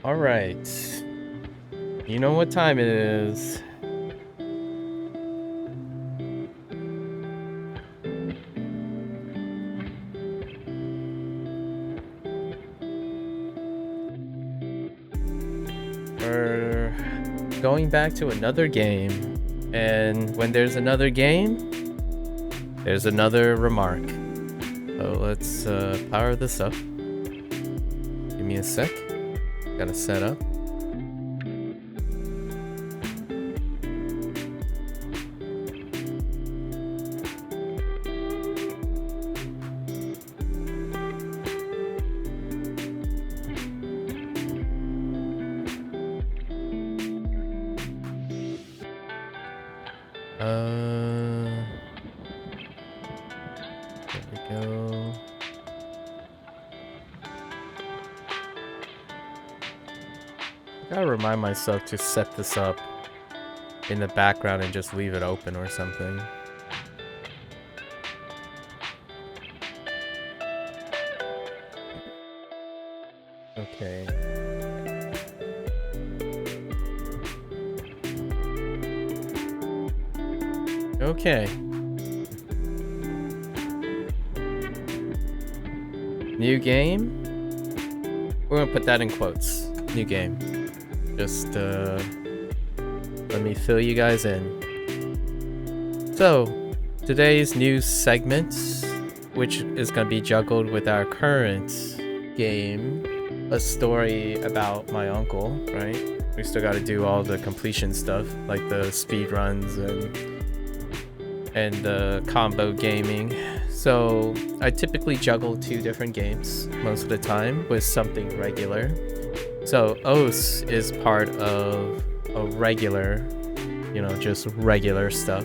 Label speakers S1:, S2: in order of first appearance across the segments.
S1: All right. You know what time it is. We're going back to another game. And when there's another game, there's another remark. So let's power this up. Give me a sec. Gotta set up. There we go. I gotta remind myself to set this up in the background and just leave it open or something. Okay. Okay. New game? We're gonna put that in quotes. New game. Just let me fill you guys in. So, today's news segment, which is gonna be juggled with our current game, a story about my uncle, right? We still gotta do all the completion stuff, like the speed runs and the combo gaming. So I typically juggle 2 different games most of the time with something regular. So OS is part of a regular, just regular stuff.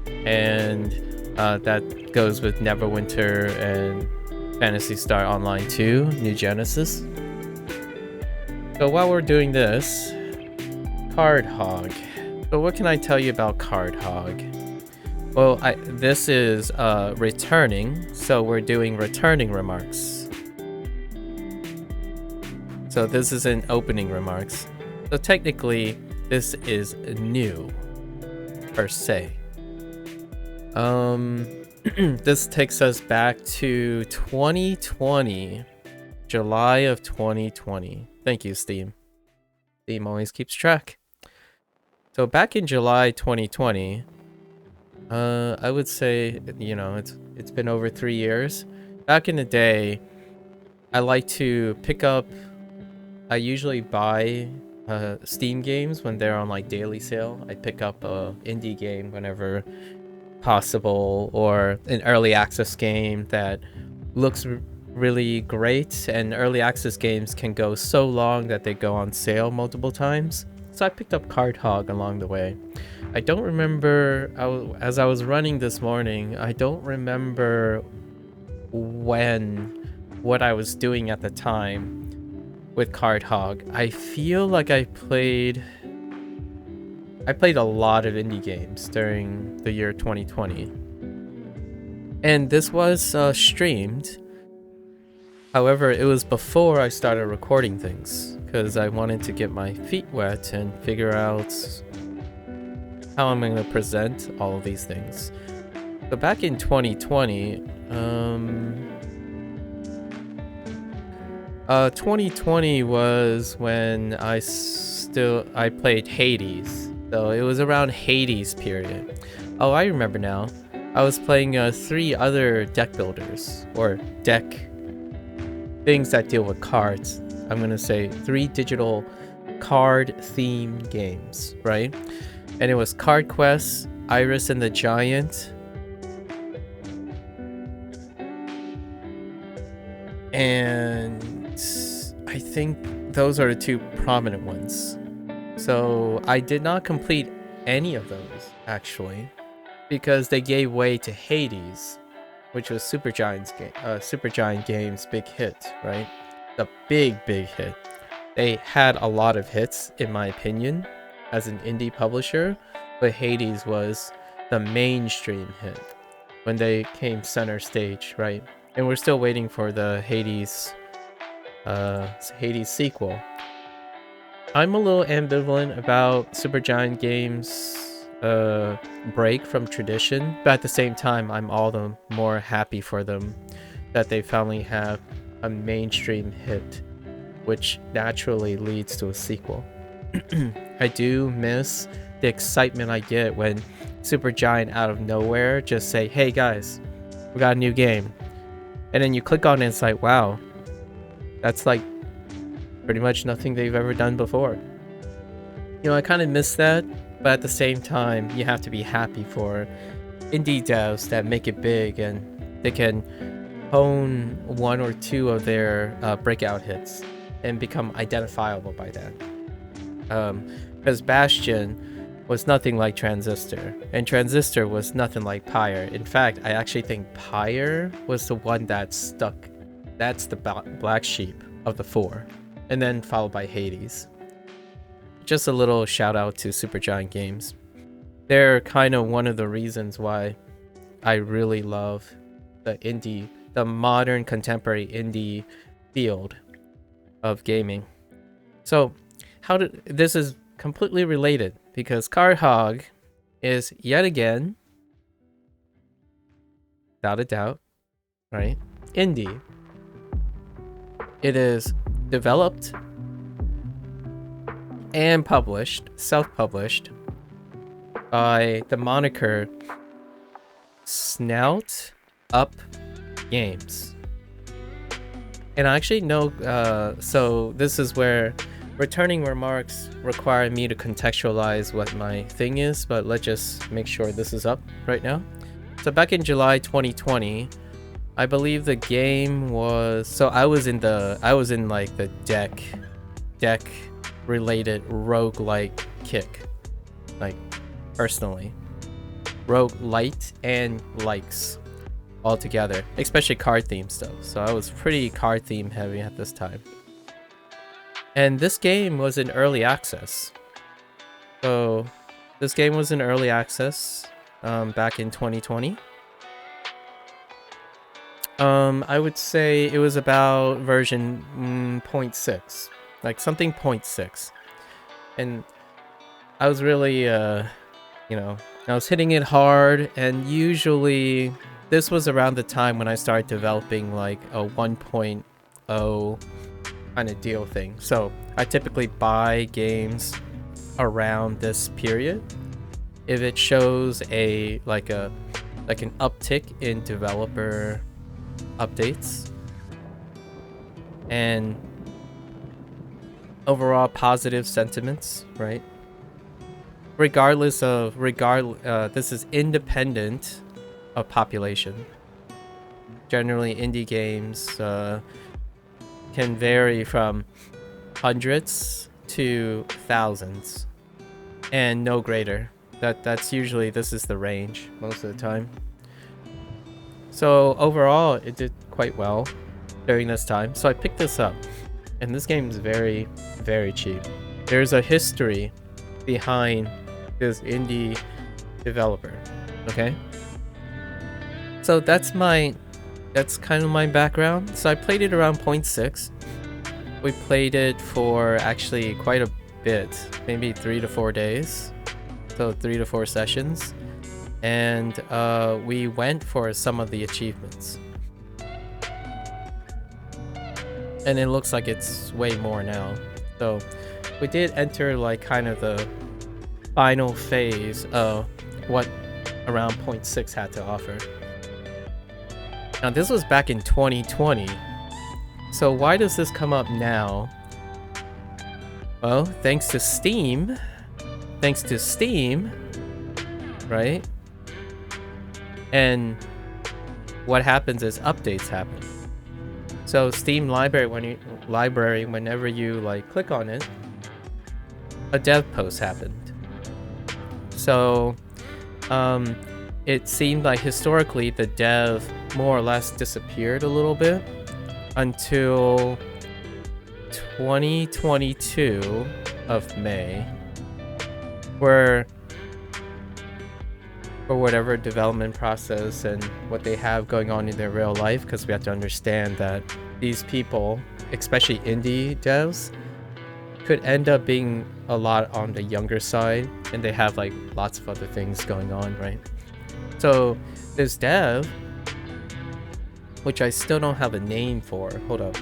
S1: And that goes with Neverwinter and Phantasy Star Online 2, New Genesis. So while we're doing this, Card Hog. So what can I tell you about Card Hog? Well, this is returning, so we're doing returning remarks. So this isn't opening remarks. So technically, this is new, per se. This takes us back to 2020, July of 2020. Thank you, Steam. Steam always keeps track. So back in July 2020, I would say, it's been over 3 years. Back in the day, I like to pick up. I usually buy Steam games when they're on like daily sale. I pick up a indie game whenever possible, or an early access game that looks really great. And early access games can go so long that they go on sale multiple times. So I picked up Card Hog along the way. I don't remember, as I was running this morning, I don't remember what I was doing at the time with Card Hog. I feel like I played a lot of indie games during the year 2020. And this was streamed. However, it was before I started recording things, because I wanted to get my feet wet and figure out how I'm going to present all of these things. So back in 2020, 2020 was when I played Hades. So it was around Hades period. Oh, I remember now. I was playing 3 other deck builders, or deck things that deal with cards. I'm going to say 3 digital card themed games, right? And it was Card Quest, Iris and the Giant, and I think those are the 2 prominent ones. So I did not complete any of those, actually, because they gave way to Hades, which was Supergiant Games' big hit, right? The big hit. They had a lot of hits, in my opinion, as an indie publisher, but Hades was the mainstream hit when they came center stage, right? And we're still waiting for the Hades sequel. I'm a little ambivalent about Supergiant Games' break from tradition, but at the same time, I'm all the more happy for them that they finally have a mainstream hit, which naturally leads to a sequel. I do miss the excitement I get when Supergiant out of nowhere just say, hey guys, we got a new game. And then you click on it and it's like, wow, that's like pretty much nothing they've ever done before. You know, I kind of miss that, but at the same time, you have to be happy for indie devs that make it big and they can hone one or two of their breakout hits and become identifiable by that. Because Bastion was nothing like Transistor, and Transistor was nothing like Pyre. In fact, I actually think Pyre was the one that stuck. That's the black sheep of the four, and then followed by Hades. Just a little shout out to Supergiant Games. They're kind of one of the reasons why I really love the modern contemporary indie field of gaming. So this is completely related because Card Hog is yet again, without a doubt, right? Indie. It is developed and published, self-published, by the moniker SnoutUp Games. And I actually know, so this is where returning remarks require me to contextualize what my thing is, but let's just make sure this is up right now. So back in July 2020, I believe the game was, so I was in like the deck related roguelite kick, like personally. Roguelite and likes all together, especially card theme stuff. So I was pretty card theme heavy at this time. And this game was in early access. So this game was in early access back in 2020. I would say it was about version 0.6, like something 0.6. And I was really, you know, I was hitting it hard, and usually this was around the time when I started developing like a 1.0 kind of deal thing. So I typically buy games around this period if it shows like an uptick in developer updates and overall positive sentiments, right? Regardless of this is independent of population. Generally, indie games can vary from hundreds to thousands, and no greater. That's usually, this is the range most of the time. So overall, it did quite well during this time. So I picked this up, and this game is very, very cheap. There's a history behind this indie developer. Okay. So that's kind of my background. So I played it around 0.6. We played it for actually quite a bit, maybe 3 to 4 days. So 3 to 4 sessions. And we went for some of the achievements. And it looks like it's way more now. So we did enter like kind of the final phase of what around 0.6 had to offer. Now this was back in 2020. So why does this come up now? Well, thanks to Steam, right? And what happens is updates happen. So Steam library, whenever you like click on it, a dev post happened. So it seemed like historically the dev more or less disappeared a little bit until 2022 of May, where for whatever development process and what they have going on in their real life, because we have to understand that these people, especially indie devs, could end up being a lot on the younger side, and they have like lots of other things going on, right? So this dev, which I still don't have a name for. Hold up.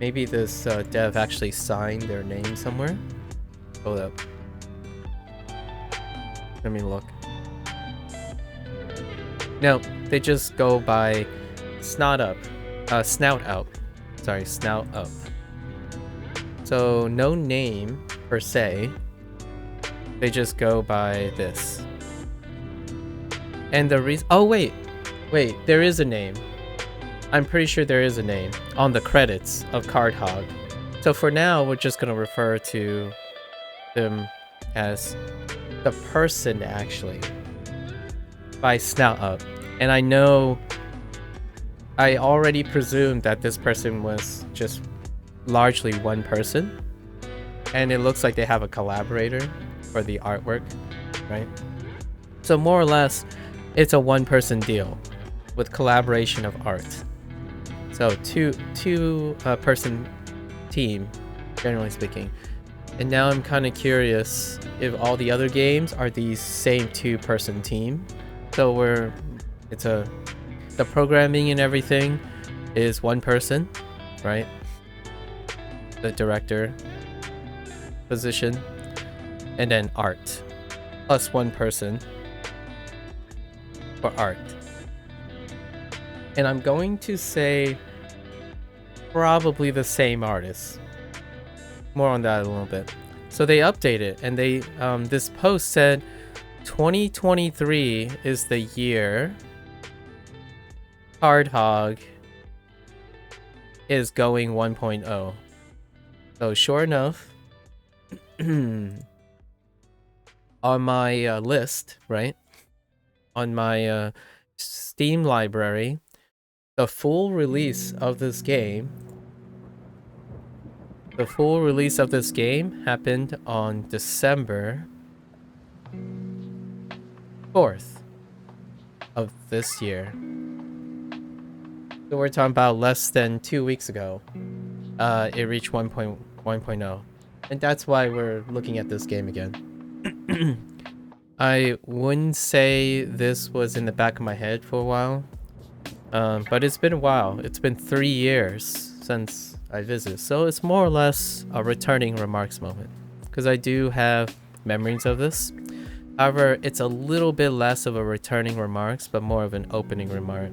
S1: Maybe this dev actually signed their name somewhere. Hold up. Let me look. No, they just go by SnoutUp. SnoutUp. Sorry, SnoutUp. So no name per se. They just go by this. And the reason... Oh, wait. Wait, there is a name. I'm pretty sure there is a name on the credits of Card Hog. So for now, we're just going to refer to them as the person, actually, by SnoutUp. And I know I already presumed that this person was just largely one person. And it looks like they have a collaborator for the artwork, right? So more or less, it's a one-person deal with collaboration of art. So two person team, generally speaking. And now I'm kind of curious if all the other games are the same two-person team. So the programming and everything is one person, right? The director position, and then art plus one person for art. And I'm going to say probably the same artist. More on that a little bit. So they updated, and they this post said 2023 is the year Card Hog is going 1.0. So sure enough, on my list, right? On my Steam library, the full release of this game happened on December 4th of this year. So we're talking about less than 2 weeks ago. It reached 1.1.0. And that's why we're looking at this game again. I wouldn't say this was in the back of my head for a while. But it's been a while. It's been 3 years since I visited. So it's more or less a returning remarks moment. Because I do have memories of this. However, it's a little bit less of a returning remarks, but more of an opening remark.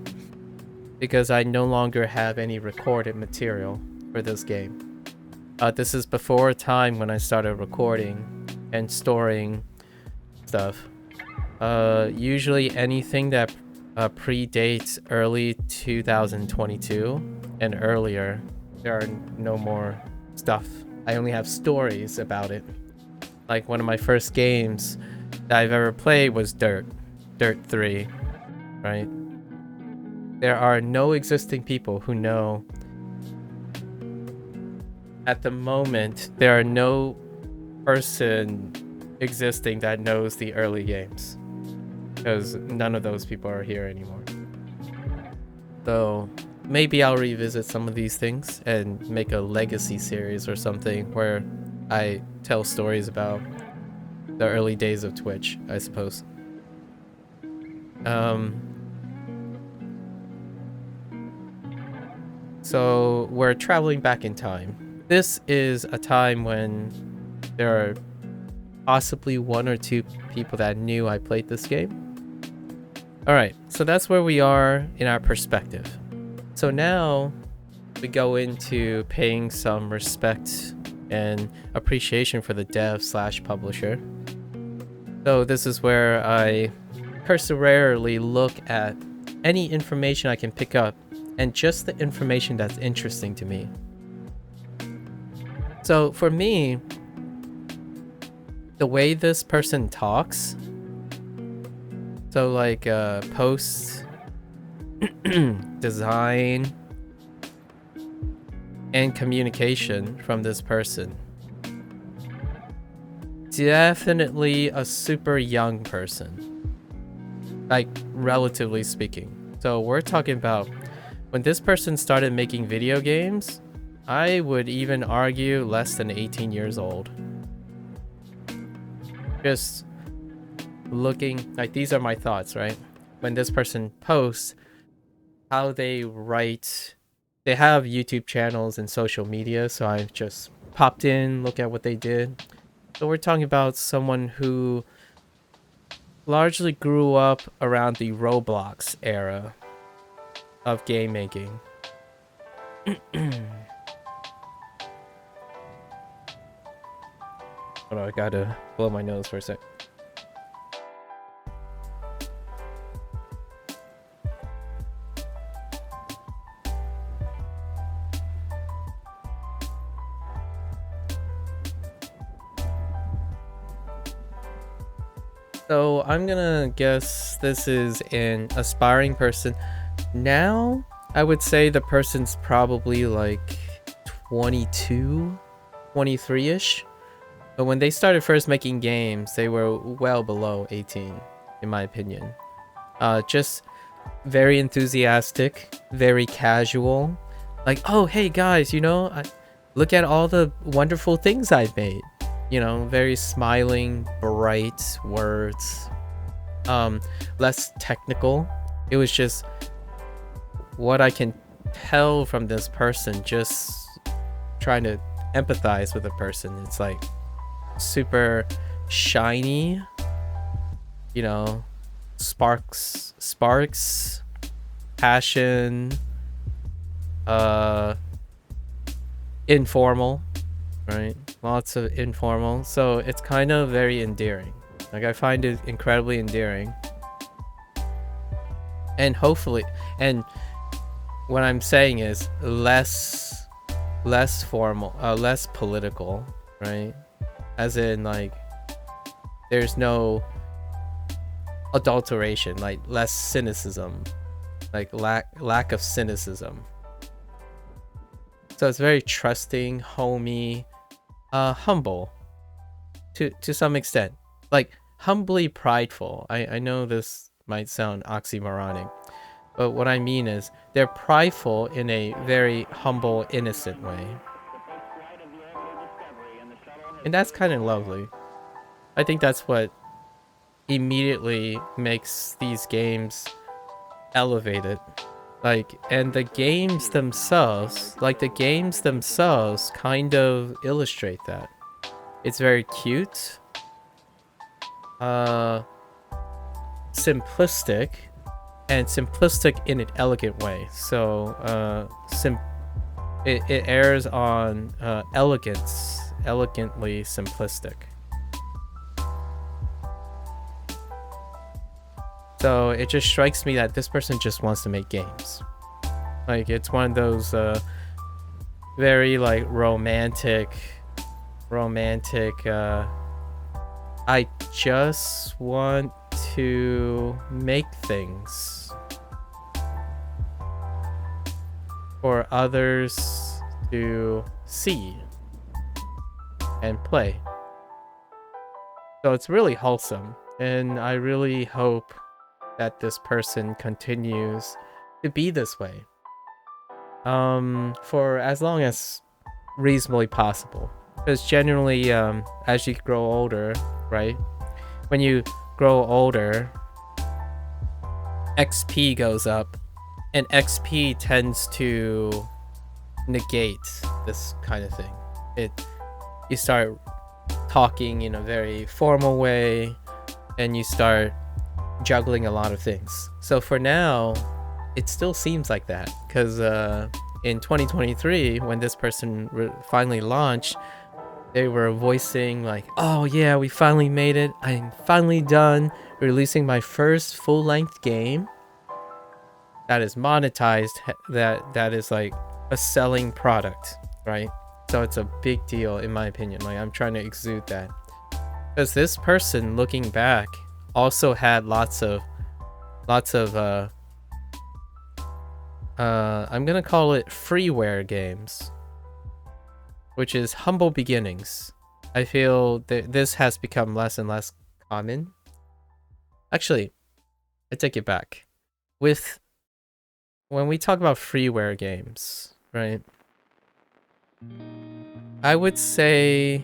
S1: Because I no longer have any recorded material for this game. This is before a time when I started recording and storing stuff. Usually anything that predates early 2022 and earlier, there are no more stuff. I only have stories about it. Like one of my first games that I've ever played was Dirt 3, right? There are no existing people who know. At the moment, there are no person existing that knows the early games. Because none of those people are here anymore. So maybe I'll revisit some of these things and make a legacy series or something where I tell stories about the early days of Twitch, I suppose. So we're traveling back in time. This is a time when there are possibly 1 or 2 people that knew I played this game. Alright, so that's where we are in our perspective. So now we go into paying some respect and appreciation for the dev / publisher. So this is where I cursorily look at any information I can pick up and just the information that's interesting to me. So for me, the way this person talks, so like posts, design, and communication from this person. Definitely a super young person, like relatively speaking. So we're talking about when this person started making video games, I would even argue less than 18 years old. Just looking, like, these are my thoughts, right? When this person posts, how they write, they have YouTube channels and social media, so I just popped in, look at what they did. So we're talking about someone who largely grew up around the Roblox era of game making. Hold on, I gotta blow my nose for a sec. So I'm gonna guess this is an aspiring person. Now, I would say the person's probably like 22, 23-ish. But when they started first making games, they were well below 18, in my opinion. Just very enthusiastic, very casual. Like, oh, hey guys, you know, look at all the wonderful things I've made. You know, very smiling, bright words. Less technical. It was just what I can tell from this person, just trying to empathize with a person. It's like super shiny, you know, sparks, passion, informal, right? Lots of informal. So it's kind of very endearing. Like, I find it incredibly endearing. And hopefully, and what I'm saying is less formal, less political, right? As in, like, there's no adulteration, like less cynicism, like lack of cynicism. So it's very trusting, homey, humble to some extent, like humbly prideful. I know this might sound oxymoronic, but what I mean is they're prideful in a very humble, innocent way. And that's kind of lovely. I think that's what immediately makes these games elevated. Like, and the games themselves, kind of illustrate that. It's very cute, simplistic, and simplistic in an elegant way. So it airs on elegance, elegantly simplistic. So it just strikes me that this person just wants to make games. Like, it's one of those very like romantic, I just want to make things for others to see and play. So it's really wholesome, and I really hope that this person continues to be this way for as long as reasonably possible. Because generally, as you grow older, right, when you grow older, XP goes up, and XP tends to negate this kind of thing. You start talking in a very formal way, and you start juggling a lot of things. So for now, it still seems like that, because in 2023, when this person finally launched, they were voicing like, oh yeah, we finally made it, I'm finally done releasing my first full-length game that is monetized, that is like a selling product, right? So it's a big deal in my opinion. Like, I'm trying to exude that, because this person, looking back, also had lots of I'm gonna call it freeware games, which is humble beginnings. I feel that this has become less and less common. Actually, I take it back. When we talk about freeware games, right? I would say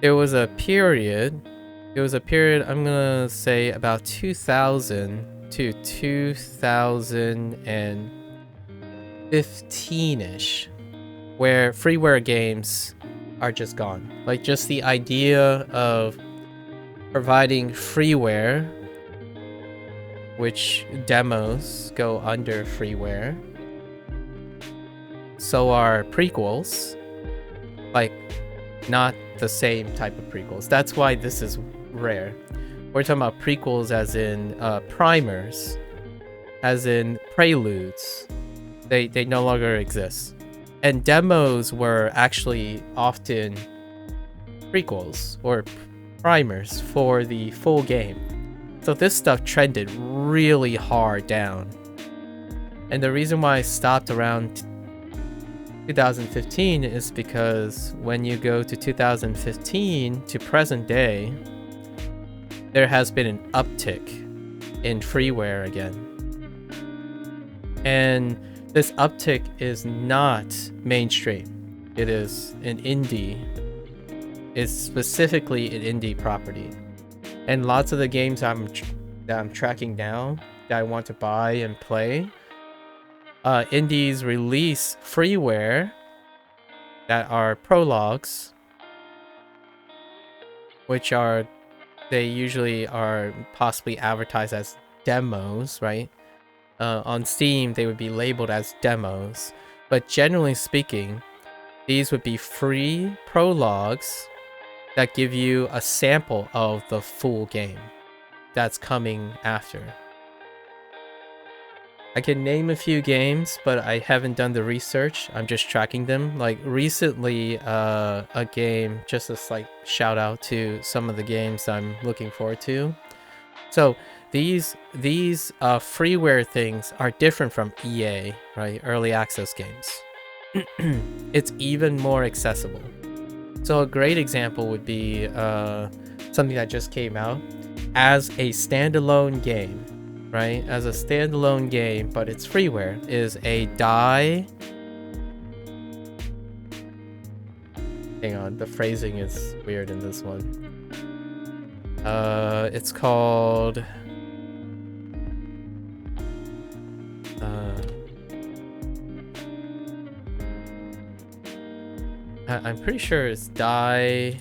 S1: there was a period. I'm gonna say about 2000 to 2015-ish, where freeware games are just gone. Like, just the idea of providing freeware, which demos go under freeware. So are prequels. Like, not the same type of prequels. That's why this is rare. We're talking about prequels as in primers, as in preludes. They no longer exist. And demos were actually often prequels or primers for the full game. So this stuff trended really hard down. And the reason why I stopped around 2015 is because when you go to 2015 to present day, there has been an uptick in freeware again. And this uptick is not mainstream. It is an indie. It's specifically an indie property. And lots of the games that I'm tracking down that I want to buy and play, indies release freeware that are prologues, which they usually are possibly advertised as demos, right? On Steam, they would be labeled as demos, but generally speaking, these would be free prologues that give you a sample of the full game that's coming after. I can name a few games, but I haven't done the research. I'm just tracking them. Like recently, a game, just a slight shout out to some of the games I'm looking forward to. So these freeware things are different from EA, right? Early access games. It's even more accessible. So a great example would be something that just came out as a standalone game. Right, as a standalone game, but it's freeware, is a die. Hang on, the phrasing is weird in this one. It's called I'm pretty sure it's die.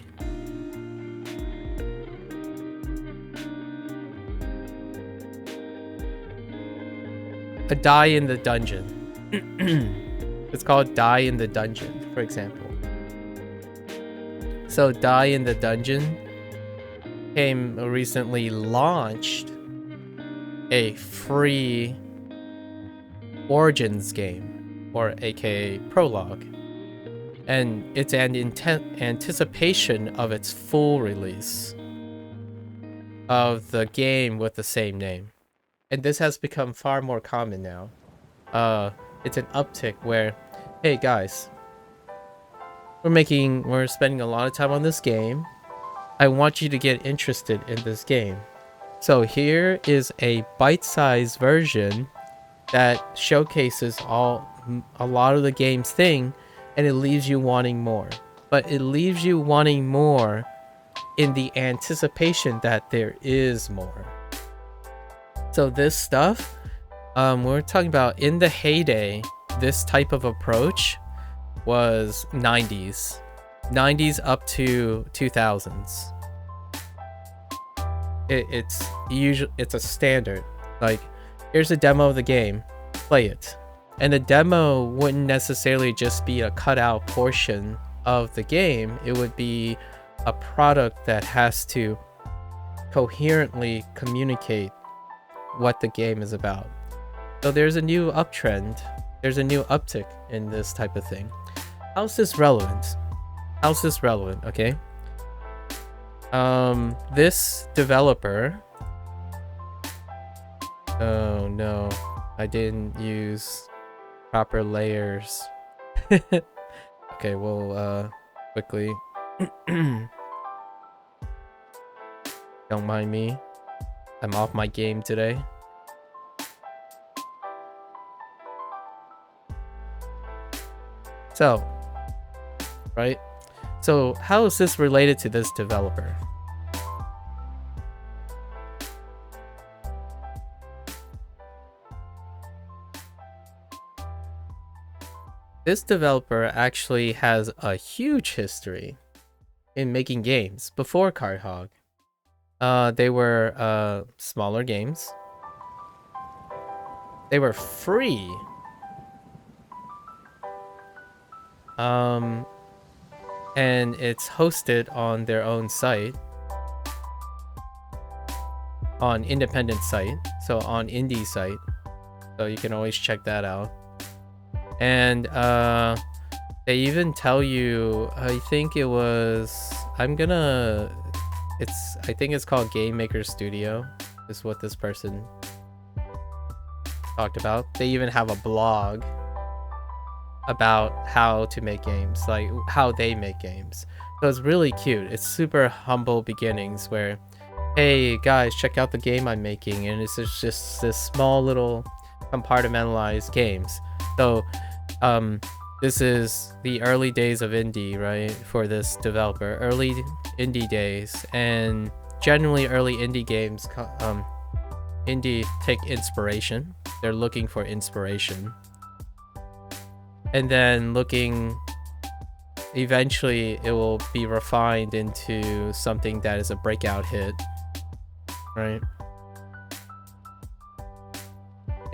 S1: A die in the dungeon. It's called Die in the Dungeon, for example. So Die in the Dungeon recently launched a free Origins game, or aka Prologue. And it's an anticipation of its full release of the game with the same name. And this has become far more common now. It's an uptick where, hey guys, we're spending a lot of time on this game. I want you to get interested in this game. So here is a bite-sized version that showcases a lot of the game's thing, and it leaves you wanting more. But it leaves you wanting more in the anticipation that there is more. So this stuff, we're talking about in the heyday, this type of approach was 90s up to 2000s. It's a standard. Like, here's a demo of the game, play it. And the demo wouldn't necessarily just be a cutout portion of the game. It would be a product that has to coherently communicate what the game is about. So there's a new uptrend. There's a new uptick in this type of thing. How's this relevant? Okay. This developer. Oh no, I didn't use proper layers. Okay, we'll quickly. Don't mind me. I'm off my game today. So, right? So how is this related to this developer? This developer actually has a huge history in making games before Card Hog. They were smaller games. They were free. And it's hosted on their own site, on independent site, so on indie site. So you can always check that out. And they even tell you, I think it was, I think it's called Game Maker Studio, is what this person talked about. They even have a blog about how to make games, like how they make games. So it's really cute. It's super humble beginnings where, hey guys, check out the game I'm making, and it's just this small little compartmentalized games. So this is the early days of indie, right, for this developer. Early indie days, and generally early indie games indie take inspiration. They're looking for inspiration, and then eventually it will be refined into something that is a breakout hit, right?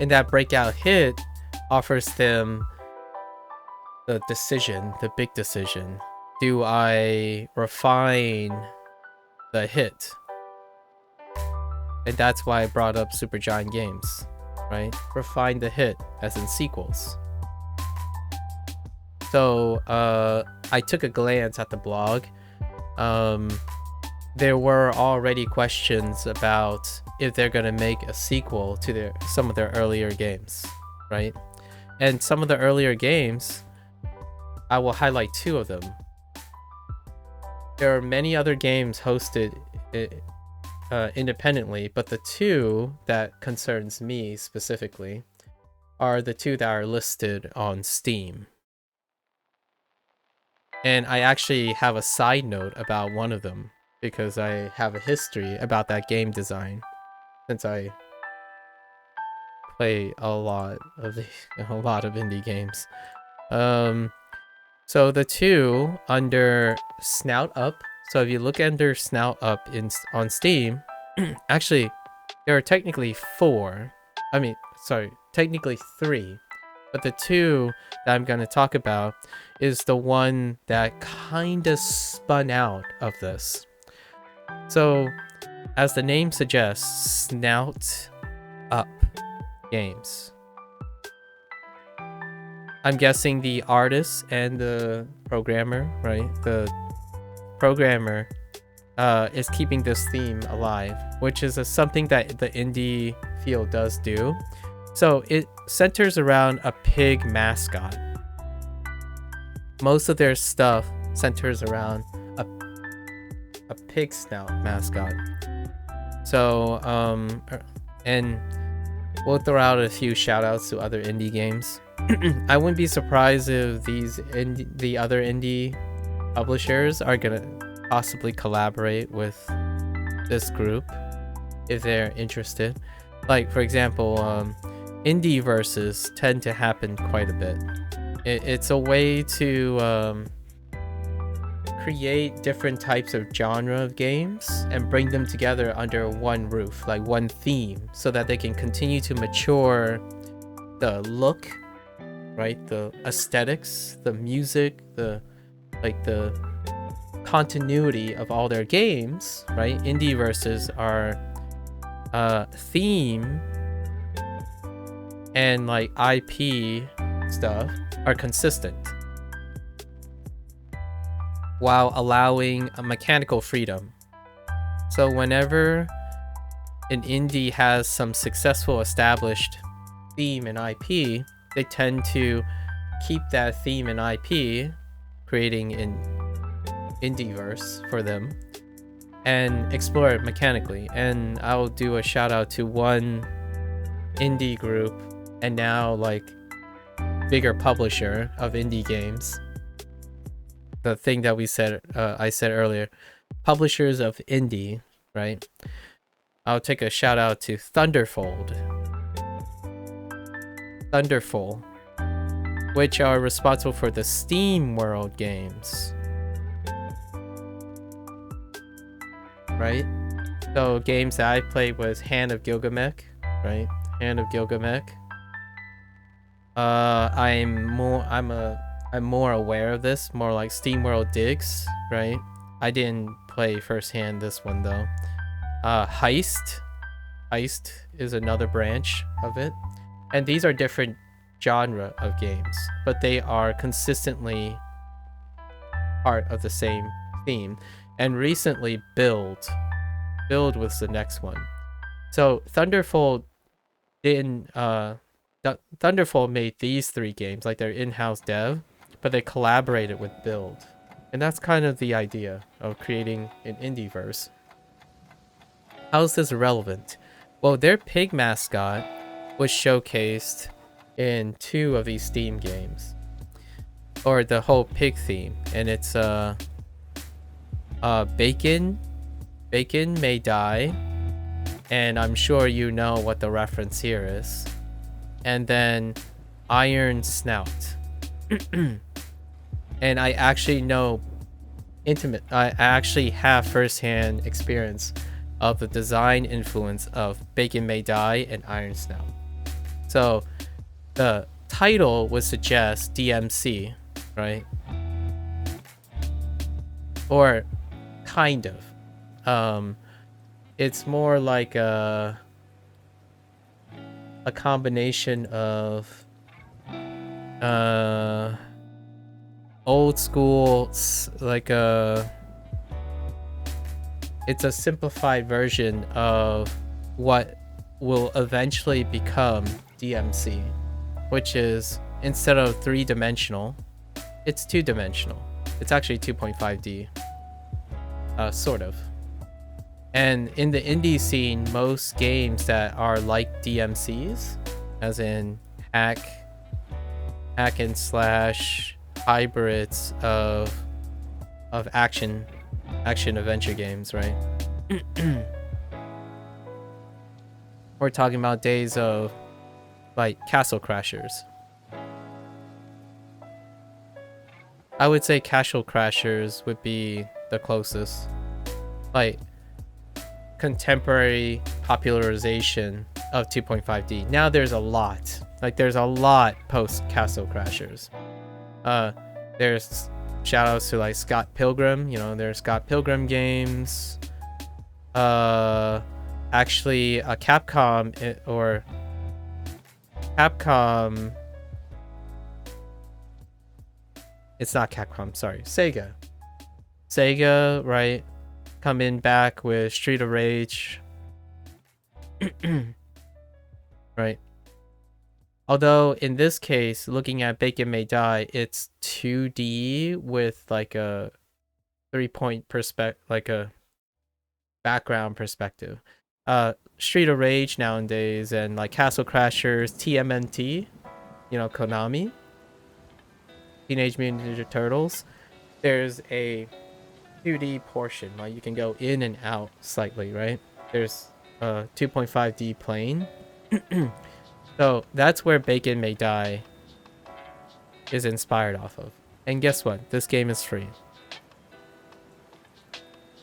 S1: And that breakout hit offers them the big decision. Do I refine the hit? And that's why I brought up Supergiant Games, right? Refine the hit, as in sequels. So I took a glance at the blog. There were already questions about if they're gonna make a sequel to some of their earlier games, right? And some of the earlier games, I will highlight 2 of them. There are many other games hosted independently, but the 2 that concerns me specifically are the 2 that are listed on Steam. And I actually have a side note about one of them because I have a history about that game design, since I play a lot of indie games. So the 2 under SnoutUp. So if you look under SnoutUp on Steam, actually there are technically 4. I mean, sorry, technically 3. But the 2 that I'm going to talk about is the one that kind of spun out of this. So, as the name suggests, SnoutUp Games. I'm guessing the artist and the programmer, right? The programmer is keeping this theme alive, which is something that the indie field does do. So it centers around a pig mascot. Most of their stuff centers around a pig snout mascot. So and we'll throw out a few shout outs to other indie games. I wouldn't be surprised if the other indie publishers are gonna possibly collaborate with this group if they're interested. Like, for example, indie verses tend to happen quite a bit. It's a way to create different types of genre of games and bring them together under one roof, like one theme, so that they can continue to mature the look, right? The aesthetics, the music, the continuity of all their games, right? Indie verses are theme and like IP stuff are consistent, while allowing a mechanical freedom. So whenever an indie has some successful established theme and IP, they tend to keep that theme and IP, creating an indieverse for them, and explore it mechanically. And I'll do a shout out to one indie group, and now like bigger publisher of indie games. The thing that I said earlier, publishers of indie, right? I'll take a shout out to Thunderfold, which are responsible for the Steam World games, right? So games that I played was Hand of Gilgamesh, right? Hand of Gilgamesh. I'm more aware of this, more like SteamWorld Digs, right? I didn't play firsthand this one though. Heist is another branch of it, and these are different genre of games, but they are consistently part of the same theme. And recently, Build was the next one. So Thunderfold didn't Thunderfold made these 3 games, like their in-house dev, but they collaborated with Build. And that's kind of the idea of creating an indie-verse. How's this relevant? Well, their pig mascot was showcased in 2 of these Steam games. Or the whole pig theme. And it's Bacon May Die. And I'm sure you know what the reference here is. And then Iron Snout. And I actually know I actually have firsthand experience of the design influence of Bacon May Die and Iron Snout. So the title would suggest DMC, right? Or kind of. It's more like a combination of old school, like it's a simplified version of what will eventually become DMC, which is, instead of 3-dimensional, it's 2-dimensional. It's actually 2.5D, sort of. And in the indie scene, most games that are like DMCs, as in hack and slash hybrids of action adventure games, right? We're talking about days of like Castle Crashers. I would say Castle Crashers would be the closest, like contemporary popularization of 2.5D. Now there's a lot post Castle Crashers. There's shoutouts to like Scott Pilgrim, there's Scott Pilgrim games. Actually, Capcom, it's not Capcom, sorry, Sega, right? Coming back with Street of Rage. Right. Although in this case, looking at Bacon May Die, it's 2D with like a 3-point perspective, like a background perspective. Street of Rage nowadays and like Castle Crashers, TMNT, Konami, Teenage Mutant Ninja Turtles, there's a 2D portion, like you can go in and out slightly, right? There's a 2.5D plane. So that's where Bacon May Die is inspired off of. And guess what? This game is free.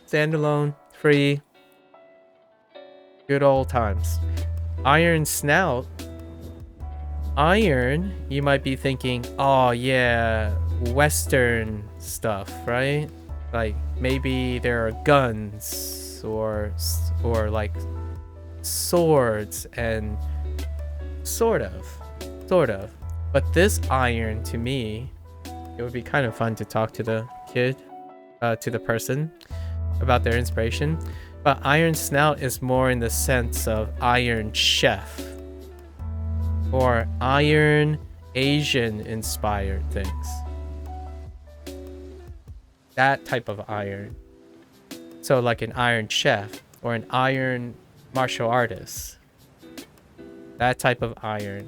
S1: Standalone, free. Good old times. Iron Snout. Iron, you might be thinking, oh yeah, Western stuff, right? Like maybe there are guns or like swords, and sort of. But this iron, to me, it would be kind of fun to talk to the kid, to the person, about their inspiration. But Iron Snout is more in the sense of Iron Chef or Iron Asian inspired things. That type of iron. So like an Iron Chef or an Iron martial artist. That type of iron.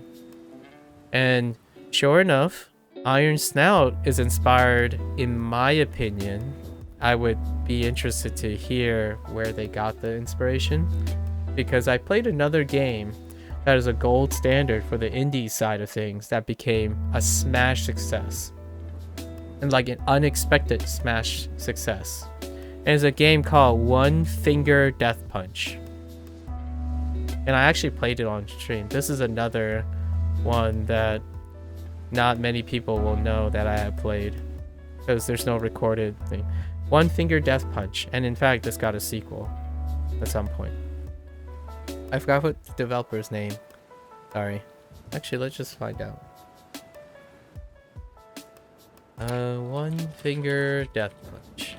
S1: And sure enough, Iron Snout is inspired, in my opinion. I would be interested to hear where they got the inspiration, because I played another game that is a gold standard for the indie side of things that became a smash success. And like an unexpected smash success. And it's a game called One Finger Death Punch. And I actually played it on stream. This is another one that not many people will know that I have played, because there's no recorded thing. One Finger Death Punch. And in fact, this got a sequel at some point. I forgot what the developer's name. Sorry. Actually, let's just find out. One Finger Death Punch.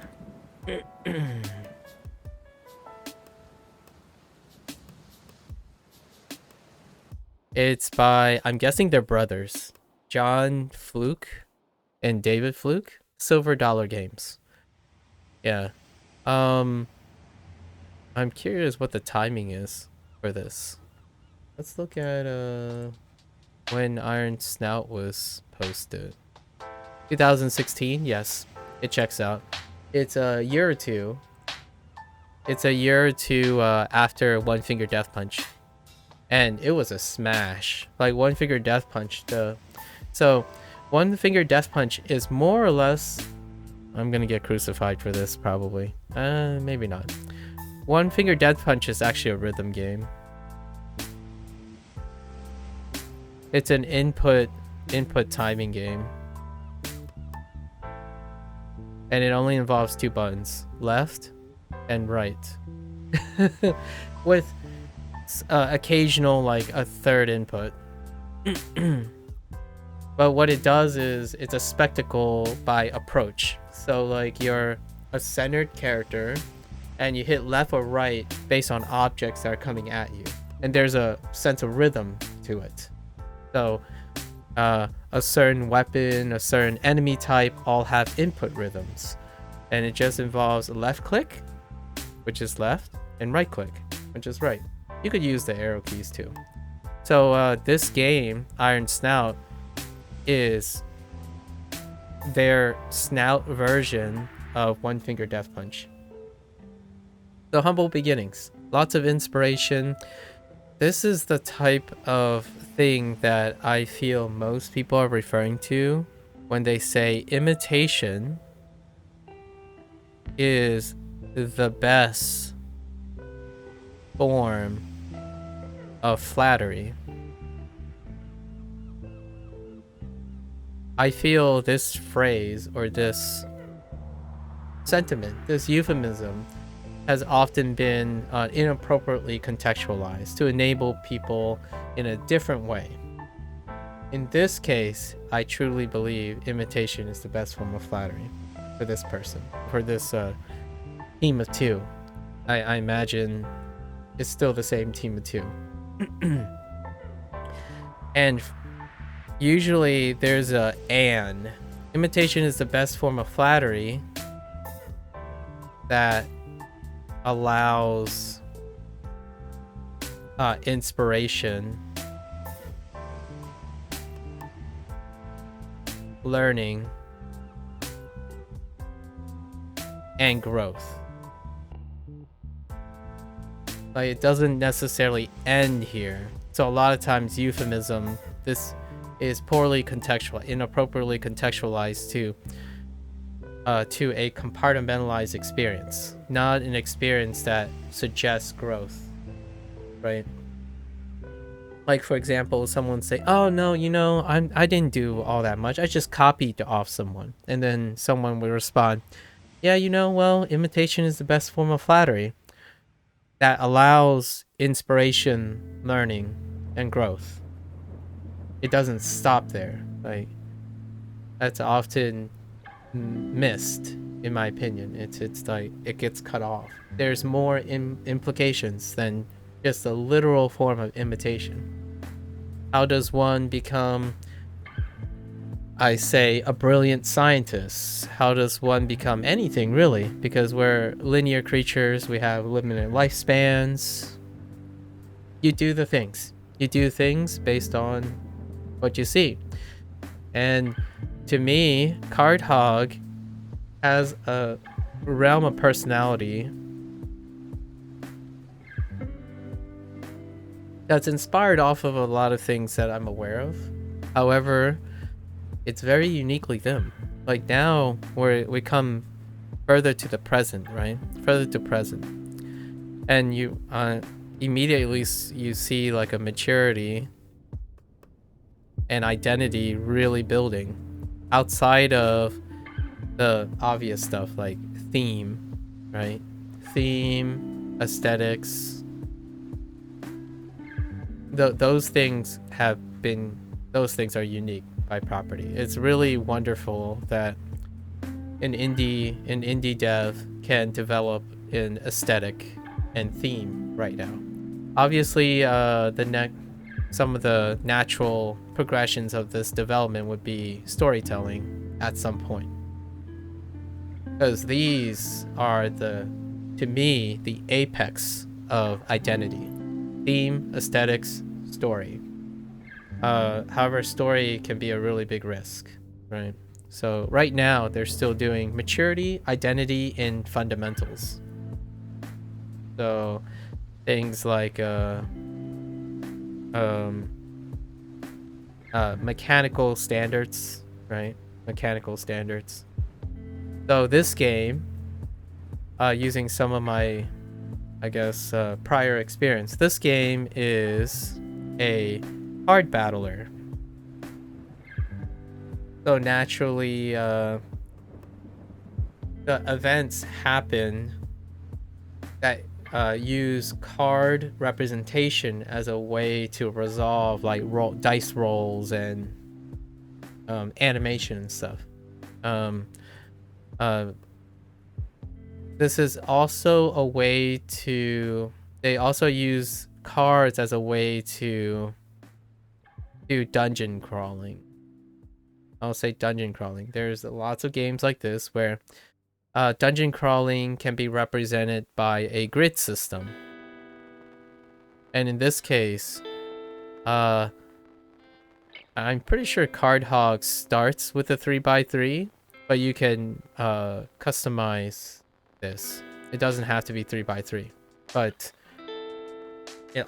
S1: It's by, I'm guessing they're brothers, John Fluke and David Fluke. Silver Dollar Games. Yeah. I'm curious what the timing is for this. Let's look at when Iron Snout was posted. 2016. Yes, it checks out. It's a year or two. It's a year or two after One Finger Death Punch, and it was a smash. Like One Finger Death Punch. So One Finger Death Punch is more or less. I'm gonna get crucified for this probably. Maybe not. One Finger Death Punch is actually a rhythm game. It's an input timing game. And it only involves 2 buttons, left and right. With occasional, like, a third input. But what it does is, it's a spectacle by approach. So, like, you're a centered character, and you hit left or right based on objects that are coming at you. And there's a sense of rhythm to it. So, a certain weapon, a certain enemy type all have input rhythms. And it just involves left click, which is left, and right click, which is right. You could use the arrow keys too. So this game, Iron Snout, is their Snout version of One Finger Death Punch. So humble beginnings, lots of inspiration. This is the type of thing that I feel most people are referring to when they say imitation is the best form of flattery. I feel this phrase or this sentiment, this euphemism, has often been inappropriately contextualized to enable people in a different way. In this case, I truly believe imitation is the best form of flattery for this person, for this team of 2. I imagine it's still the same team of 2. And usually there's a and. Imitation is the best form of flattery that allows inspiration, learning, and growth. Like, it doesn't necessarily end here. So a lot of times euphemism, this is poorly contextual, inappropriately contextualized to a compartmentalized experience, not an experience that suggests growth, right? Like, for example, someone say, oh no, you know, I didn't do all that much, I just copied off someone. And then someone would respond, yeah, you know, well, imitation is the best form of flattery that allows inspiration, learning, and growth. It doesn't stop there. Like, that's often missed, in my opinion. It's like it gets cut off. There's more implications than just a literal form of imitation. How does one become, I say, a brilliant scientist? How does one become anything, really? Because we're linear creatures, we have limited lifespans. You do the things. You do things based on what you see. And to me, Card Hog has a realm of personality that's inspired off of a lot of things that I'm aware of. However, it's very uniquely them. Like now, we come further to the present, right? Further to present, and you immediately you see like a maturity and identity really building outside of the obvious stuff like theme, right? Theme, aesthetics. Those things are unique by property. It's really wonderful that an indie dev can develop an aesthetic and theme right now. Obviously, some of the natural progressions of this development would be storytelling at some point, because these are to me, the apex of identity: theme, aesthetics, story. However, story can be a really big risk, right? So right now they're still doing maturity, identity, and fundamentals. So things like mechanical standards, right? Mechanical standards. So this game, using some of my, I guess, prior experience, this game is a card battler. So naturally, the events happen that use card representation as a way to resolve like dice rolls and animation and stuff. This is also a way to... They also use cards as a way to do dungeon crawling. I'll say dungeon crawling. There's lots of games like this where dungeon crawling can be represented by a grid system. And in this case, I'm pretty sure Card Hog starts with a 3x3, but you can customize this. It doesn't have to be 3x3, but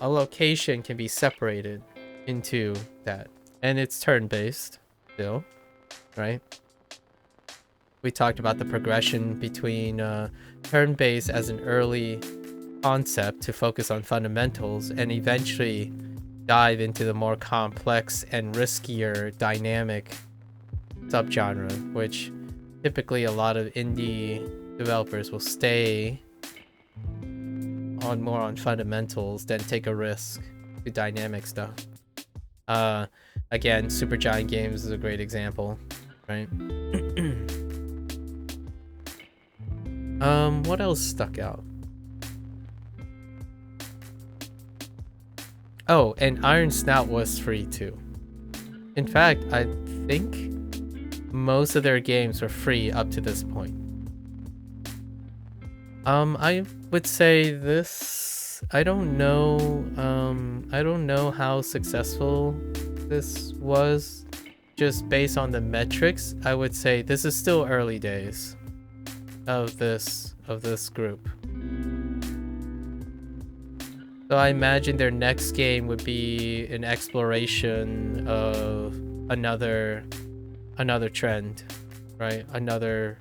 S1: a location can be separated into that. And it's turn-based still, right? We talked about the progression between turn-based as an early concept to focus on fundamentals and eventually dive into the more complex and riskier dynamic subgenre, which typically a lot of indie developers will stay on more on fundamentals than take a risk to dynamic stuff. Again, Supergiant Games is a great example, right? What else stuck out? Oh, and Iron Snout was free too. In fact, I think most of their games were free up to this point. I would say this... I don't know how successful this was. Just based on the metrics, I would say this is still early days of this group. So I imagine their next game would be an exploration of another trend, right? Another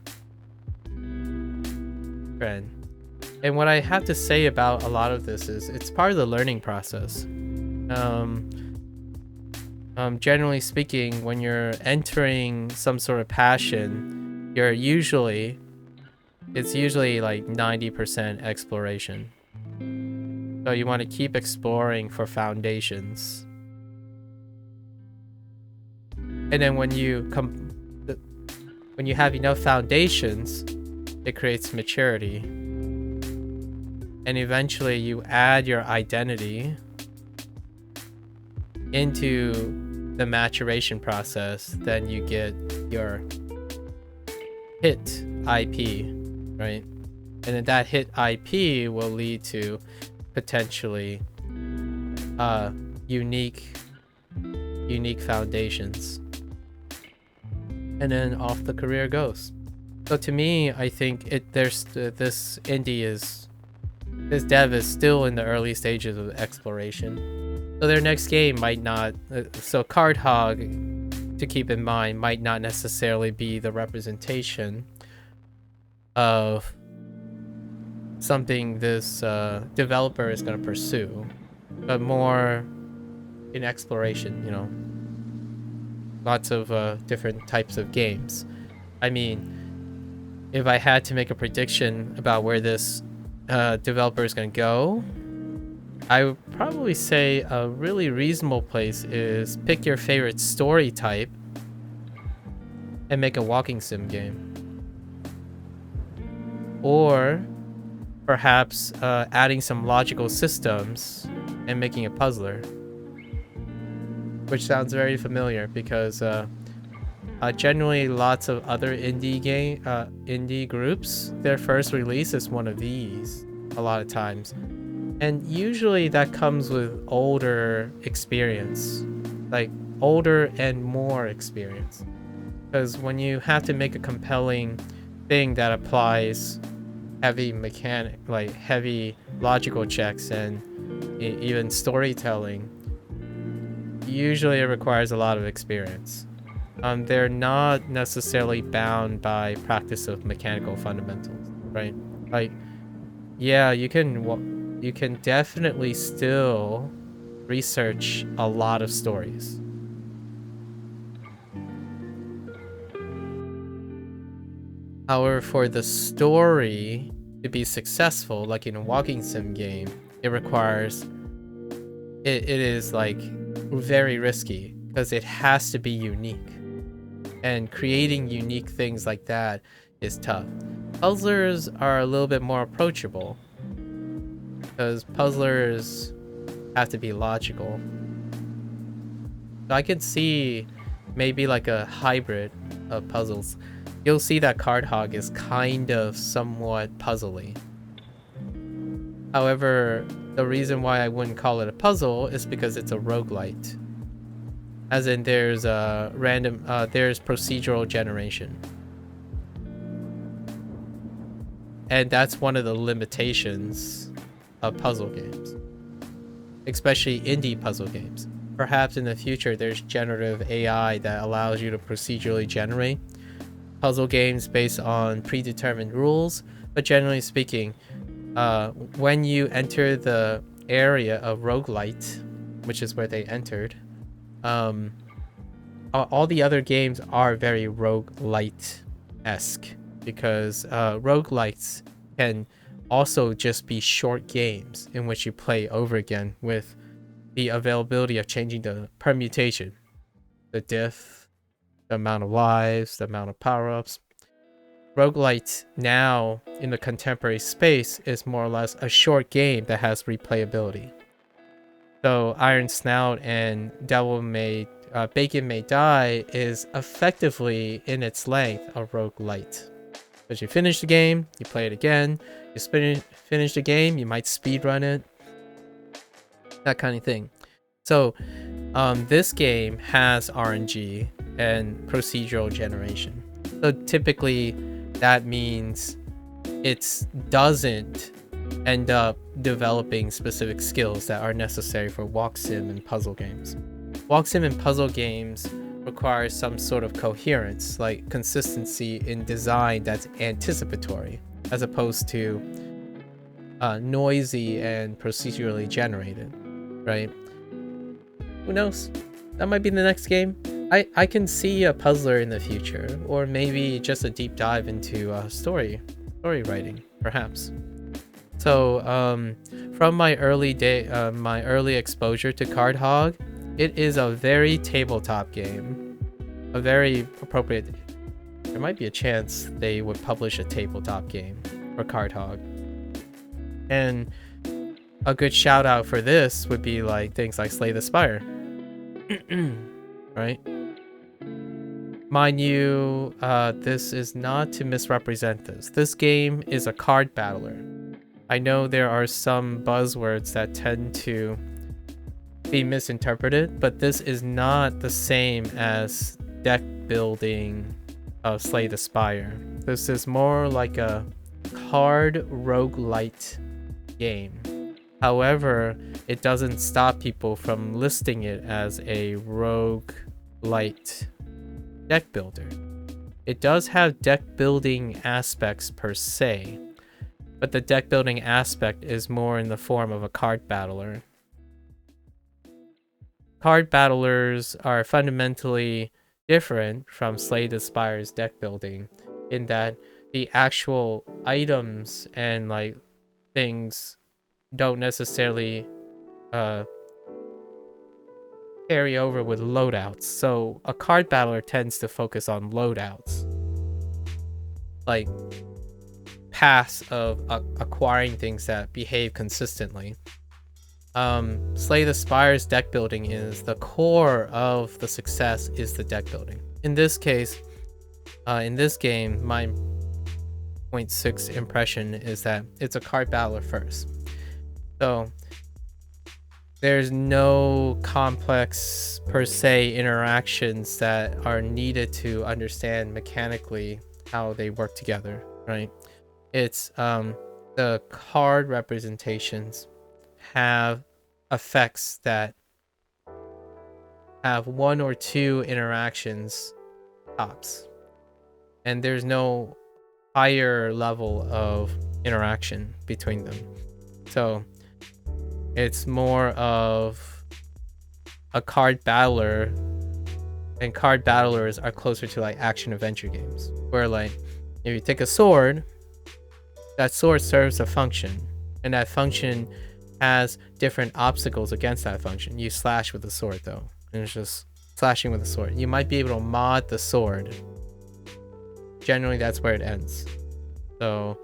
S1: trend. And what I have to say about a lot of this is it's part of the learning process. Generally speaking, when you're entering some sort of passion, it's usually like 90% exploration. So you want to keep exploring for foundations. And then when you have enough foundations, it creates maturity. And eventually you add your identity into the maturation process, then you get your hit IP, right? And then that hit IP will lead to potentially unique foundations. and then off the career goes. So to me, I think this dev is still in the early stages of exploration. So their next game might not. So Card Hog, to keep in mind, might not necessarily be the representation of something this developer is going to pursue, but more in exploration. You know, lots of different types of games. I mean, if I had to make a prediction about where this developer is going to go, I would probably say a really reasonable place is pick your favorite story type and make a walking sim game. Or perhaps adding some logical systems and making a puzzler. Which sounds very familiar because generally lots of other indie groups, their first release is one of these a lot of times. And usually that comes with older experience, like older and more experience. Because when you have to make a compelling thing that applies heavy logical checks and even storytelling, usually it requires a lot of experience. They're not necessarily bound by practice of mechanical fundamentals, right? Like, yeah, you can definitely still research a lot of stories. However, for the story to be successful, like in a walking sim game, it is like very risky because it has to be unique. And creating unique things like that is tough. Puzzlers are a little bit more approachable because puzzlers have to be logical. So I could see maybe like a hybrid of puzzles. You'll see that Card Hog is kind of somewhat puzzly. However, the reason why I wouldn't call it a puzzle is because it's a roguelite. As in there's there's procedural generation. And that's one of the limitations of puzzle games, especially indie puzzle games. Perhaps in the future there's generative AI that allows you to procedurally generate puzzle games based on predetermined rules, but generally speaking, when you enter the area of Roguelite, which is where they entered, all the other games are very Roguelite-esque because roguelites can also just be short games in which you play over again with the availability of changing the permutation, the diff, the amount of lives, the amount of power-ups. Roguelite now in the contemporary space is more or less a short game that has replayability. So Iron Snout and Bacon May Die is effectively in its length a roguelite. Because you finish the game, you play it again, you finish the game, you might speedrun it, that kind of thing. So this game has RNG and procedural generation. So typically that means it doesn't end up developing specific skills that are necessary for walk sim and puzzle games. Walk sim and puzzle games require some sort of coherence, like consistency in design that's anticipatory, as opposed to noisy and procedurally generated, right? Who knows? That might be the next game. I can see a puzzler in the future, or maybe just a deep dive into story writing, perhaps. So from my early exposure to Card Hog, it is a very tabletop game, a very appropriate. There might be a chance they would publish a tabletop game for Card Hog, and a good shout out for this would be like things like Slay the Spire. Right? Mind you, this is not to misrepresent this. This game is a card battler. I know there are some buzzwords that tend to be misinterpreted, but this is not the same as deck building of Slay the Spire. This is more like a card roguelite game. However, it doesn't stop people from listing it as a roguelite deck builder. It does have deck building aspects per se, but the deck building aspect is more in the form of a card battler. Card battlers are fundamentally different from Slay the Spire's deck building in that the actual items and like things don't necessarily carry over with loadouts. So a card battler tends to focus on loadouts, like paths of acquiring things that behave consistently. Slay the Spire's deck building is the core of the success is the deck building. In this case, in this game, my 0.6 impression is that it's a card battler first. So there's no complex per se interactions that are needed to understand mechanically how they work together, right? It's the card representations have effects that have one or two interactions tops, and there's no higher level of interaction between them. So it's more of a card battler, and card battlers are closer to like action adventure games where like if you take a sword, that sword serves a function, and that function has different obstacles against that function. You slash with the sword though, and it's just slashing with the sword. You might be able to mod the sword. Generally that's where it ends. So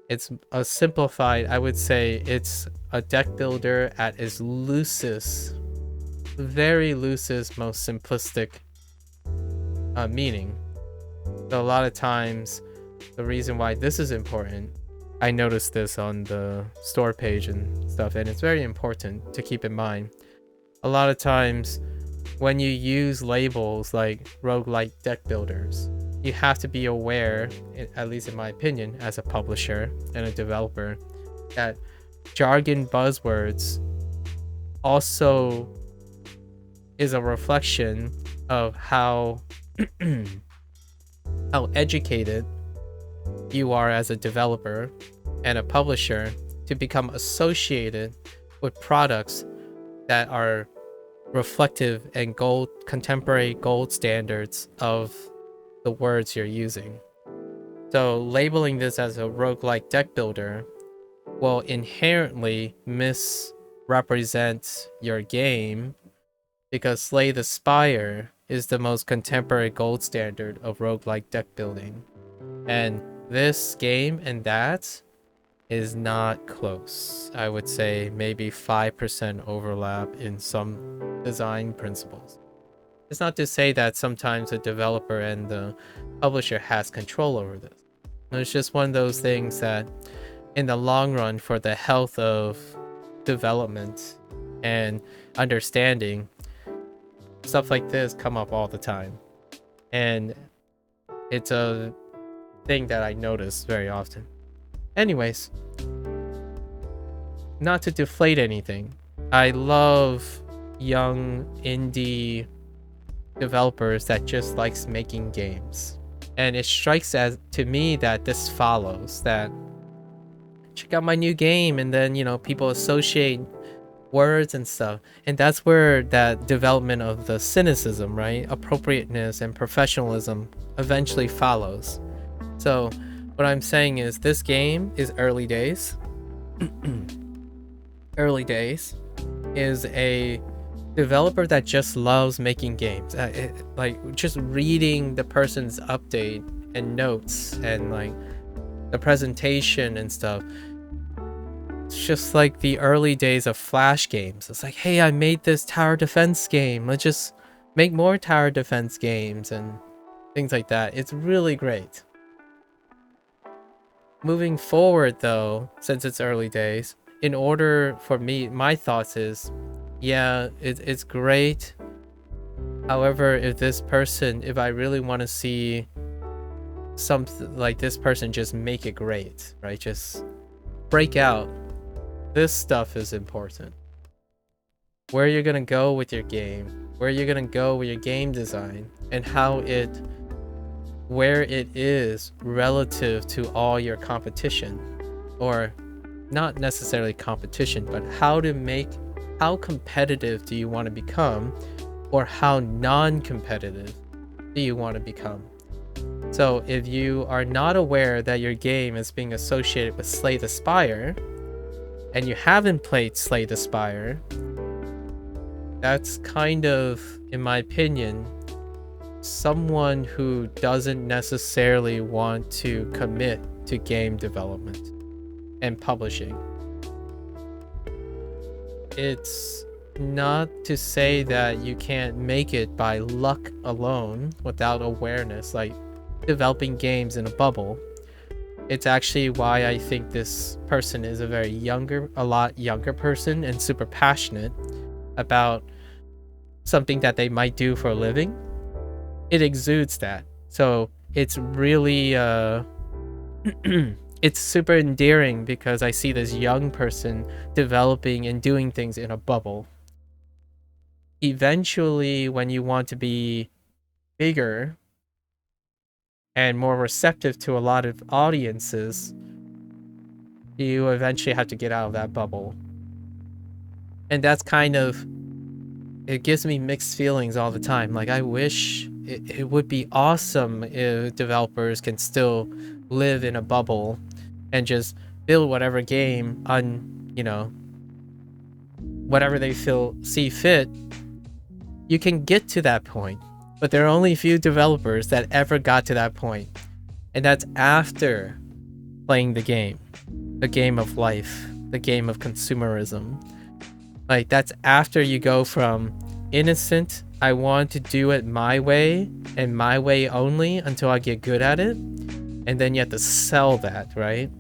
S1: it's a simplified, I would say it's a deck builder at its loosest, very loosest, most simplistic meaning. So a lot of times the reason why this is important, I noticed this on the store page and stuff, and it's very important to keep in mind. A lot of times when you use labels like roguelite deck builders, you have to be aware, at least in my opinion, as a publisher and a developer, that jargon buzzwords also is a reflection of how how educated you are as a developer and a publisher to become associated with products that are reflective and contemporary gold standards of the words you're using. So labeling this as a roguelike deck builder will inherently misrepresent your game, because Slay the Spire is the most contemporary gold standard of roguelike deck building. And this game and that is not close. I would say maybe 5% overlap in some design principles. It's not to say that sometimes the developer and the publisher has control over this. It's just one of those things that in the long run, for the health of development and understanding, stuff like this come up all the time. And it's a thing that I notice very often. Anyways, not to deflate anything, I love young indie developers that just likes making games, and it strikes as to me that this follows that check out my new game, and then people associate words and stuff, and that's where that development of the cynicism, right, appropriateness and professionalism eventually follows. So what I'm saying is this game is early days. Early days is a developer that just loves making games. Like just reading the person's update and notes and like the presentation and stuff. It's just like the early days of Flash games. It's like, hey, I made this tower defense game. Let's just make more tower defense games and things like that. It's really great. Moving forward though, since it's early days, in order for me, my thoughts is, yeah, it's great. However, if I really want to see something like this person just make it great, right? Just break out. This stuff is important. Where you're gonna go with your game, where you're gonna go with your game design, and where it is relative to all your competition, or not necessarily competition, but how competitive do you want to become, or how non-competitive do you want to become? So if you are not aware that your game is being associated with Slay the Spire, and you haven't played Slay the Spire, that's kind of, in my opinion, someone who doesn't necessarily want to commit to game development and publishing. It's not to say that you can't make it by luck alone without awareness, like developing games in a bubble. It's actually why I think this person is a lot younger person and super passionate about something that they might do for a living. It exudes that. So it's really it's super endearing because I see this young person developing and doing things in a bubble. Eventually, when you want to be bigger and more receptive to a lot of audiences, you eventually have to get out of that bubble. And that's kind of, it gives me mixed feelings all the time. Like, I wish it would be awesome if developers can still live in a bubble and just build whatever game on, you know, whatever they see fit. You can get to that point, but there are only a few developers that ever got to that point, and that's after playing the game of life, the game of consumerism. Like, that's after you go from innocent, I want to do it my way and my way only until I get good at it, and then you have to sell that, right?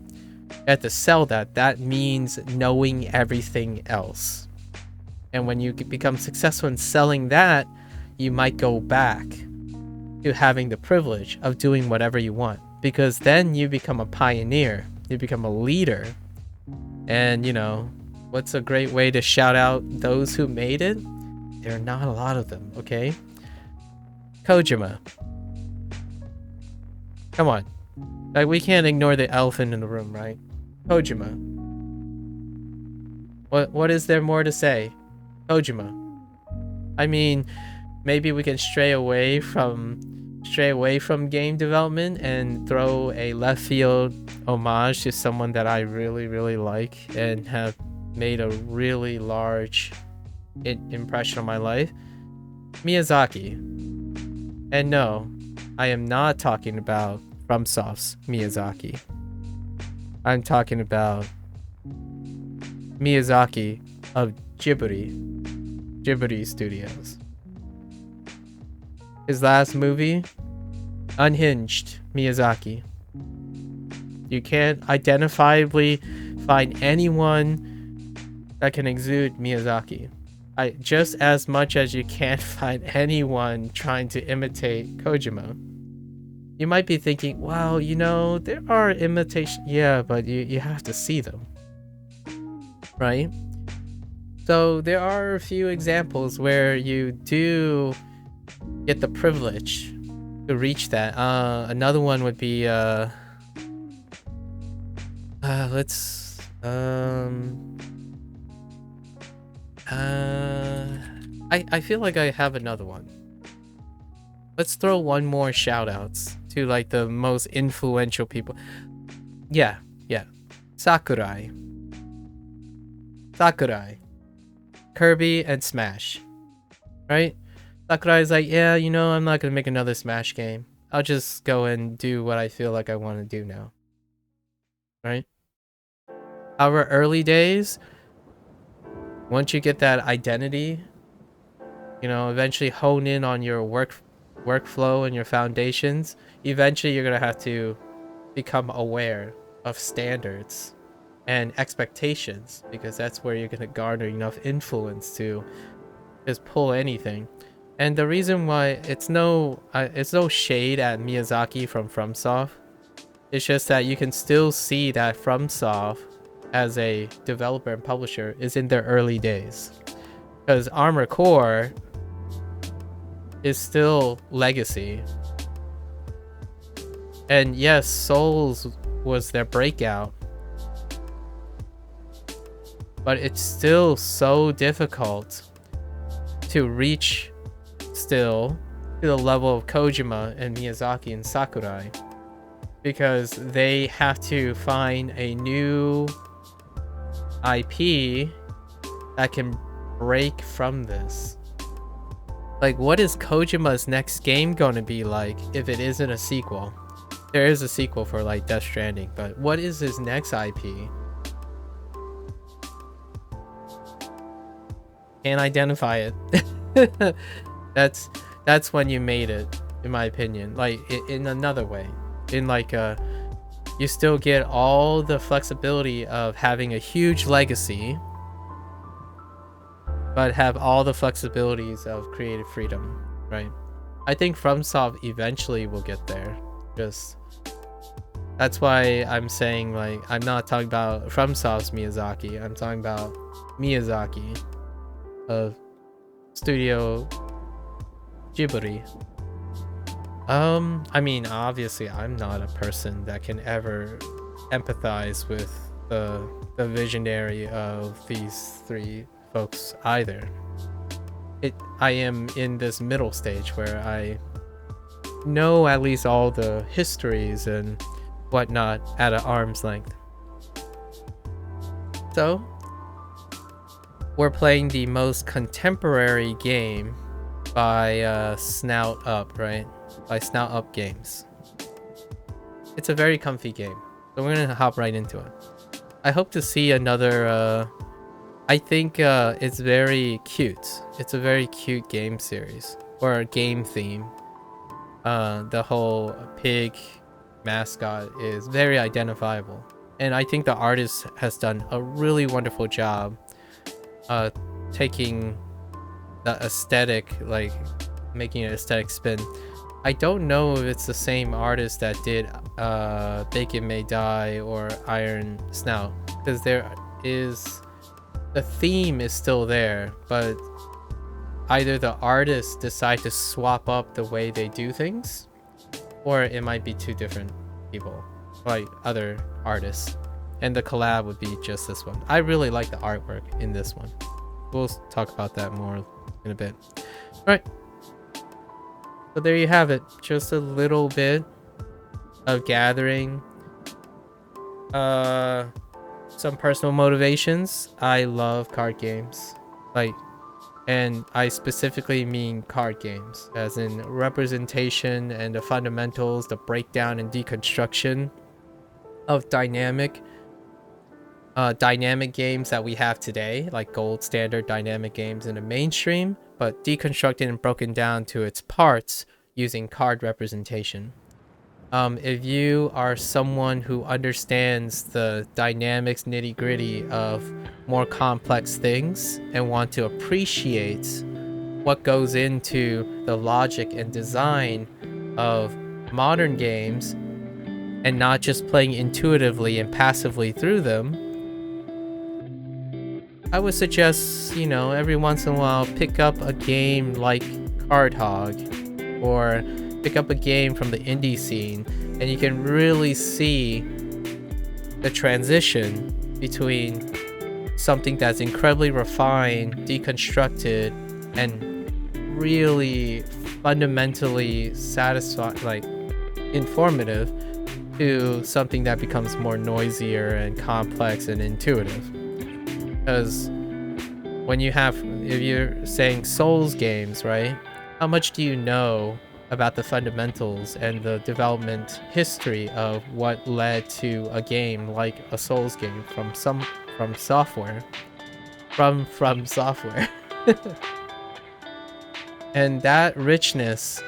S1: You have to sell that. That means knowing everything else. And when you become successful in selling that, you might go back to having the privilege of doing whatever you want, because then you become a pioneer, you become a leader. And, you know, what's a great way to shout out those who made it? There are not a lot of them, okay? Kojima. Come on. Like, we can't ignore the elephant in the room, right? Kojima. What is there more to say? Kojima. I mean, maybe we can stray away from game development and throw a left field homage to someone that I really, really like and have made a really large impression on my life. Miyazaki. And no, I am not talking about FromSoft's Miyazaki. I'm talking about Miyazaki of Ghibli Studios. His last movie, Unhinged, Miyazaki. You can't identifiably find anyone that can exude Miyazaki. Just as much as you can't find anyone trying to imitate Kojima. You might be thinking, wow, you know, there are imitations. Yeah, but you have to see them. Right? So there are a few examples where you do get the privilege to reach that. Another one would be I feel like I have another one. Let's throw one more shout outs to like the most influential people. Yeah. Sakurai. Kirby and Smash. Right? Sakurai's like, yeah, you know, I'm not gonna make another Smash game. I'll just go and do what I feel like I want to do now. Right? Our early days, once you get that identity, you know, eventually hone in on your workflow and your foundations, eventually you're gonna have to become aware of standards and expectations, because that's where you're gonna garner enough influence to just pull anything. And the reason why it's no shade at Miyazaki from FromSoft. It's just that you can still see that FromSoft as a developer and publisher is in their early days. Because Armored Core is still legacy. And yes, Souls was their breakout. But it's still so difficult to reach still to the level of Kojima and Miyazaki and Sakurai. Because they have to find a new IP that can break from this. Like, what is Kojima's next game going to be like if it isn't a sequel? There is a sequel for like Death Stranding, but what is his next IP? Can't identify it. That's when you made it, in my opinion. Like in another way, in like you still get all the flexibility of having a huge legacy, but have all the flexibilities of creative freedom, right? I think FromSoft eventually will get there. Just that's why I'm saying, like, I'm not talking about FromSoft's Miyazaki. I'm talking about Miyazaki of Studio Ghibli. I mean, obviously, I'm not a person that can ever empathize with the visionary of these three folks either. I am in this middle stage where I know at least all the histories and whatnot at an arm's length. So we're playing the most contemporary game by SnoutUp, right? By SnoutUp Games. It's a very comfy game, so we're gonna hop right into it. I hope to see another I think it's very cute. It's a very cute game series, or a game theme. The whole pig mascot is very identifiable, and I think the artist has done a really wonderful job taking the aesthetic, like making an aesthetic spin. I don't know if it's the same artist that did Bacon May Die or Iron Snout, because there is, the theme is still there, but either the artists decide to swap up the way they do things, or it might be two different people, like other artists, and the collab would be just this one. I really like the artwork in this one. We'll talk about that more in a bit. All right, so there you have it, just a little bit of gathering some personal motivations. I love card games, like, and I specifically mean card games as in representation and the fundamentals, the breakdown and deconstruction of dynamic games that we have today, like gold standard dynamic games in the mainstream, but deconstructed and broken down to its parts using card representation. If you are someone who understands the dynamics, nitty-gritty of more complex things and want to appreciate what goes into the logic and design of modern games and not just playing intuitively and passively through them, I would suggest, you know, every once in a while pick up a game like Card Hog, or pick up a game from the indie scene, and you can really see the transition between something that's incredibly refined, deconstructed, and really fundamentally satisfying, like informative, to something that becomes more noisier and complex and intuitive. Because when you have, if you're saying Souls games, right? How much do you know about the fundamentals and the development history of what led to a game like a Souls game from software? And that richness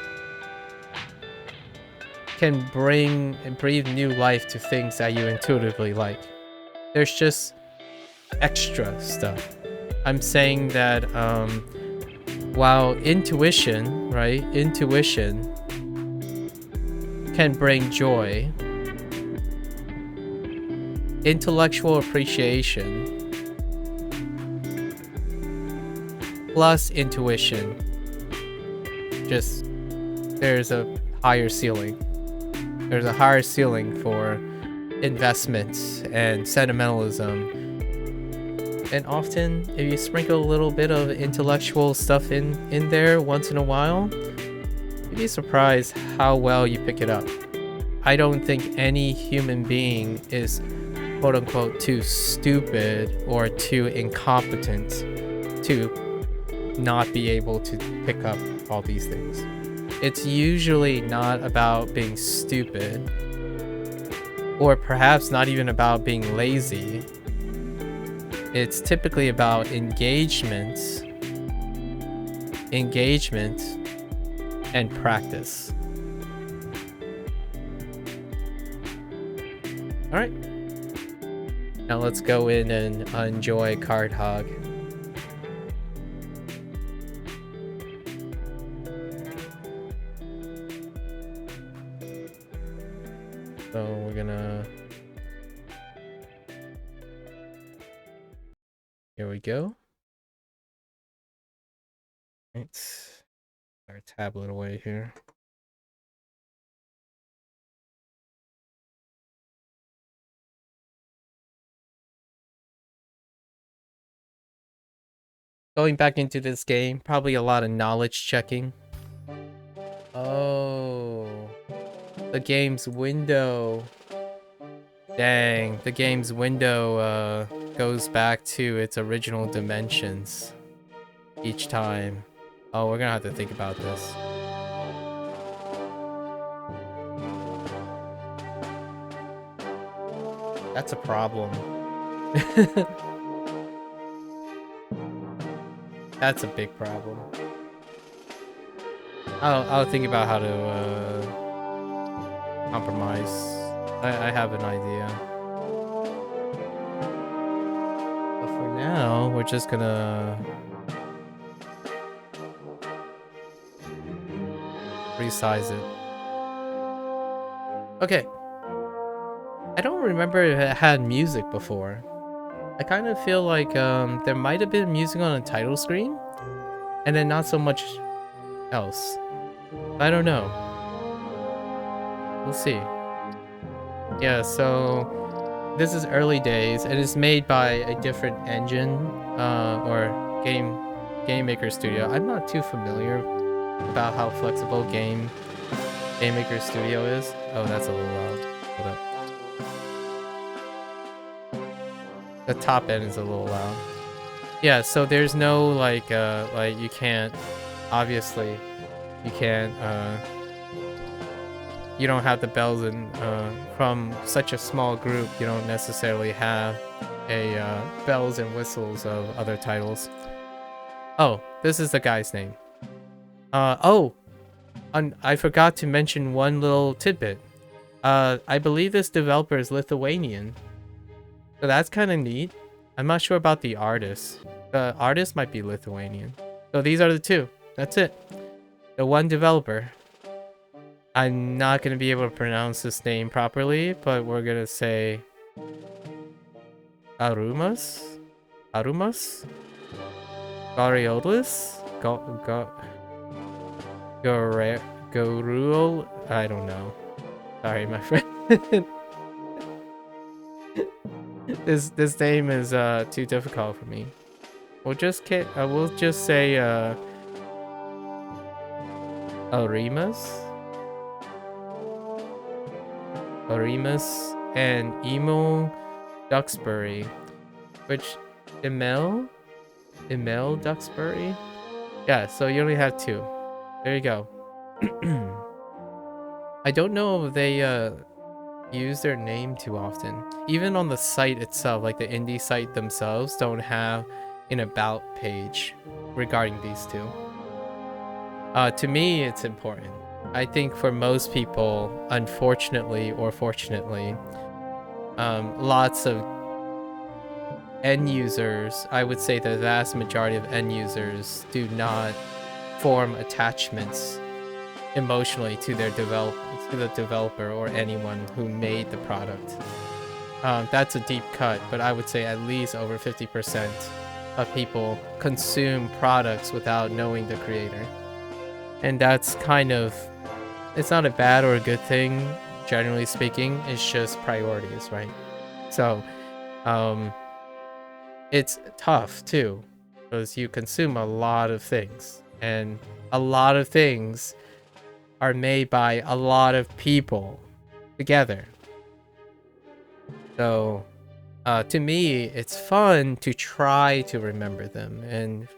S1: can bring and breathe new life to things that you intuitively like. There's just extra stuff. I'm saying that while intuition, right? Intuition can bring joy. Intellectual appreciation plus intuition, just there's a higher ceiling. There's a higher ceiling for investments and sentimentalism. And often, if you sprinkle a little bit of intellectual stuff in there once in a while, you'd be surprised how well you pick it up. I don't think any human being is quote-unquote too stupid or too incompetent to not be able to pick up all these things. It's usually not about being stupid, or perhaps not even about being lazy. It's typically about engagement and practice. All right. Now let's go in and enjoy Card Hog. So we're gonna... Here we go. Let's our tablet away here. Going back into this game, probably a lot of knowledge checking. Oh, the game's window. Dang, the game's window goes back to its original dimensions each time. Oh, we're gonna have to think about this. That's a problem. That's a big problem. I'll think about how to compromise. I have an idea. But for now, we're just gonna resize it. Okay. I don't remember if it had music before. I kind of feel like there might have been music on a title screen, and then not so much else. I don't know. We'll see. Yeah, so this is early days, and it's made by a different engine or game maker studio. I'm not too familiar about how flexible game maker studio is. Oh, that's a little loud. Hold up. The top end is a little loud. Yeah, so there's no like you can't, obviously you can't you don't have the bells, and from such a small group you don't necessarily have a bells and whistles of other titles. Oh, this is the guy's name. I forgot to mention one little tidbit. I believe this developer is Lithuanian. So that's kind of neat. I'm not sure about the artist. The artist might be Lithuanian. So these are the two. That's it. The one developer. I'm not going to be able to pronounce this name properly, but we're going to say Arumas? Gariolis? Goruel? I don't know. Sorry, my friend. This name is too difficult for me. We'll just say Arimas and Emil Duxbury, which Emil Duxbury. Yeah, so you only have two. There you go. I don't know if they use their name too often. Even on the site itself, like the indie site themselves, don't have an about page regarding these two. To me, it's important. I think for most people, unfortunately or fortunately, lots of end users, I would say the vast majority of end users, do not form attachments emotionally to their to the developer or anyone who made the product. That's a deep cut, but I would say at least over 50% of people consume products without knowing the creator. And that's kind of, it's not a bad or a good thing, generally speaking. It's just priorities, right? So, it's tough too, because you consume a lot of things, and a lot of things are made by a lot of people together. So, to me, it's fun to try to remember them, and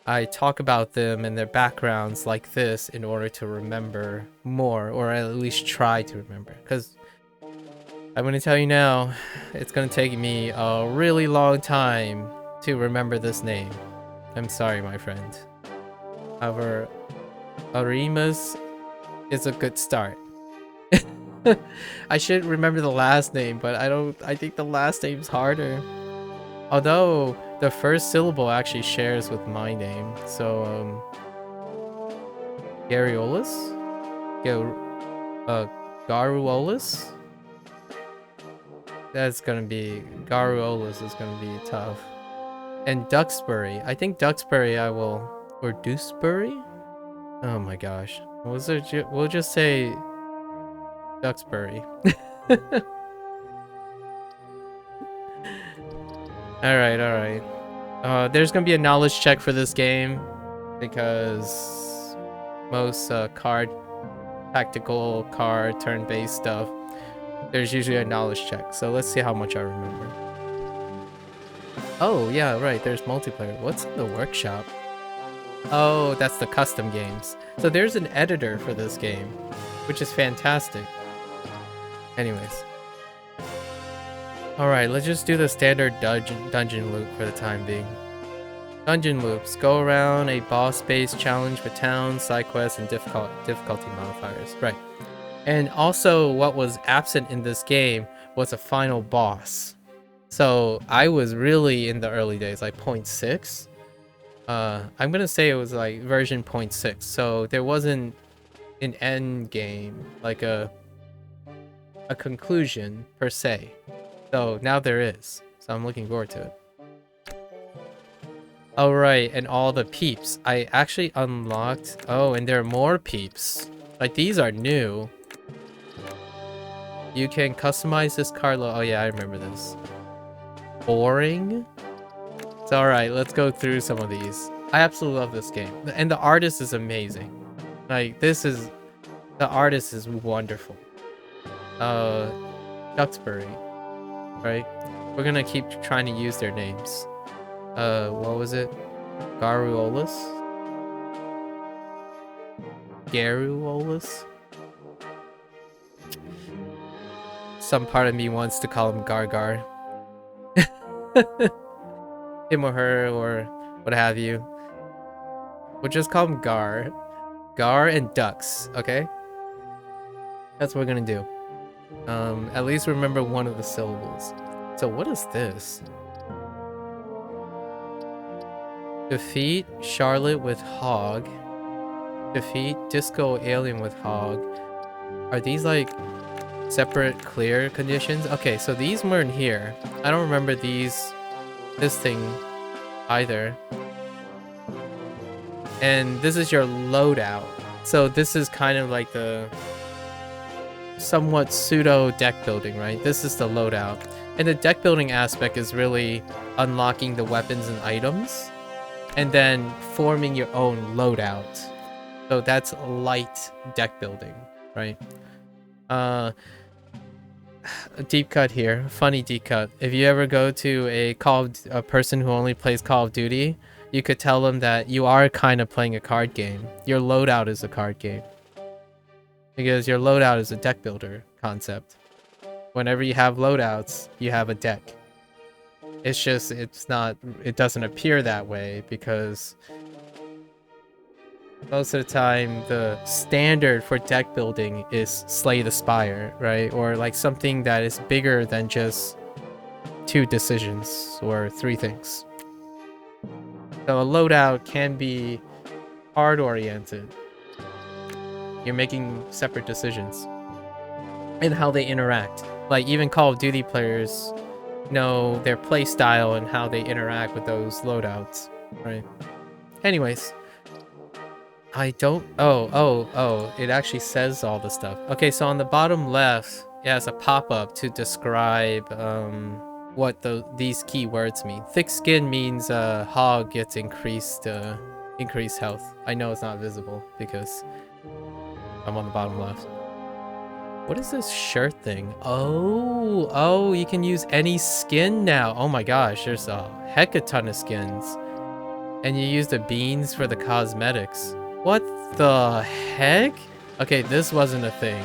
S1: I talk about them and their backgrounds like this in order to remember more, or at least try to remember. Because I'm going to tell you now, it's going to take me a really long time to remember this name. I'm sorry, my friend. However, Arimas is a good start. I should remember the last name, but I think the last name's harder. Although the first syllable actually shares with my name. So, Gariolis? Garuolis? That's gonna be, Garuolis is gonna be tough. And Duxbury. I think Duxbury I will, or Dewsbury? Oh my gosh. We'll just say Duxbury. Alright. There's gonna be a knowledge check for this game, because most tactical card, turn-based stuff, there's usually a knowledge check. So let's see how much I remember. Oh, yeah, right, there's multiplayer. What's in the workshop? Oh, that's the custom games. So there's an editor for this game, which is fantastic. Anyways. Alright, let's just do the standard dungeon loop for the time being. Dungeon loops. Go around a boss-based challenge with towns, side quests, and difficulty modifiers. Right. And also, what was absent in this game was a final boss. So, I was really in the early days, like 0.6. I'm gonna say it was like version 0.6. So, there wasn't an end game, like a conclusion, per se. So, now there is. So, I'm looking forward to it. Oh, right, and all the peeps. I actually unlocked... Oh, and there are more peeps. Like, these are new. You can customize this card. Oh, yeah, I remember this. Boring? It's alright, let's go through some of these. I absolutely love this game. And the artist is amazing. Like, this is... The artist is wonderful. Duxbury. Right? We're gonna keep trying to use their names. What was it? Garuolis? Garuolis? Some part of me wants to call him Gargar. Him or her or what have you. We'll just call him Gar. Gar and Dux, okay? That's what we're gonna do. At least remember one of the syllables. So what is this? Defeat Charlotte with Hog. Defeat Disco Alien with Hog. Are these like separate clear conditions? Okay, so these weren't here. I don't remember this thing either. And this is your loadout. So this is kind of like the somewhat pseudo deck building, right? This is the loadout. And the deck building aspect is really unlocking the weapons and items, and then forming your own loadout. So that's light deck building, right? A deep cut here, funny deep cut. If you ever go to a person who only plays Call of Duty, you could tell them that you are kind of playing a card game. Your loadout is a card game. Because your loadout is a deck builder concept. Whenever you have loadouts, you have a deck. It's just, it doesn't appear that way because most of the time the standard for deck building is Slay the Spire, right? Or like something that is bigger than just 2 decisions or 3 things. So a loadout can be hard oriented. You're making separate decisions in how they interact. Like even Call of Duty players know their play style and how they interact with those loadouts, right? Anyways, I don't... Oh, it actually says all the stuff. Okay, so on the bottom left, it has a pop-up to describe what these keywords mean. Thick skin means hog gets increased health. I know it's not visible because I'm on the bottom left. What is this shirt thing? Oh, you can use any skin now. Oh my gosh, there's a heck a ton of skins. And you use the beans for the cosmetics. What the heck? Okay, this wasn't a thing.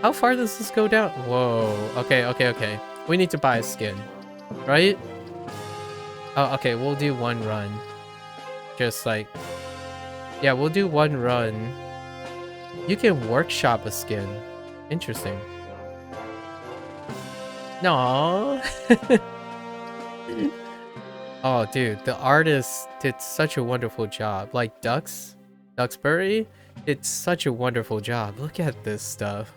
S1: How far does this go down? Whoa. Okay. We need to buy a skin, right? Oh, okay, we'll do one run. Just like... Yeah, we'll do one run. You can workshop a skin. Interesting. No. Oh, dude, the artist did such a wonderful job. Like Duxbury did such a wonderful job. Look at this stuff.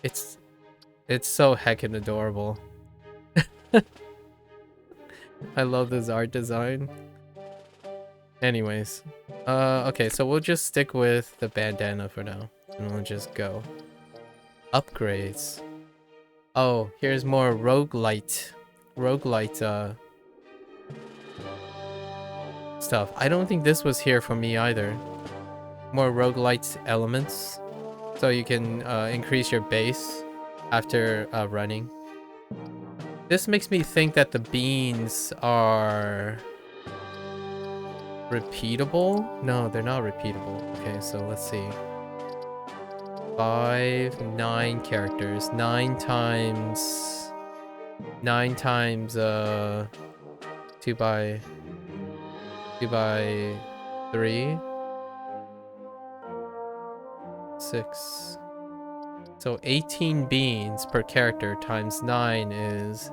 S1: It's so heckin' adorable. I love this art design. Anyways, okay, so we'll just stick with the bandana for now, and we'll just go. Upgrades. Oh, here's more roguelite stuff. I don't think this was here for me either. More roguelite elements, so you can increase your base after running. This makes me think that the beans are repeatable. No, they're not repeatable. Okay, so let's see. 9 characters. 9 times 2 by 3. 6. So 18 beans per character times 9 is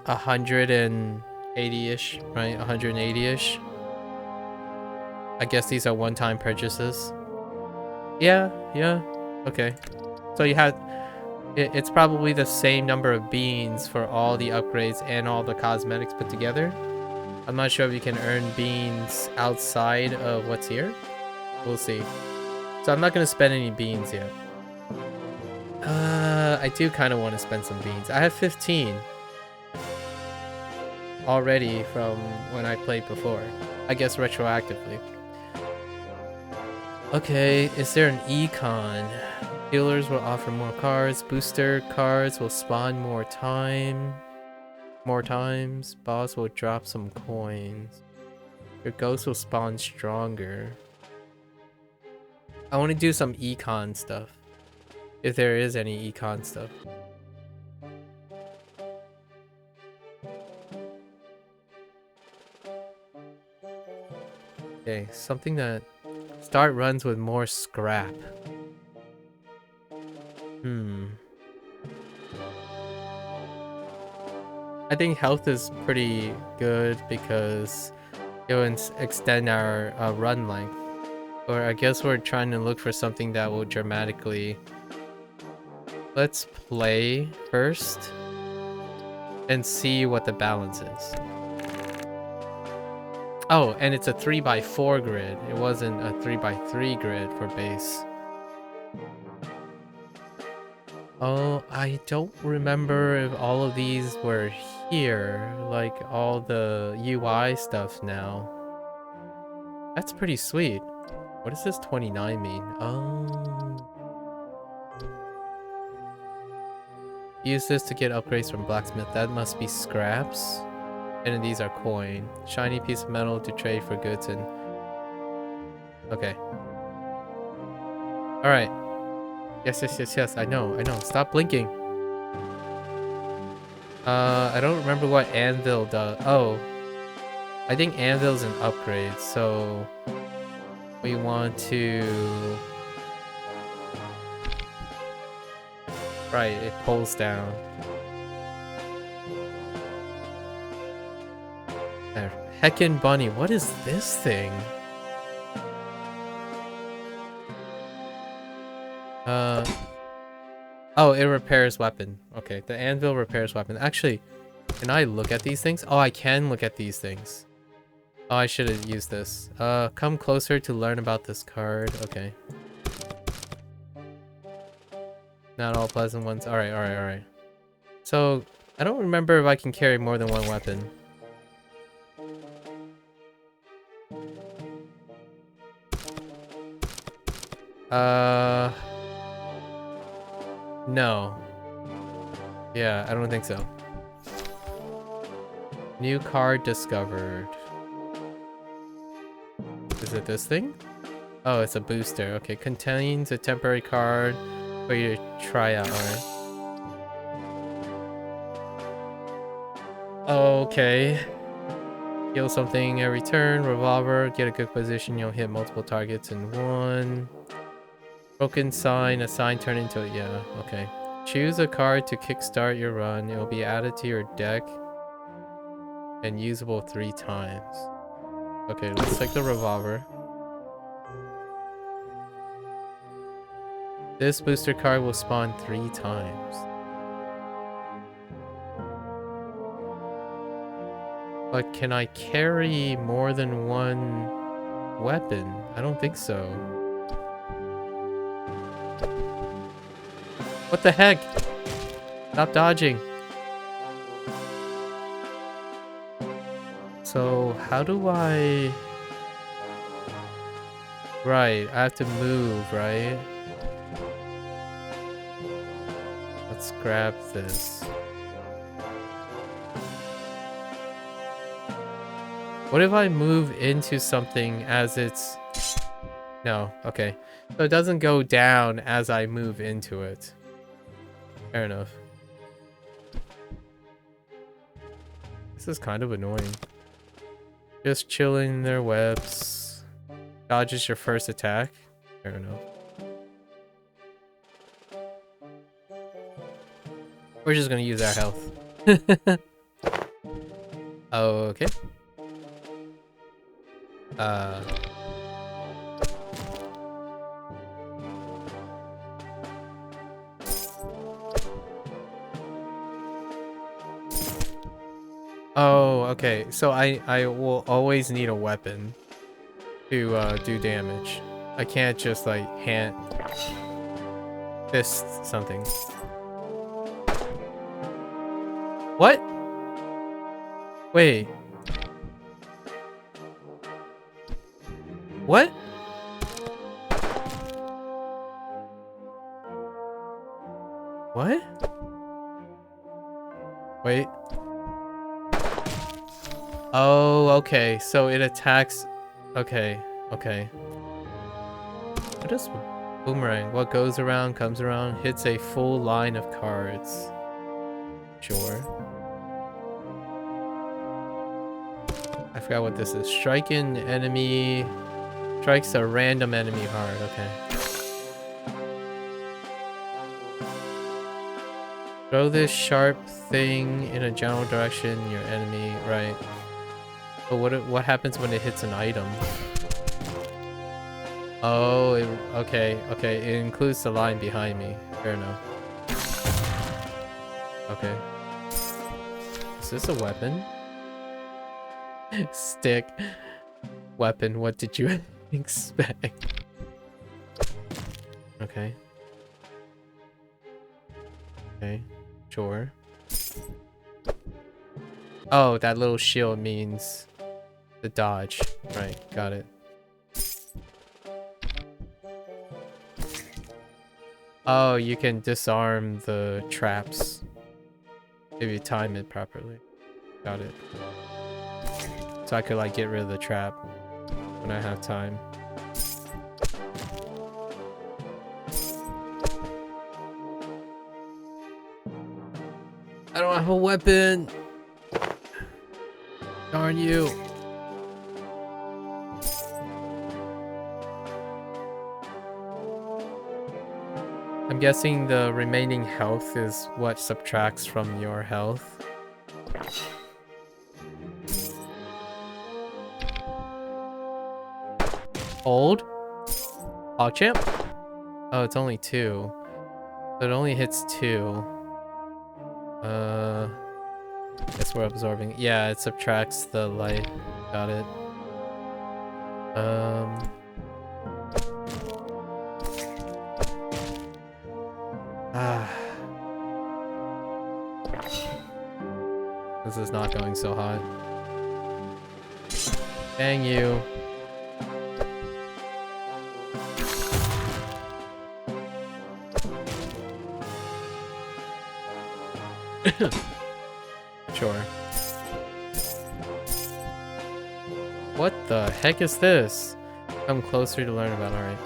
S1: 180-ish, right? 180-ish. I guess these are one-time purchases. Yeah. Okay. So you have... It's probably the same number of beans for all the upgrades and all the cosmetics put together. I'm not sure if you can earn beans outside of what's here. We'll see. So I'm not going to spend any beans yet. I do kind of want to spend some beans. I have 15 already from when I played before. I guess retroactively. Okay, is there an econ? Healers will offer more cards. Booster cards will spawn more times. Boss will drop some coins. Your ghost will spawn stronger. I want to do some econ stuff. If there is any econ stuff. Okay, something that... Start runs with more scrap. I think health is pretty good because it will extend our run length. Or I guess we're trying to look for something that will dramatically... Let's play first and see what the balance is. Oh, and it's a 3x4 grid. It wasn't a 3x3 grid for base. Oh, I don't remember if all of these were here, like all the UI stuff now. That's pretty sweet. What does this 29 mean? Oh. Use this to get upgrades from blacksmith. That must be scraps. And then these are coin. Shiny piece of metal to trade for goods and... Okay. Alright. Yes. I know. Stop blinking. I don't remember what anvil does. Oh. I think anvil's an upgrade, so... We want to... Right, it pulls down. Heckin' Bunny. What is this thing? Oh, it repairs weapon. Okay, the anvil repairs weapon. Actually, can I look at these things? Oh, I can look at these things. Oh, I should have used this. Come closer to learn about this card. Okay. Not all pleasant ones. Alright, alright, alright. So, I don't remember if I can carry more than one weapon. No. Yeah, I don't think so. New card discovered. Is it this thing? Oh, it's a booster. Okay, contains a temporary card for you to try out. Alright. Okay. Kill something every turn. Revolver. Get a good position. You'll hit multiple targets in one. Broken sign. A sign turned into it. Yeah, okay. Choose a card to kickstart your run. It will be added to your deck and usable 3 times. Okay, let's take the revolver. This booster card will spawn 3 times. But can I carry more than one weapon? I don't think so. What the heck? Stop dodging. So, how do I... Right, I have to move, right? Let's grab this. What if I move into something as it's... No, okay. So it doesn't go down as I move into it. Fair enough. This is kind of annoying. Just chilling in their webs. Dodges your first attack. Fair enough. We're just gonna use our health. Okay. Oh, okay. So I will always need a weapon to do damage. I can't just like hand fist something. What? Wait. What? What? Wait. Oh, okay. So it attacks. Okay. Okay. What is boomerang? What goes around comes around. Hits a full line of cards. Sure. I forgot what this is. Strike an enemy. Strikes a random enemy hard. Okay. Throw this sharp thing in a general direction. Your enemy. Right. But what happens when it hits an item? Oh, okay, okay. It includes the line behind me. Fair enough. Okay. Is this a weapon? Stick. Weapon. What did you expect? Okay. Okay. Sure. Oh, that little shield means the dodge. Right, got it. Oh, you can disarm the traps if you time it properly. Got it. So I could like get rid of the trap when I have time. I don't have a weapon. Darn you. I'm guessing the remaining health is what subtracts from your health. Hold. PogChamp? Oh, it's only 2. So it only hits 2. Guess we're absorbing. Yeah, it subtracts the light. Got it. This is not going so hot. Dang you. Sure. What the heck is this? Come closer to learn about. Alright.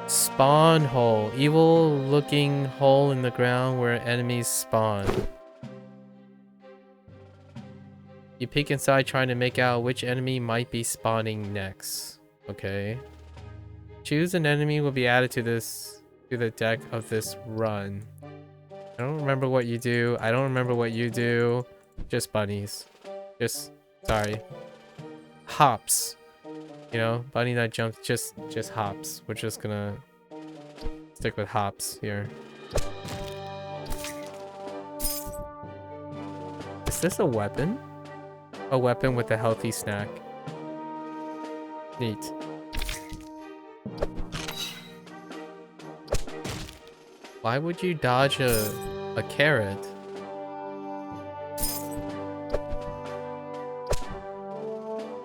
S1: Spawn hole. Evil looking hole in the ground where enemies spawn. You peek inside trying to make out which enemy might be spawning next. Okay. Choose an enemy will be added to the deck of this run. I don't remember what you do. I don't remember what you do. Just bunnies. Sorry. Hops. You know, bunny that jumps, just hops. We're just gonna stick with hops here. Is this a weapon? A weapon with a healthy snack. Neat. Why would you dodge a carrot?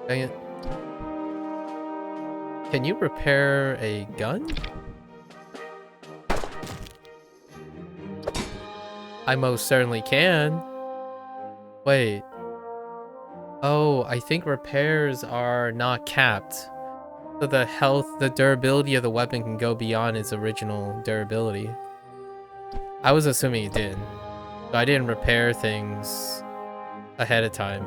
S1: Dang it. Can you repair a gun? I most certainly can. Wait. Oh, I think repairs are not capped. So the durability of the weapon can go beyond its original durability. I was assuming it did. So I didn't repair things ahead of time.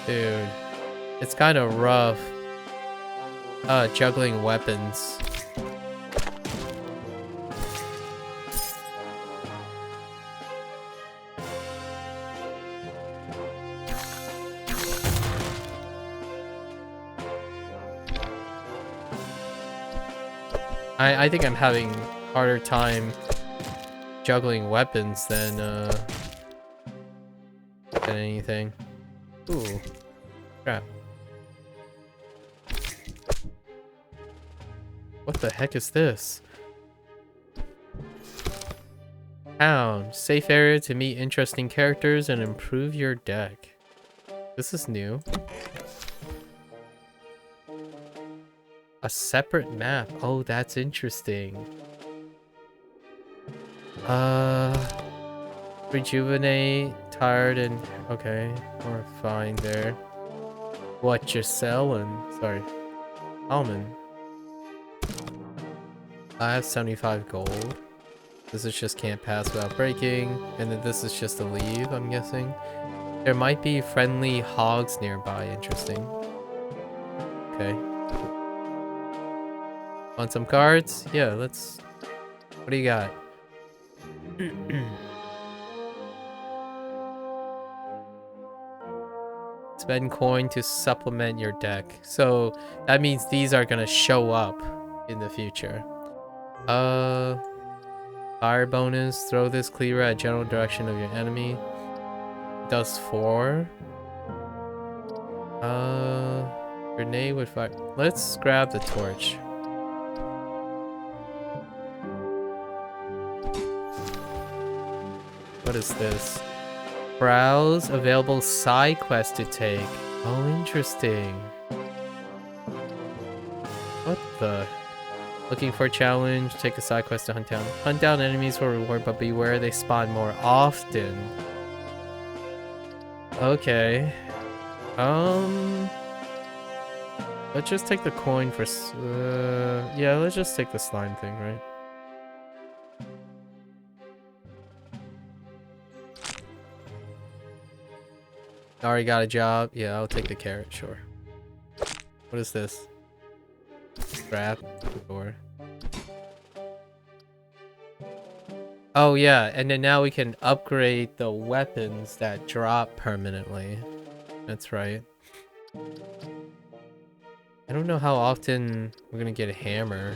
S1: Dude, it's kind of rough. Juggling weapons. I think I'm having harder time juggling weapons than anything. Ooh, crap. What the heck is this? Town. Safe area to meet interesting characters and improve your deck. This is new. A separate map. Oh, that's interesting. Rejuvenate, tired, and okay, we're fine there. What you're selling? Sorry. Almond. I have 75 gold. This is just can't pass without breaking. And then this is just a leave, I'm guessing. There might be friendly hogs nearby. Interesting. Okay. Want some cards? Yeah, let's... What do you got? Spend coin to supplement your deck. So that means these are gonna show up in the future. Fire bonus. Throw this cleaver at general direction of your enemy. Does 4. Grenade with fire. Let's grab the torch. What is this? Browse available side quest to take. Oh, interesting. What the? Looking for a challenge. Take a side quest to hunt down. Hunt down enemies for reward, but beware they spawn more often. Okay. Let's just take the coin for. Yeah, let's just take the slime thing, right? Already got a job. Yeah, I'll take the carrot, sure. What is this? Scrap. Door. Oh yeah, and then now we can upgrade the weapons that drop permanently. That's right. I don't know how often we're gonna get a hammer.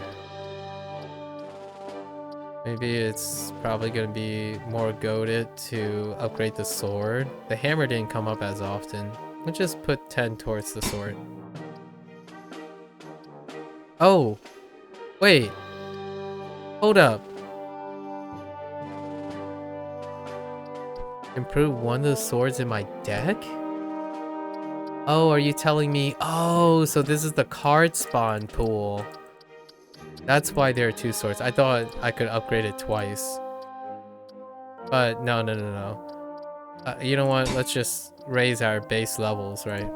S1: Maybe it's probably gonna be more goated to upgrade the sword. The hammer didn't come up as often. Let's just put 10 towards the sword. Oh! Wait! Hold up. Improve one of the swords in my deck? Oh, are you telling me? Oh, so this is the card spawn pool. That's why there are 2 swords. I thought I could upgrade it twice. But no. You know what? Let's just raise our base levels, right?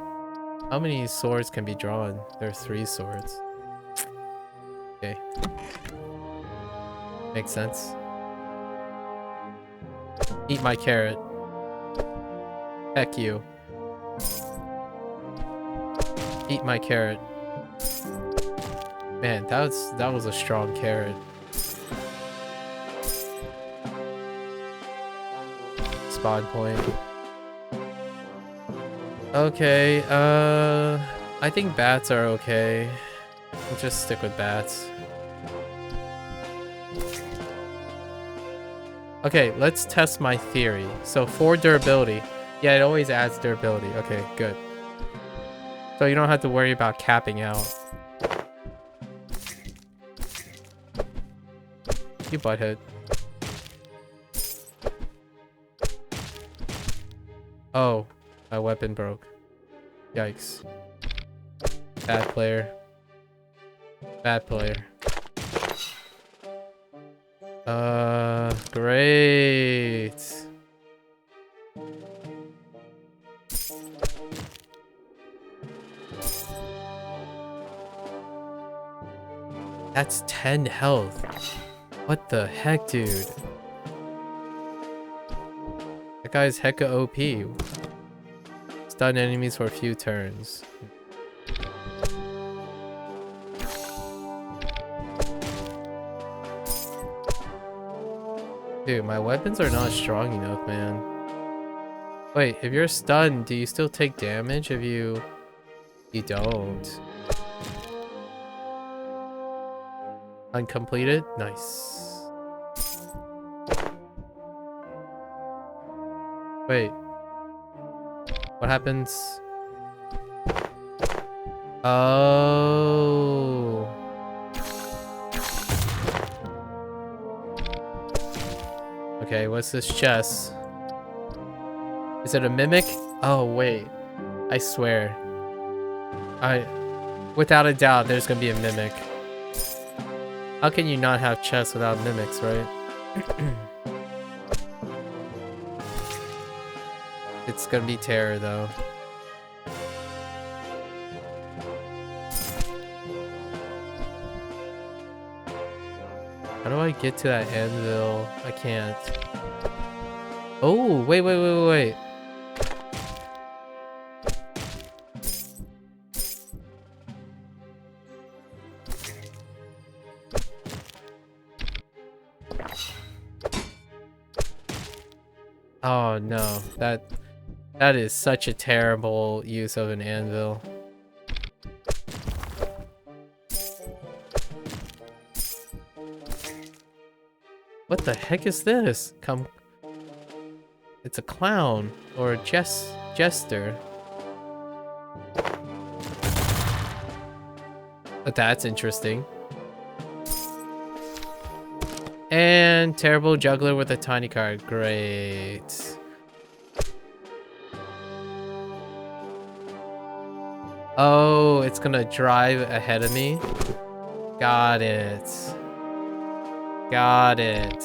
S1: How many swords can be drawn? There are 3 swords. Okay. Makes sense. Eat my carrot. Heck you. Eat my carrot. Man, that was a strong carrot. Spawn point. Okay, I think bats are okay. We'll just stick with bats. Okay, let's test my theory. So for durability, yeah, it always adds durability. Okay, good. So you don't have to worry about capping out. You butthead. Oh, my weapon broke. Yikes. Bad player. Bad player. Great. That's 10 health. What the heck, dude? That guy's hecka OP. Stun enemies for a few turns. Dude, my weapons are not strong enough, man. Wait, if you're stunned, do you still take damage if you don't? Uncompleted? Nice. Wait. What happens? Oh. Okay, what's this chest? Is it a mimic? Oh, wait. I swear. Without a doubt, there's gonna be a mimic. How can you not have chests without mimics, right? It's gonna be terror, though. How do I get to that anvil? I can't. Oh, wait. Oh no, that is such a terrible use of an anvil. What the heck is this? It's a clown or a jester. But that's interesting. And terrible juggler with a tiny card. Great. Oh, it's gonna drive ahead of me. Got it. Got it.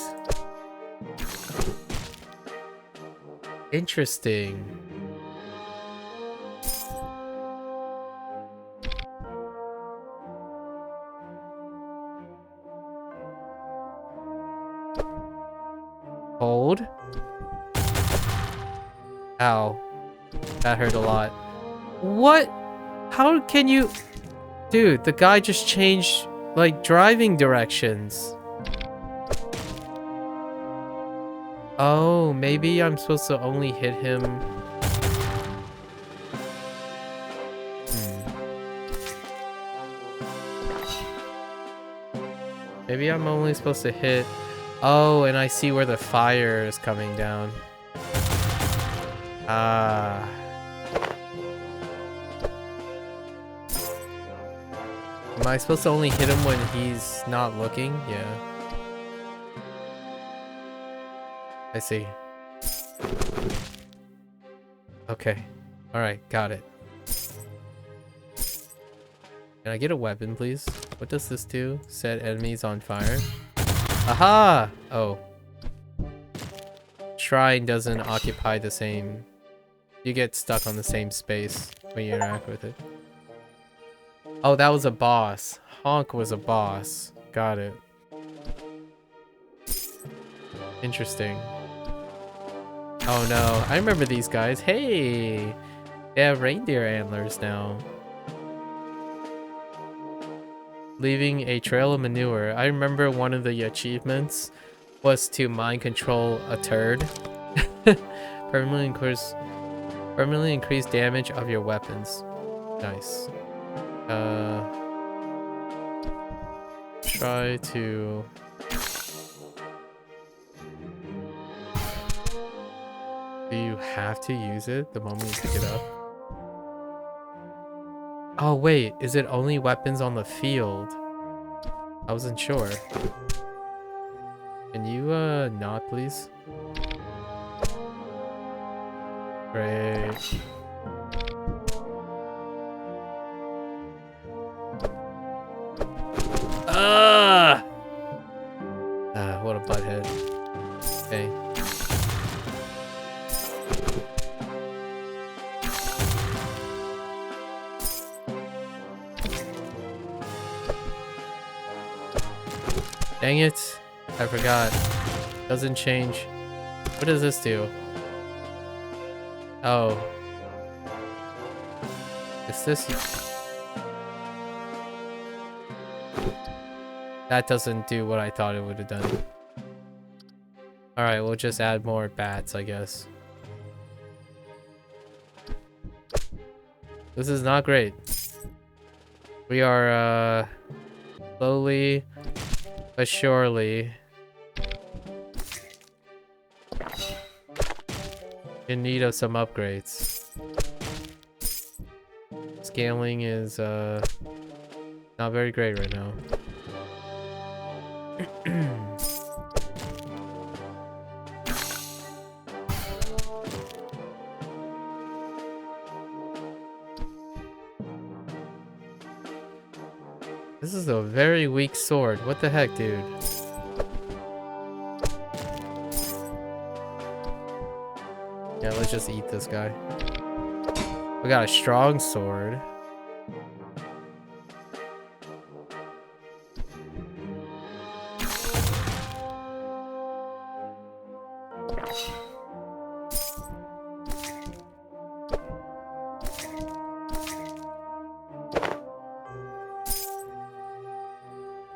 S1: Interesting. Hold. Ow. That hurt a lot. What? How can you... Dude, the guy just changed, like, driving directions. Oh, maybe I'm supposed to only hit him. Maybe I'm only supposed to hit... Oh, and I see where the fire is coming down. Ah. Am I supposed to only hit him when he's not looking? Yeah. I see. Okay. Alright, got it. Can I get a weapon, please? What does this do? Set enemies on fire. Aha! Oh. Shrine doesn't occupy the same... You get stuck on the same space when you interact with it. Oh, that was a boss. Honk was a boss. Got it. Interesting. Oh no, I remember these guys. Hey! They have reindeer antlers now. Leaving a trail of manure. I remember one of the achievements was to mind control a turd. Permanently increase damage of your weapons. Nice. Try to... Do you have to use it the moment you pick it up? Oh wait, is it only weapons on the field? I wasn't sure. Can you not please? Great. What a butthead. Okay. Dang it. I forgot. Doesn't change. What does this do? Oh. Is this... That doesn't do what I thought it would have done. Alright, we'll just add more bats, I guess. This is not great. We are, slowly but surely in need of some upgrades. Scaling is, not very great right now. This is a very weak sword. What the heck, dude? Yeah, let's just eat this guy. We got a strong sword.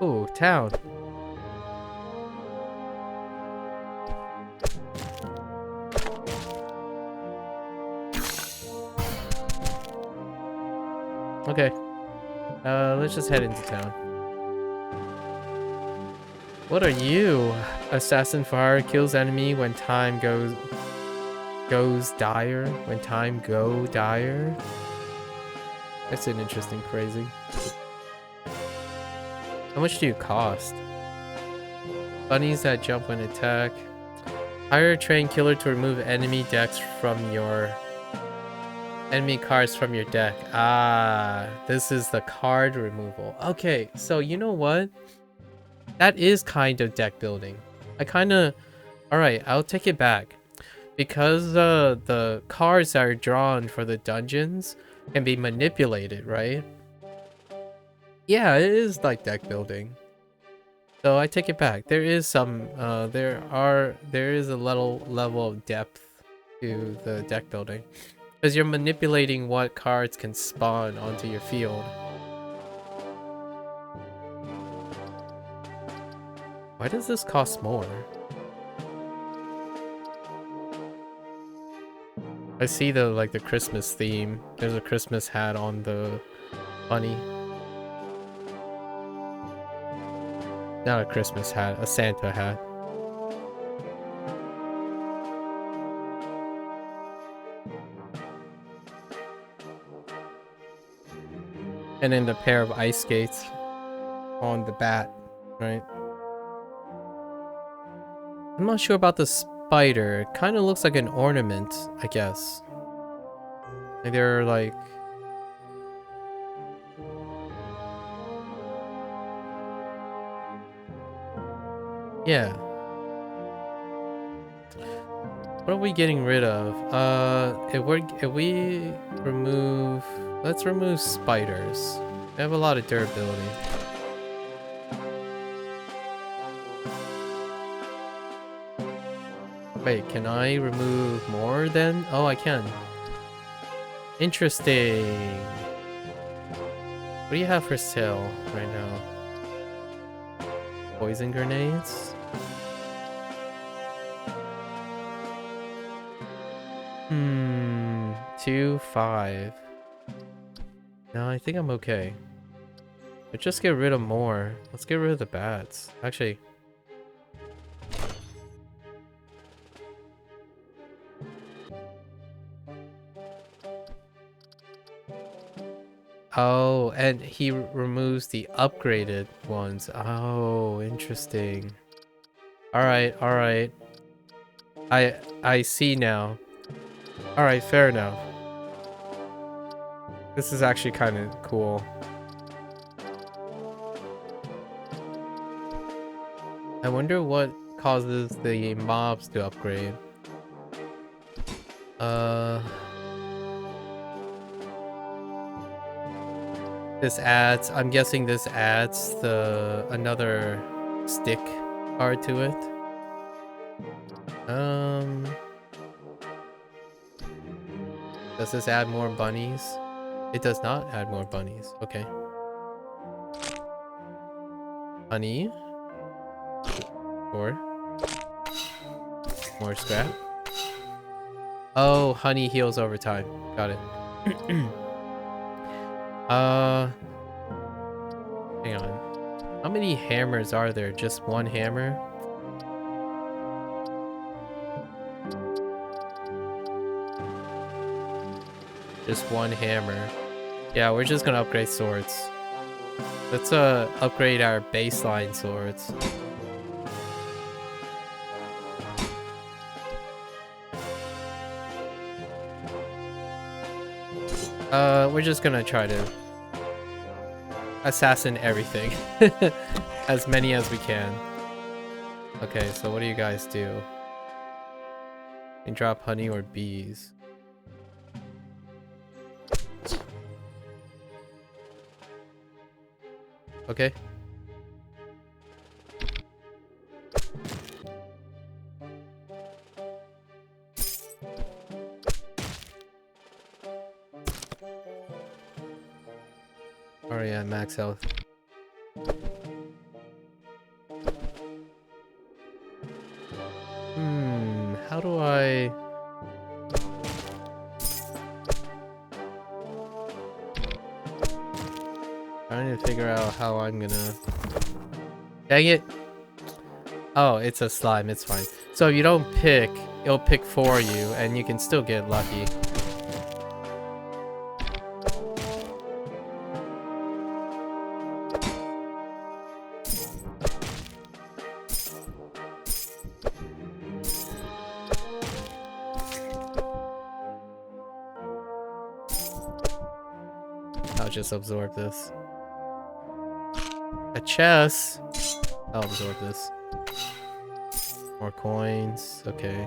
S1: Ooh, town. Okay. Let's just head into town. What are you? Assassin fire kills enemy when time goes dire. When time go dire. That's an interesting phrasing. How much do you cost? Bunnies that jump when attack. Hire a trained killer to remove enemy decks from your... Enemy cards from your deck. Ah, this is the card removal. Okay, so you know what? That is kind of deck building. I kind of... Alright, I'll take it back. Because the cards that are drawn for the dungeons can be manipulated, right? Yeah, it is like deck building. So I take it back. There is some there is a level of depth to the deck building. Because you're manipulating what cards can spawn onto your field. Why does this cost more? I see the like the Christmas theme. There's a Christmas hat on the bunny. Not a Christmas hat, a Santa hat. And then the pair of ice skates on the bat, right? I'm not sure about the spider. It kind of looks like an ornament, I guess. Like they're like... Yeah. What are we getting rid of? If we remove... Let's remove spiders. They have a lot of durability. Wait, can I remove more then? Oh, I can. Interesting. What do you have for sale right now? Poison grenades? 2, 5. No, I think I'm okay. But just get rid of more. Let's get rid of the bats. Actually... Oh, and he removes the upgraded ones. Oh, interesting. Alright, alright. I see now. Alright, fair enough. This is actually kind of cool. I wonder what causes the mobs to upgrade. This adds, I'm guessing this adds another stick card to it. Does this add more bunnies? It does not add more bunnies. Okay. Honey. Or more scrap. Oh, honey heals over time. Got it. Hang on. How many hammers are there? Just one hammer? Just one hammer. Yeah, we're just gonna upgrade swords. Let's upgrade our baseline swords. We're just gonna try to assassin everything. As many as we can. Okay, so what do you guys do? You can drop honey or bees. Okay. Oh yeah, max health. How do I... Trying to figure out how I'm gonna... Dang it! Oh, it's a slime, it's fine. So if you don't pick, it'll pick for you, and you can still get lucky. I'll just absorb this. A chest. I'll absorb this. More coins. Okay.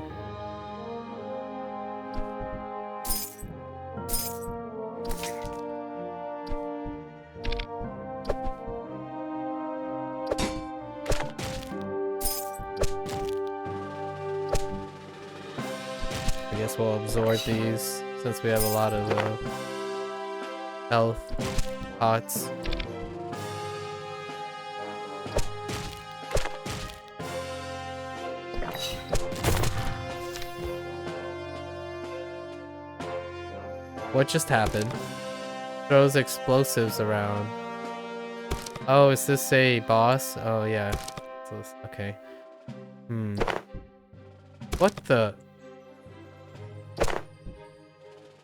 S1: I guess we'll absorb these since we have a lot of health pots. What just happened? Throws explosives around. Oh, is this a boss? Oh, yeah. Okay. Hmm. What the?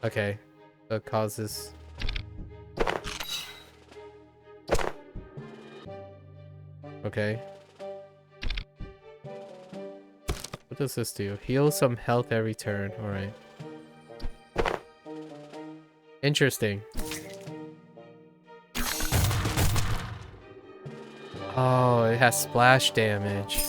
S1: Okay. So it causes... Okay. What does this do? Heal some health every turn. Alright. Interesting. Oh, it has splash damage.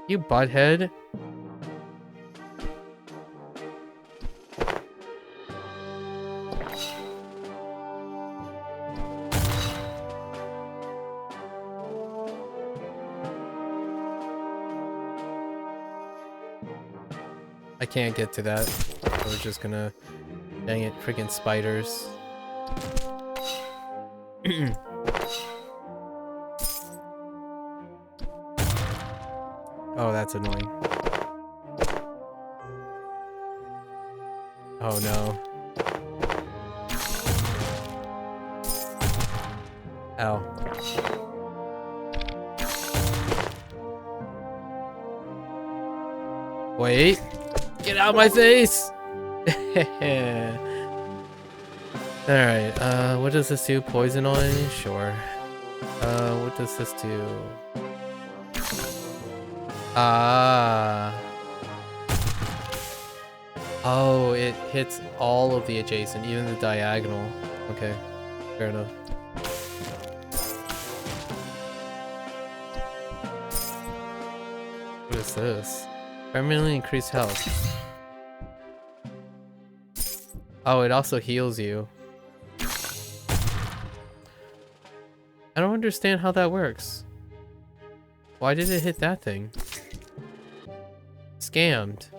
S1: You butthead. I can't get to that. We're just gonna... Dang it, freaking spiders. Oh, that's annoying. Oh no. Ow. Wait. Get out of my face! Alright, what does this do? Poison on it? Sure. What does this do? Ah. Oh, it hits all of the adjacent, even the diagonal. Okay, fair enough. What is this? Permanently increased health. Oh, it also heals you. I don't understand how that works. Why did it hit that thing? Scammed.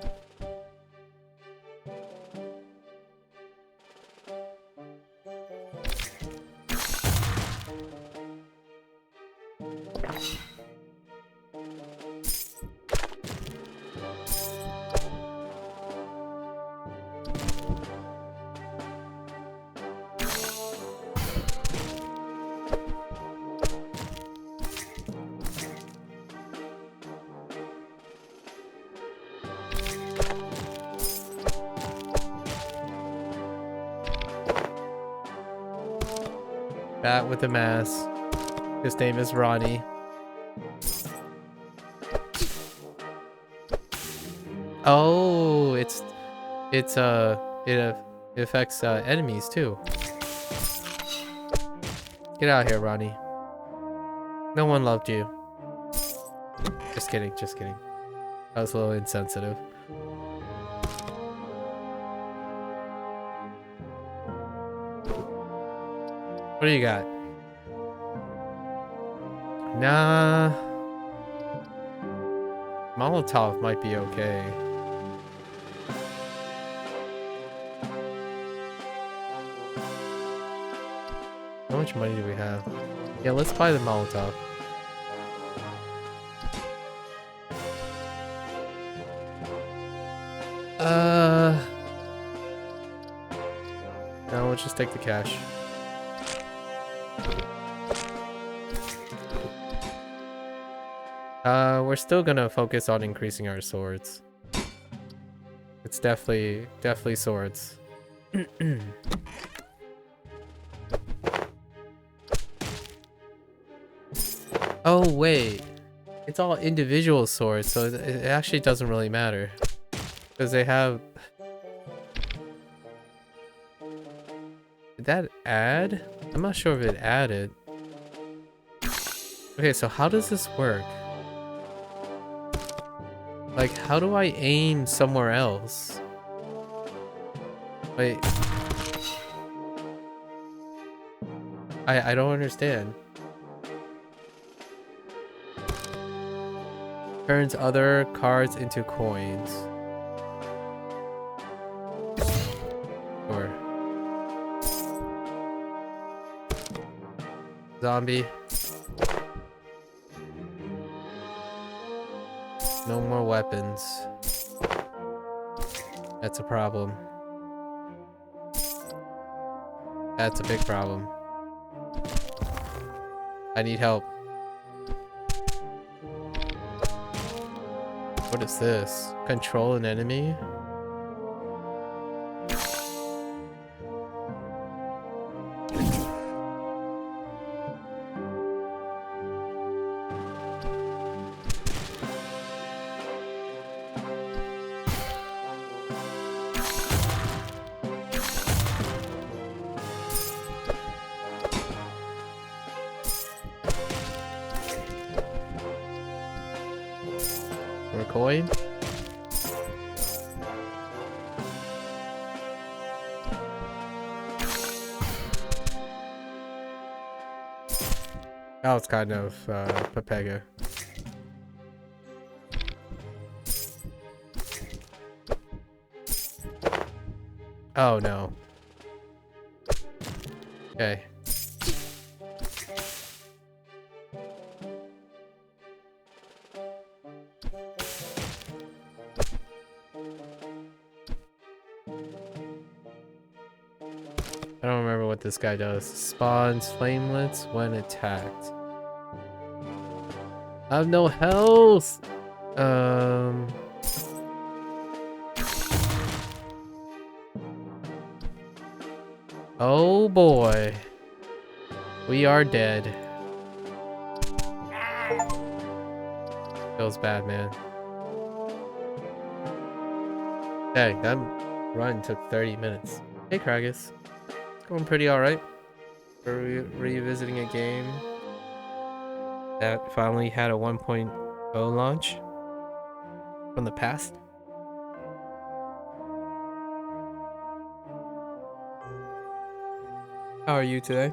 S1: Bat with a mask. His name is Ronnie. Oh, it affects enemies too. Get out of here, Ronnie. No one loved you. Just kidding, just kidding. I was a little insensitive. What do you got? Nah. Molotov might be okay. How much money do we have? Yeah, let's buy the Molotov. No, we'll just take the cash. We're still gonna focus on increasing our swords. It's definitely swords. Oh wait, it's all individual swords, so it actually doesn't really matter. Because they have... Did that add? I'm not sure if it added. Okay, so how does this work? Like, how do I aim somewhere else? Wait. I don't understand. Turns other cards into coins. Or zombie. No more weapons. That's a problem. That's a big problem. I need help. What is this? Control an enemy? Or a coin? Oh, it's kind of Pepega. Oh no. Okay. I don't remember what this guy does. Spawns flamelets when attacked. I have no health. Oh boy. We are dead. Feels bad, man. Dang, that run took 30 minutes. Hey, Kragus. It's going pretty alright. We're revisiting a game that finally had a 1.0 launch from the past. How are you today?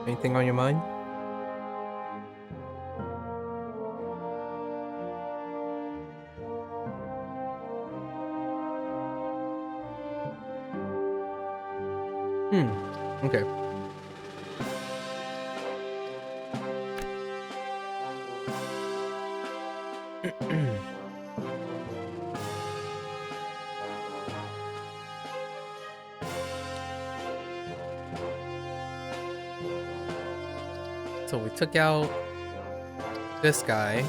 S1: Anything on your mind? Okay. So we took out this guy.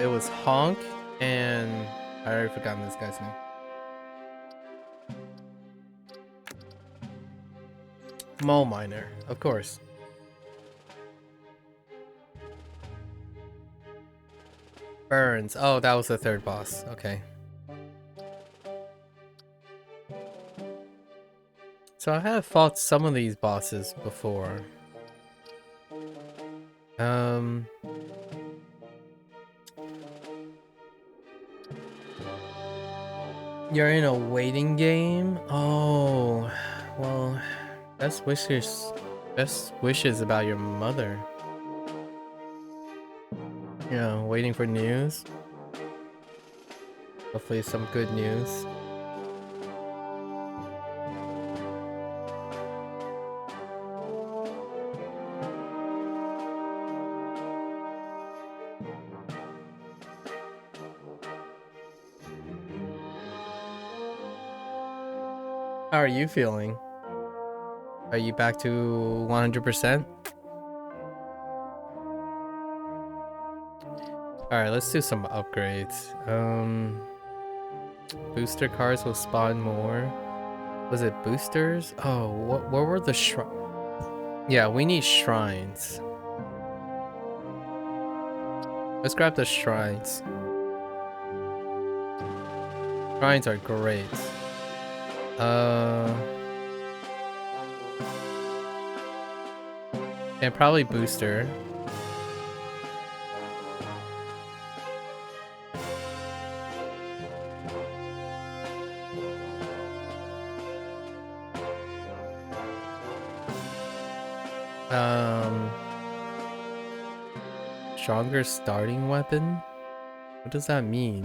S1: It was Honk, and I already forgotten this guy's name. Mole Miner, of course. Burns. Oh, that was the third boss. Okay. So I have fought some of these bosses before. You're in a waiting game? Oh, well, best wishes about your mother. You know, waiting for news. Hopefully some good news. How are you feeling? Are you back to 100%? Alright, let's do some upgrades. Booster cards will spawn more. Was it boosters? Oh, what were the shrines? Yeah, we need shrines. Let's grab the shrines. Shrines are great. And probably booster. Stronger starting weapon? What does that mean?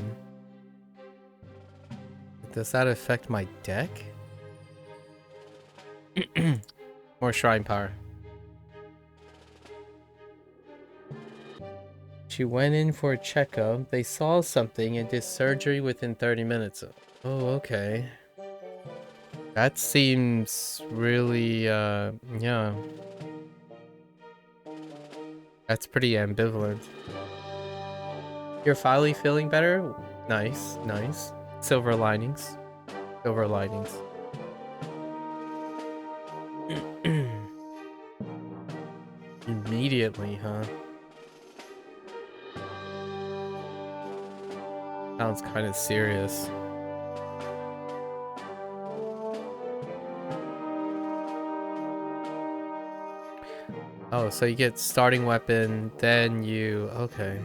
S1: Does that affect my deck? More shrine power. She went in for a checkup. They saw something and did surgery within 30 minutes. Oh, okay. That seems really, yeah. That's pretty ambivalent. You're finally feeling better? Nice, nice. Silver linings. Silver linings. Immediately, huh? Sounds kind of serious. Oh, so you get starting weapon, then you... Okay.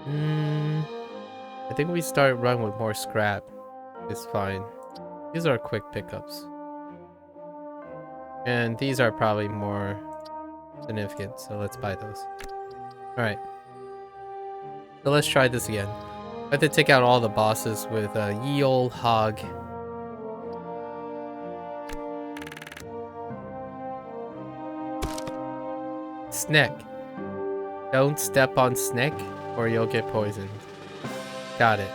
S1: I think we start run with more scrap. It's fine. These are quick pickups. And these are probably more significant, so let's buy those. Alright. So let's try this again. I have to take out all the bosses with ye ol' hog. Snick. Don't step on Snick or you'll get poisoned. Got it.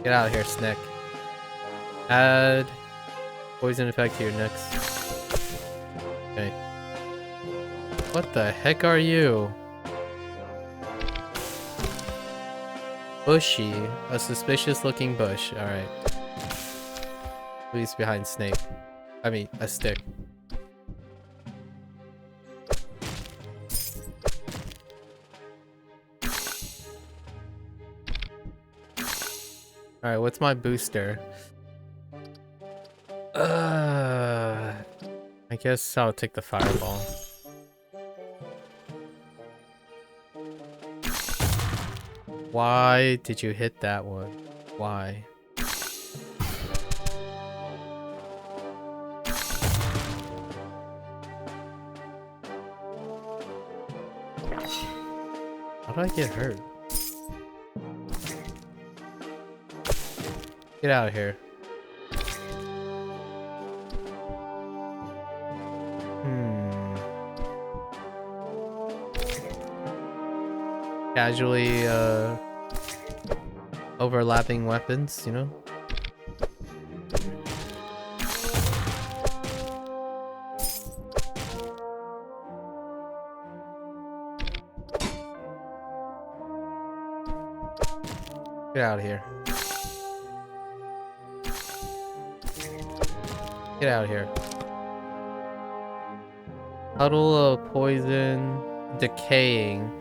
S1: Get out of here, Snick. Add poison effect to your next. Okay. What the heck are you? Bushy. A suspicious looking bush. Alright. Who's behind Snake? I mean, a stick. Alright, what's my booster? I guess I'll take the fireball. Why did you hit that one? Why? How did I get hurt? Get out of here. Casually, overlapping weapons, you know? Get out of here. Get out of here. Puddle of poison, decaying.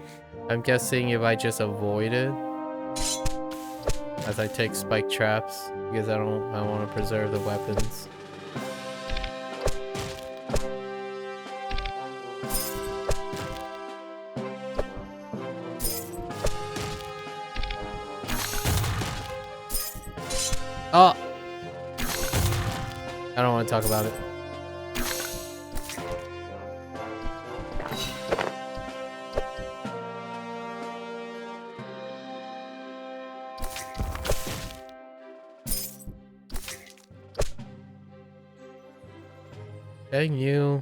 S1: I'm guessing if I just avoid it as I take spike traps because I want to preserve the weapons. Oh! I don't want to talk about it. Dang you.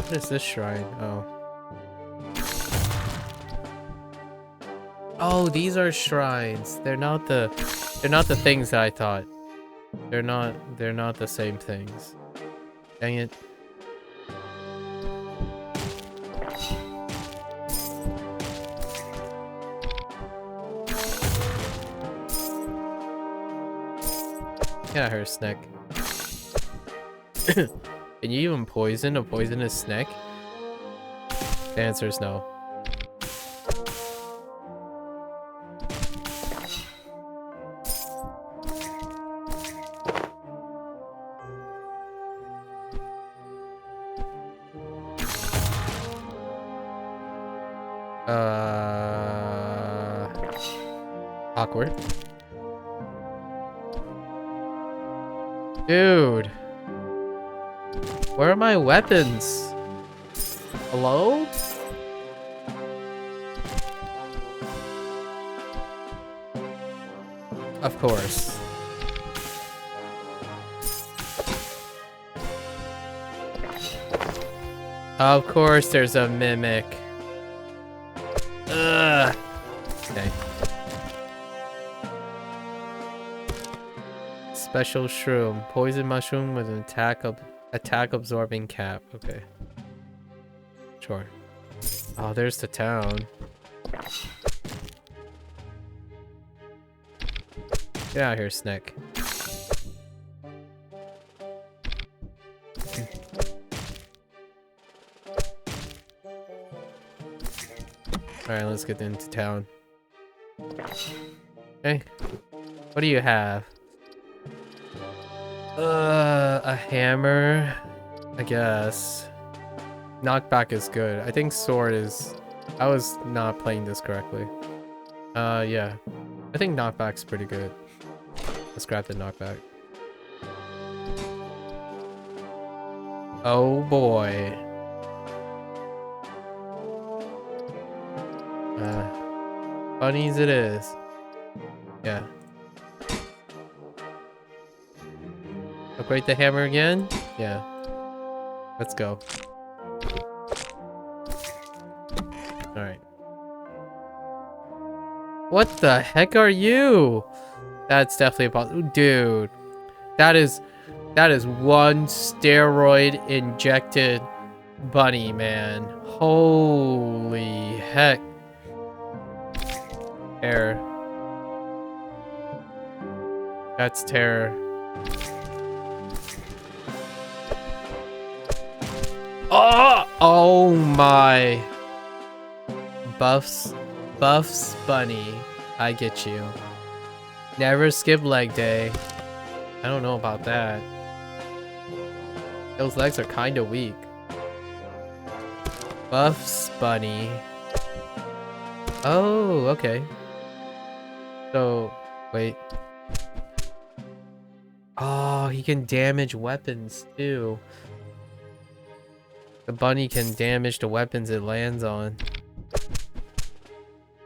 S1: What is this shrine? Oh. Oh, these are shrines. They're not the things that I thought. They're not the same things. Dang it. Get out of here, Snake. Can you even poison a poisonous snake? The answer is no. Awkward. Dude. Where are my weapons? Hello? Of course. Of course there's a mimic. Ugh. Okay. Special shroom. Poison mushroom with an attack absorbing cap. Okay. Sure. Oh, there's the town. Get out of here, Snick. Alright, let's get into town. Okay. What do you have? A hammer? I guess. Knockback is good. I think sword is... I was not playing this correctly. Yeah. I think knockback's pretty good. Let's grab the knockback. Oh boy. Bunnies it is. Yeah. Upgrade the hammer again? Yeah. Let's go. Alright. What the heck are you? That's definitely a possible. Dude. That is one steroid injected bunny, man. Holy heck. Terror. That's terror. Oh! Oh my. Buffs bunny. I get you. Never skip leg day. I don't know about that. Those legs are kind of weak. Buffs bunny. Oh, okay. So, wait. Oh, he can damage weapons too. The bunny can damage the weapons it lands on.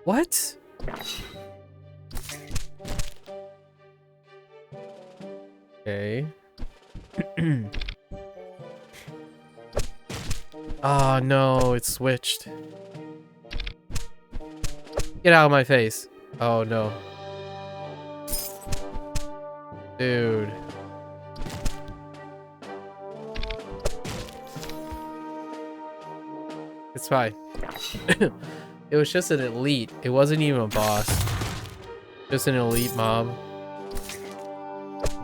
S1: What? Okay. Oh no, it's switched. Get out of my face. Oh no. Dude. It's fine. It was just an elite. It wasn't even a boss. Just an elite mob.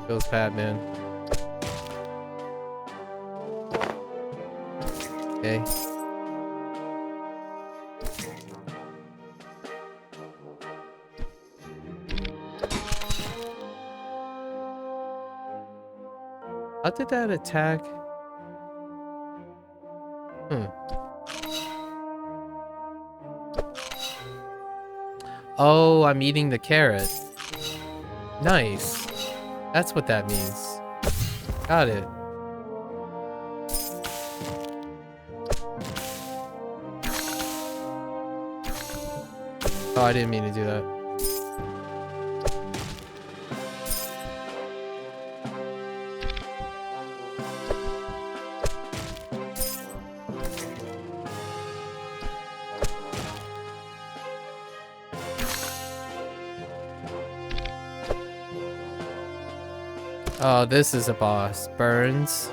S1: Feels bad, man. Okay. How did that attack? Oh, I'm eating the carrot. Nice. That's what that means. Got it. Oh, I didn't mean to do that. Oh, this is a boss. Burns.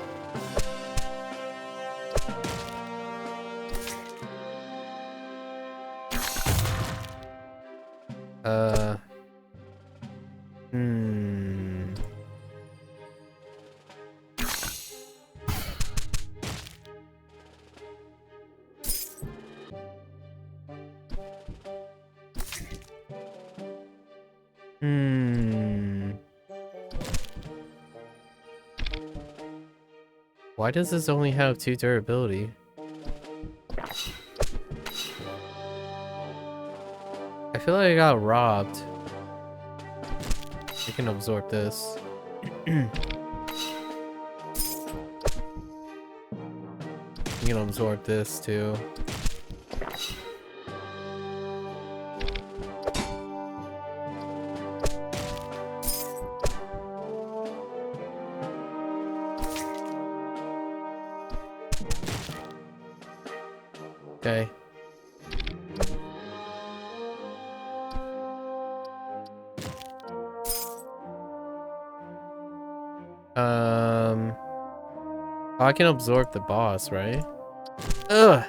S1: Why does this only have 2 durability? I feel like I got robbed. We can absorb this. We can absorb this too. Okay. Oh, I can absorb the boss, right? Ugh.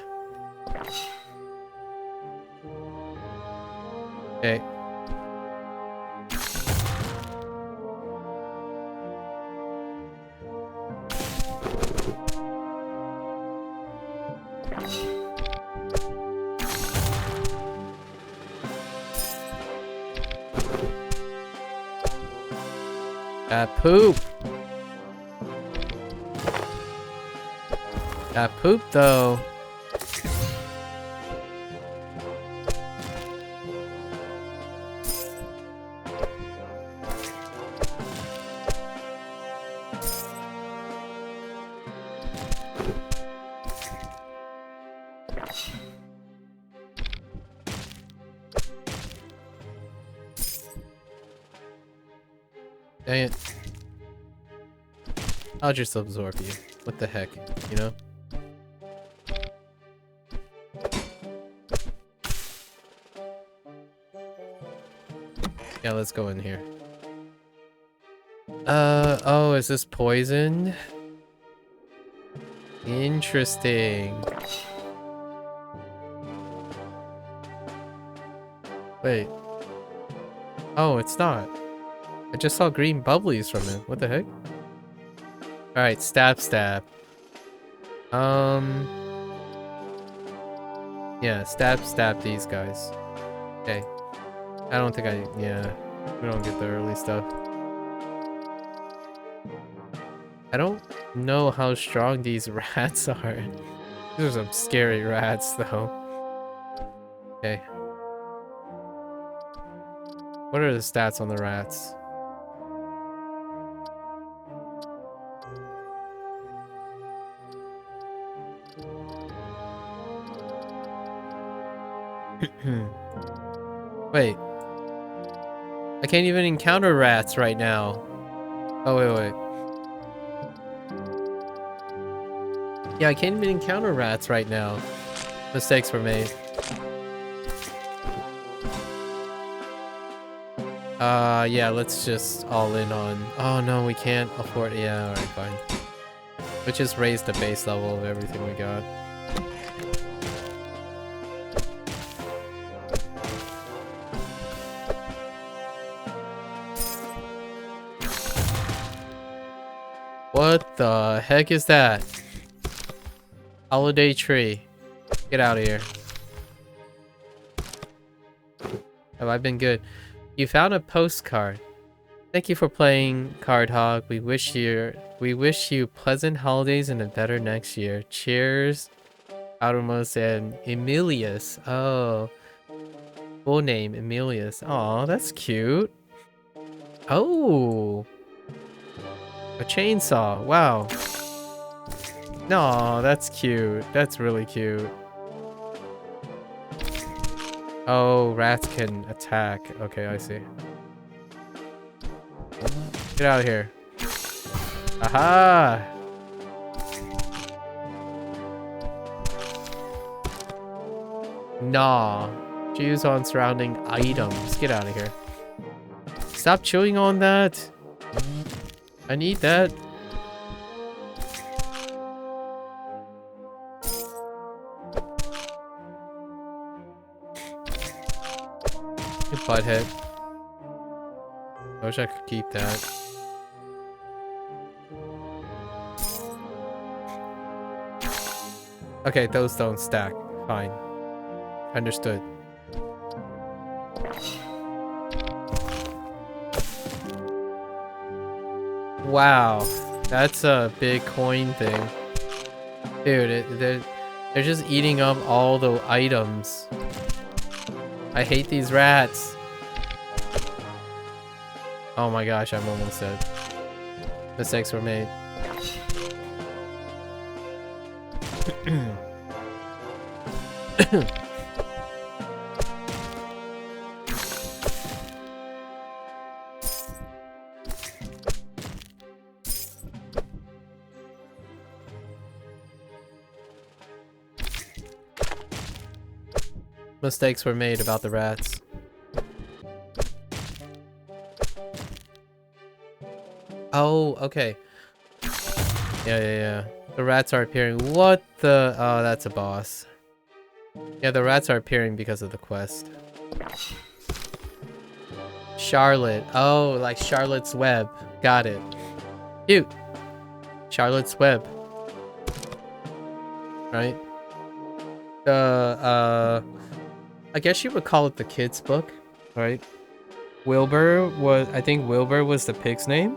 S1: Okay. That poop. That poop though. Dang it. I'll just absorb you. What the heck, you know? Yeah, let's go in here. Oh, is this poison? Interesting. Wait. Oh, it's not. I just saw green bubblies from it. What the heck? Alright, stab. Yeah, stab these guys. Okay. I don't think yeah. We don't get the early stuff. I don't know how strong these rats are. These are some scary rats, though. Okay. What are the stats on the rats? Wait. I can't even encounter rats right now. Oh, wait. Yeah, I can't even encounter rats right now. Mistakes were made. Yeah, let's just all in on... Oh, no, we can't afford... Yeah, alright, fine. Let's just raise the base level of everything we got. What the heck is that? Holiday tree. Get out of here. Have I been good? You found a postcard. Thank you for playing, Card Hog. We wish you pleasant holidays and a better next year. Cheers, Outermost and Emilius. Oh, full name Emilius. Aw, that's cute. Oh, a chainsaw. Wow. No, that's cute. That's really cute. Oh, rats can attack. Okay, I see. Get out of here. Aha! Nah. Choose on surrounding items. Get out of here. Stop chewing on that. I need that. You butthead. I wish I could keep that. Okay, those don't stack. Fine. Understood. Wow. That's a big coin thing. Dude, they're just eating up all the items. I hate these rats. Oh my gosh, I'm almost dead. Mistakes were made. Mistakes were made about the rats. Oh, okay. Yeah. The rats are appearing. What the? Oh, that's a boss. Yeah, the rats are appearing because of the quest. Charlotte. Oh, like Charlotte's Web. Got it. Cute. Charlotte's Web. Right? I guess you would call it the kid's book, right? Wilbur was, I think Wilbur was the pig's name.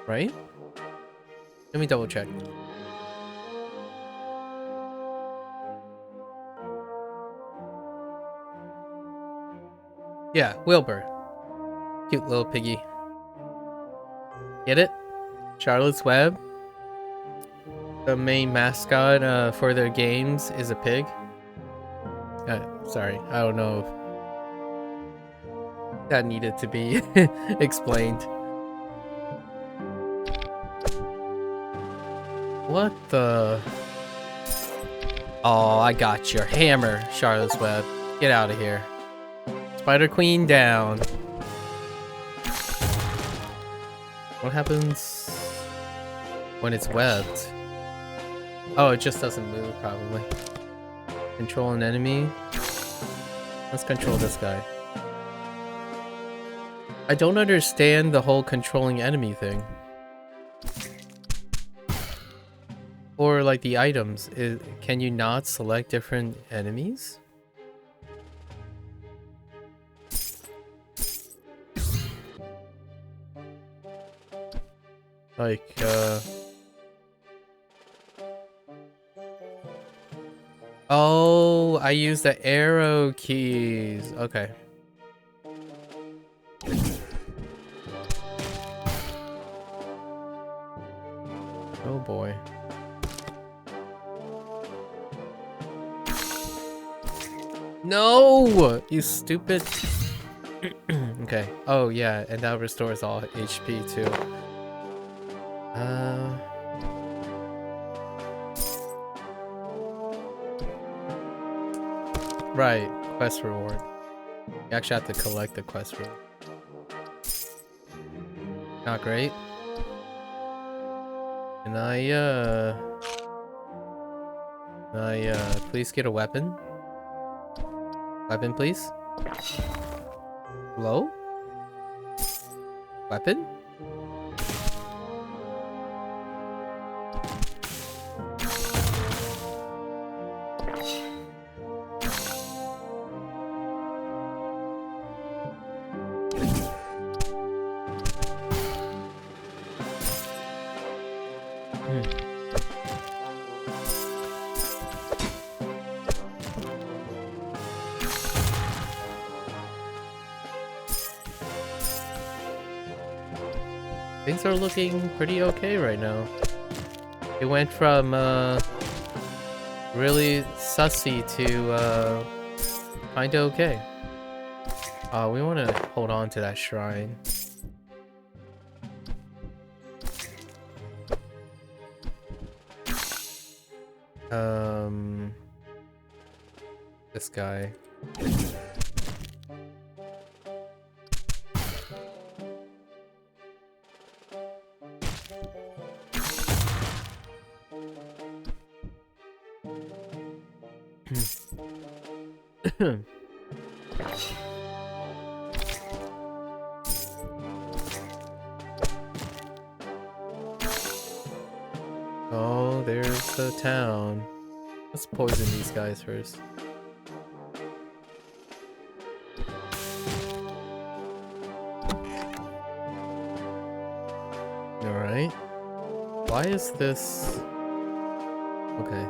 S1: Right? Let me double check. Yeah, Wilbur. Cute little piggy. Get it? Charlotte's Web. The main mascot for their games is a pig. Sorry, I don't know if that needed to be explained. What the? Oh, I got your hammer, Charlotte's Web. Get out of here. Spider Queen down. What happens when it's webbed? Oh, it just doesn't move, probably. Control an enemy. Let's control this guy. I don't understand the whole controlling enemy thing. Or like the items. Can you not select different enemies? Like, oh, I use the arrow keys. Okay. Oh boy. No! You stupid. Okay. Oh yeah, and that restores all HP too. Right, quest reward. You actually have to collect the quest reward. Not great. Can I please get a weapon? Weapon, please? Hello? Weapon? Things are looking pretty okay right now. It went from really sussy to kinda okay. We want to hold on to that shrine. This guy. Oh, there's the town. Let's poison these guys first. Alright. Why is this... Okay.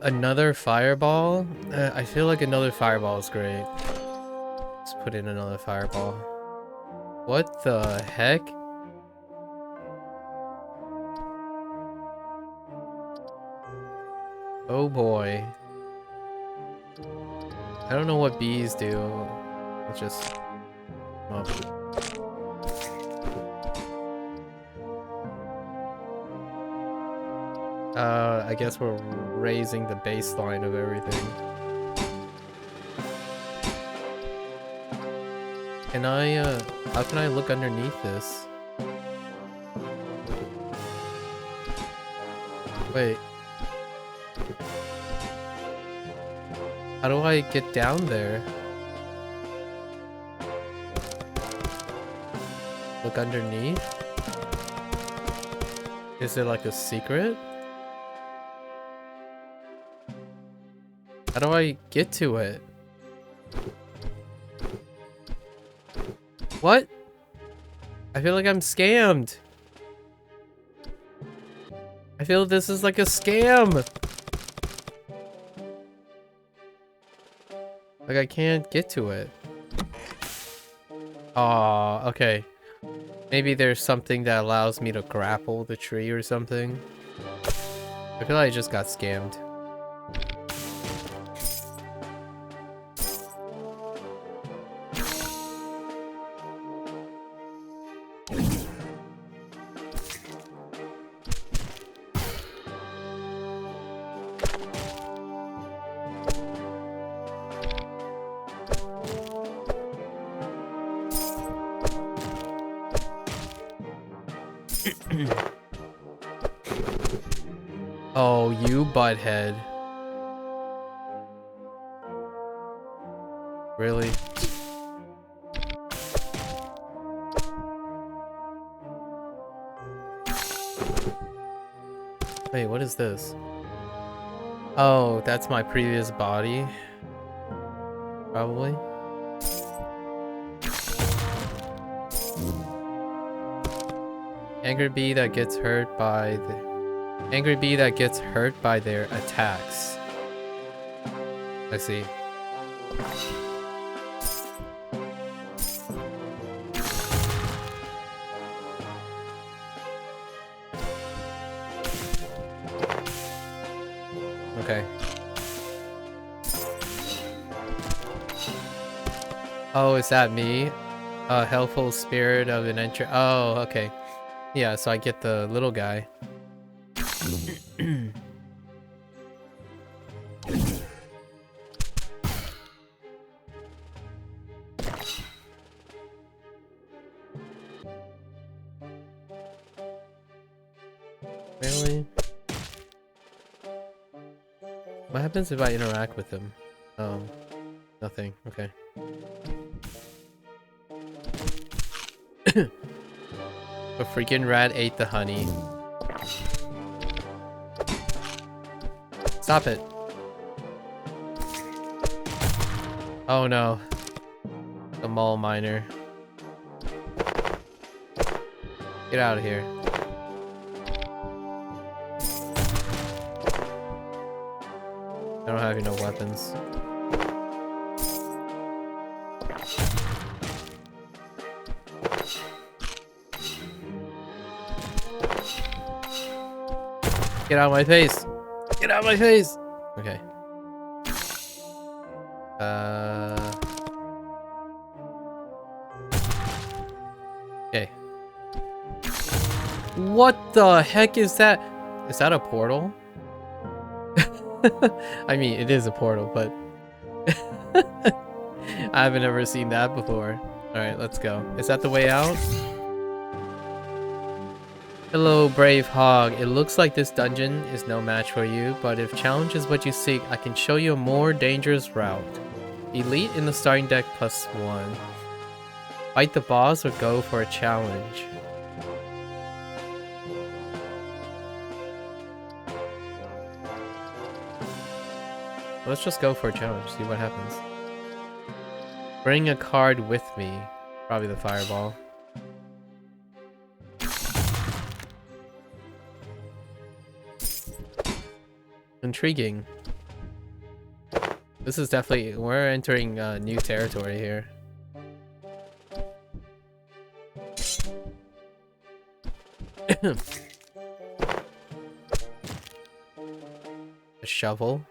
S1: Another fireball? I feel like another fireball is great. Let's put in another fireball. What the heck? Oh boy. I don't know what bees do. Let's just... Well. I guess we're raising the baseline of everything. Can I, how can I look underneath this? Wait. How do I get down there? Look underneath? Is it like a secret? How do I get to it? What? I feel like I'm scammed. I feel this is like a scam. Like I can't get to it. Aw, okay. Maybe there's something that allows me to grapple the tree or something. I feel like I just got scammed. Oh, you butthead. Really? Wait, what is this? Oh, that's my previous body. Probably. Angry bee that gets hurt by their attacks. I see. Okay. Oh, is that me? A helpful spirit of an entry. Oh, okay. Yeah, so I get the little guy. Really? What happens if I interact with him? Oh, nothing. Okay. A freaking rat ate the honey. Stop it. Oh no. The mole miner. Get out of here. I don't have enough weapons. Get out of my face! Get out of my face! Okay. Okay. What the heck is that? Is that a portal? I mean, it is a portal, but I haven't ever seen that before. Alright, let's go. Is that the way out? Hello, brave hog. It looks like this dungeon is no match for you, but if challenge is what you seek, I can show you a more dangerous route. Elite in the starting deck +1. Fight the boss or go for a challenge. Let's just go for a challenge, see what happens. Bring a card with me. Probably the fireball. Intriguing. This is definitely, we're entering new territory here. A shovel.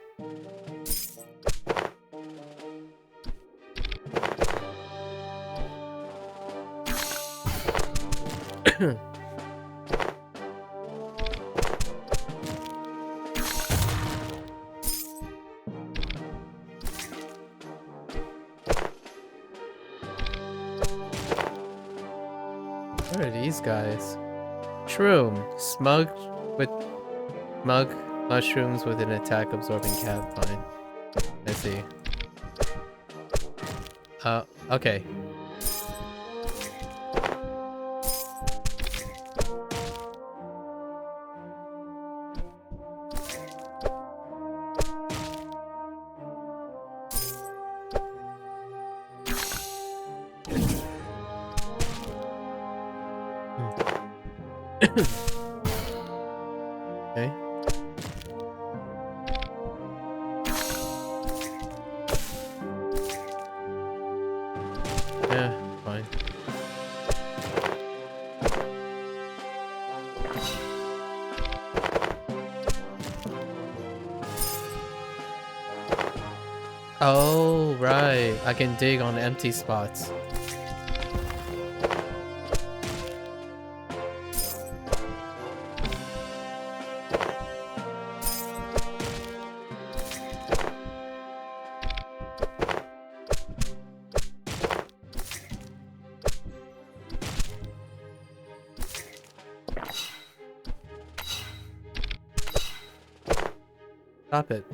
S1: What are these guys? Shroom. Smug with mug mushrooms with an attack absorbing cat pine. I see. Okay. Okay. Yeah, fine. Oh, right. I can dig on empty spots. Stop it.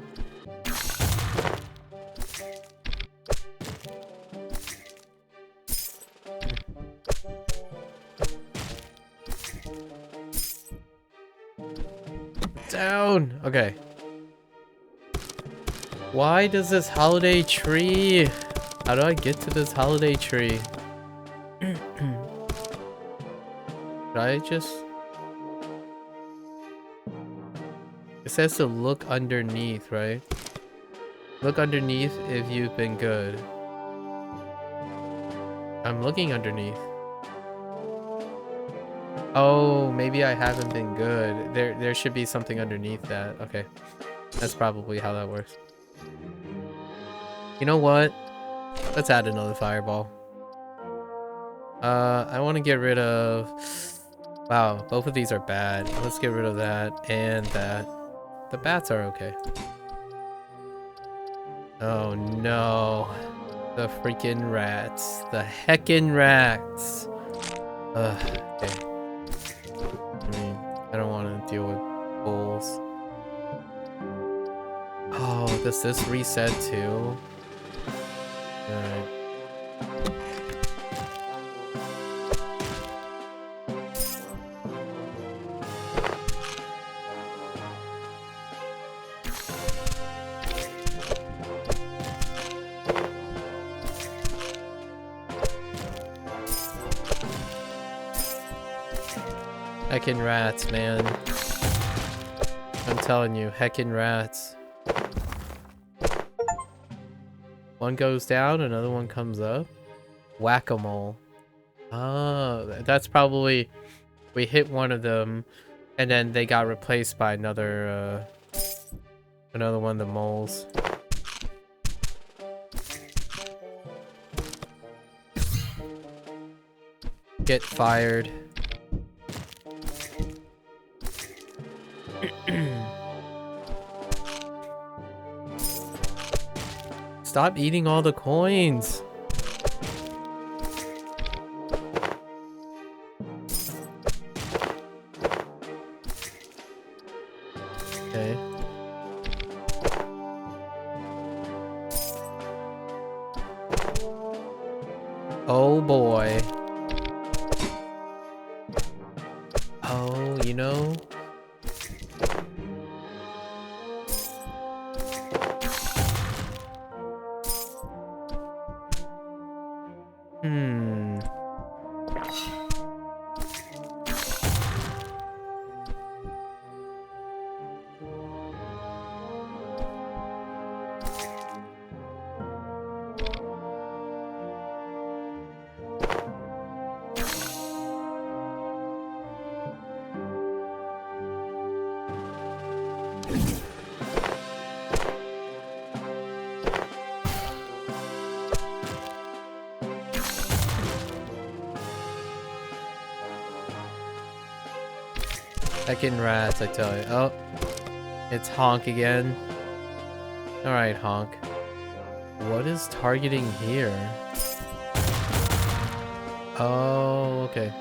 S1: Down. Okay. Why does this holiday tree? How do I get to this holiday tree? Should I just... It says to look underneath, right? Look underneath if you've been good. I'm looking underneath. Oh, maybe I haven't been good. There should be something underneath that. Okay. That's probably how that works. You know what? Let's add another fireball. I want to get rid of... Wow, both of these are bad. Let's get rid of that and that. The bats are okay. Oh no. The freaking rats. The heckin' rats. Ugh, okay. I mean, I don't want to deal with bulls. Oh, does this reset too? Alright. Heckin' rats, man. I'm telling you, heckin' rats. One goes down, another one comes up. Whack-a-mole. Oh, that's probably... We hit one of them, and then they got replaced by another, another one of the moles. Get fired. Stop eating all the coins. Okay. Oh boy. Oh, you know. Heckin' rats, I tell you. Oh, it's Honk again. Alright, Honk. What is targeting here? Oh, okay.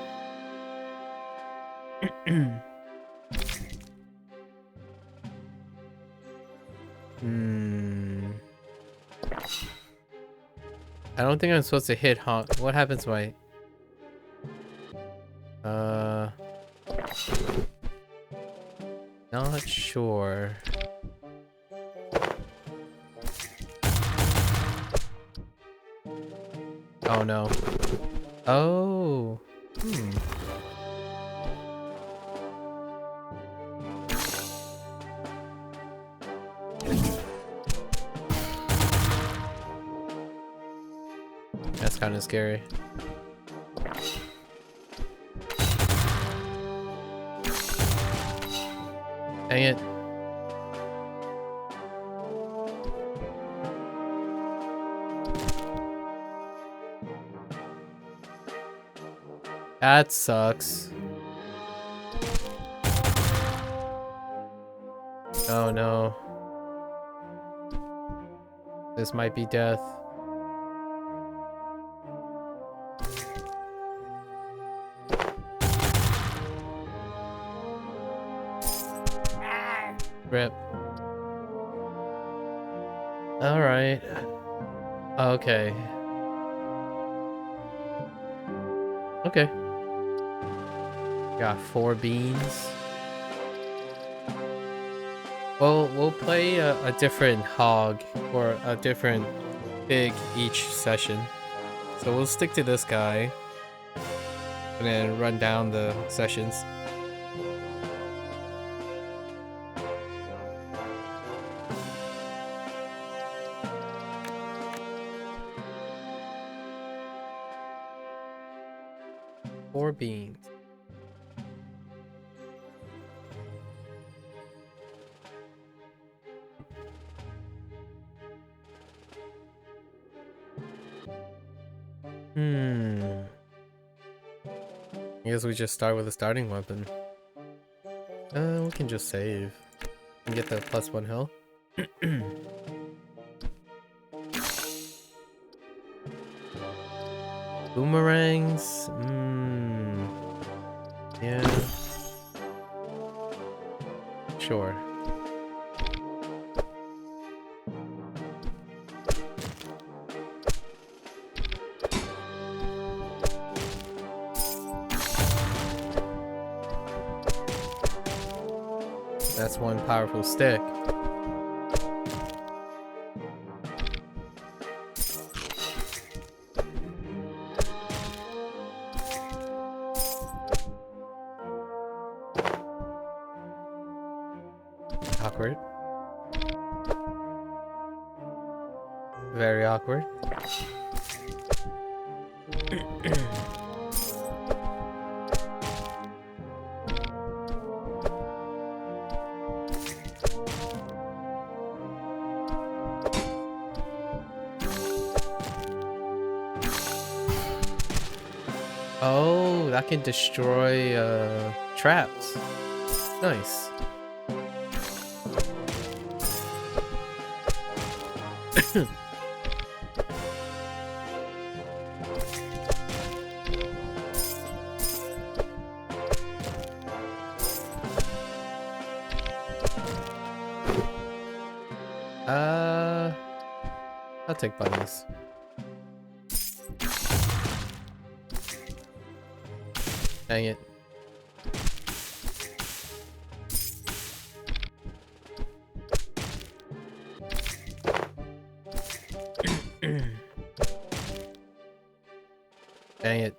S1: I don't think I'm supposed to hit Honk. What happens when not sure. Oh no. Oh. That's kind of scary. Dang it. That sucks. Oh no. This might be death. Rip. Alright. Okay. Okay. Got 4 beans. Well, we'll play a different hog or a different pig each session. So we'll stick to this guy and then run down the sessions. Four beans. I guess we just start with a starting weapon. We can just save and get the +1 health. Boomerangs? Yeah. Sure. That's one powerful stick. Awkward. Very awkward. Oh, that can destroy traps. Nice. I'll take bunnies. Dang it. Dang it.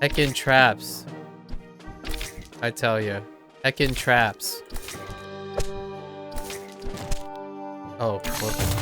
S1: Heckin' traps. I tell you. Heckin' traps. Oh, whoops.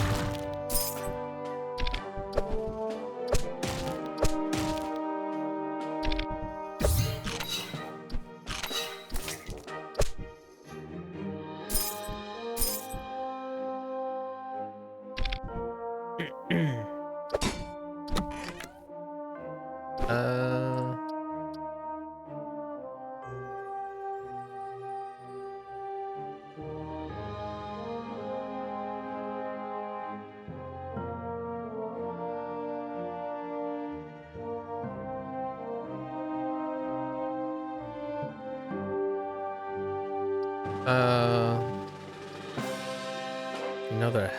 S1: Another.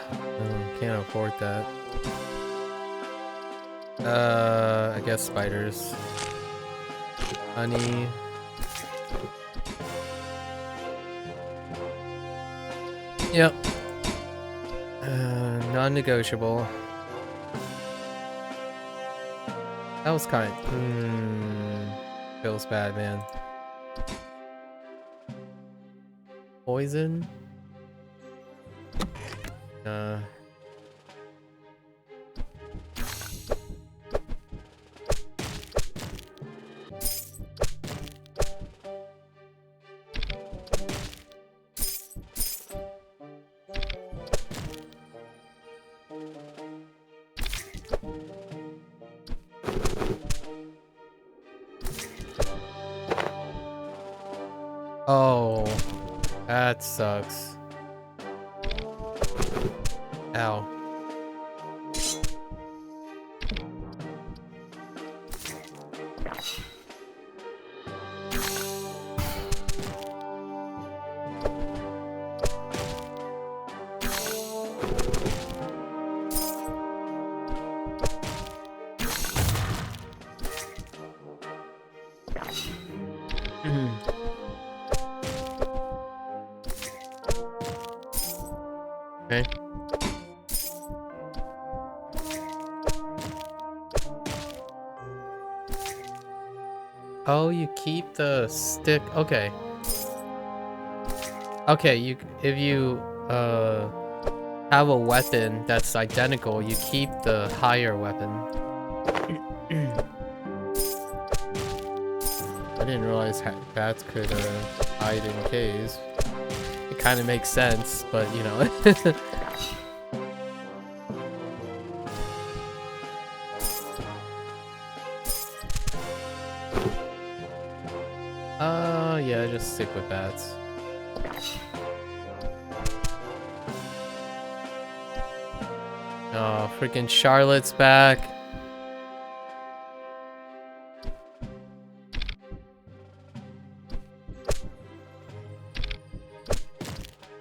S1: Can't afford that. I guess spiders. Honey. Yep. Non-negotiable. That was kind of... feels bad, man. Poison? Oh, that sucks. Ow. Okay. Oh, you keep the stick. Okay. Okay, if you have a weapon that's identical, you keep the higher weapon. I didn't realize bats could hide in caves. It kind of makes sense, but you know. Yeah, just stick with bats. Oh, freaking Charlotte's back.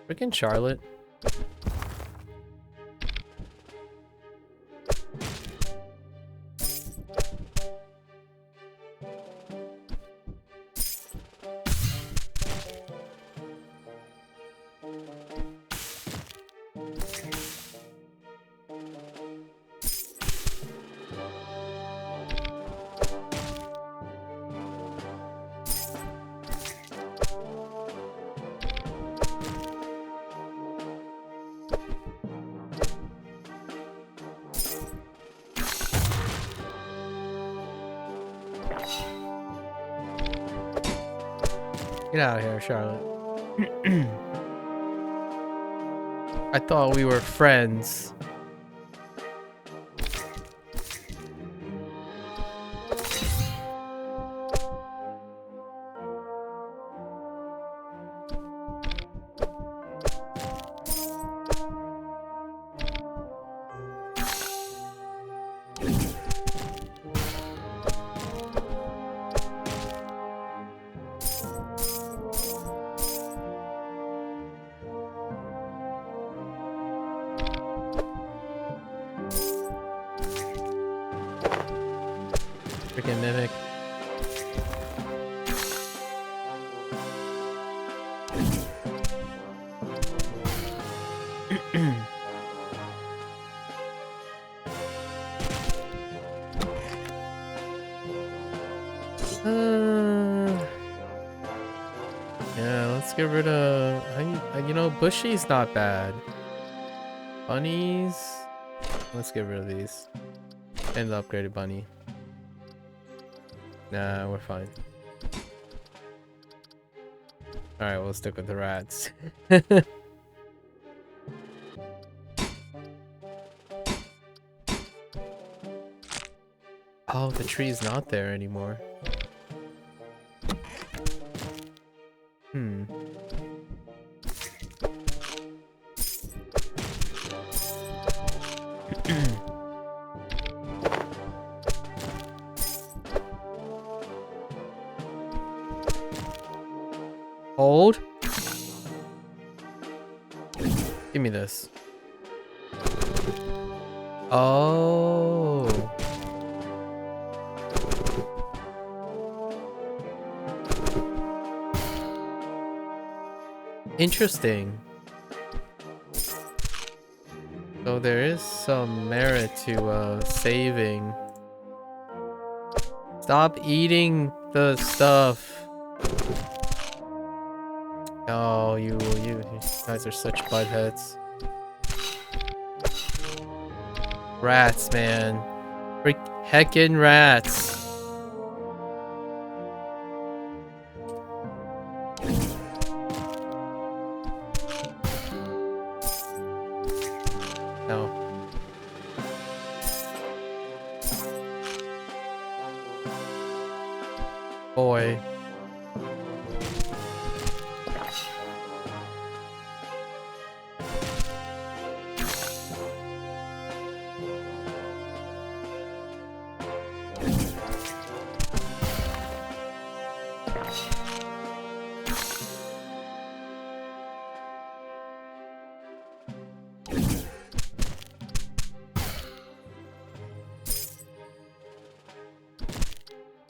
S1: Freaking Charlotte. Get out of here, Charlotte. I thought we were friends. Freaking mimic. Yeah, let's get rid of... you know, Bushy's not bad. Bunnies... Let's get rid of these. And the upgraded bunny. Nah, we're fine. Alright, we'll stick with the rats. Oh, the tree's not there anymore. Hmm. Hold. Give me this. Oh. Interesting. So there is some merit to saving. Stop eating the stuff. Oh, you guys are such buttheads. Rats, man. Freak heckin' rats. No. Boy.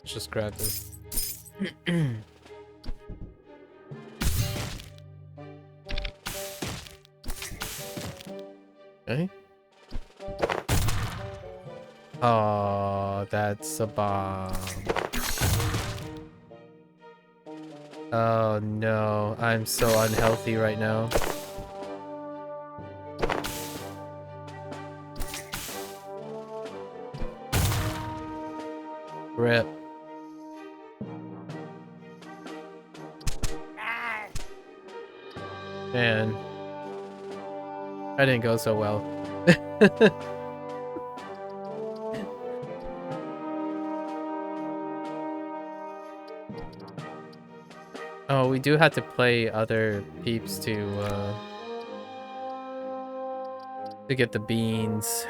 S1: Let's just grab this. Okay. Oh, that's a bomb. Oh no, I'm so unhealthy right now. Rip. Man. That didn't go so well. Oh, we do have to play other peeps to get the beans.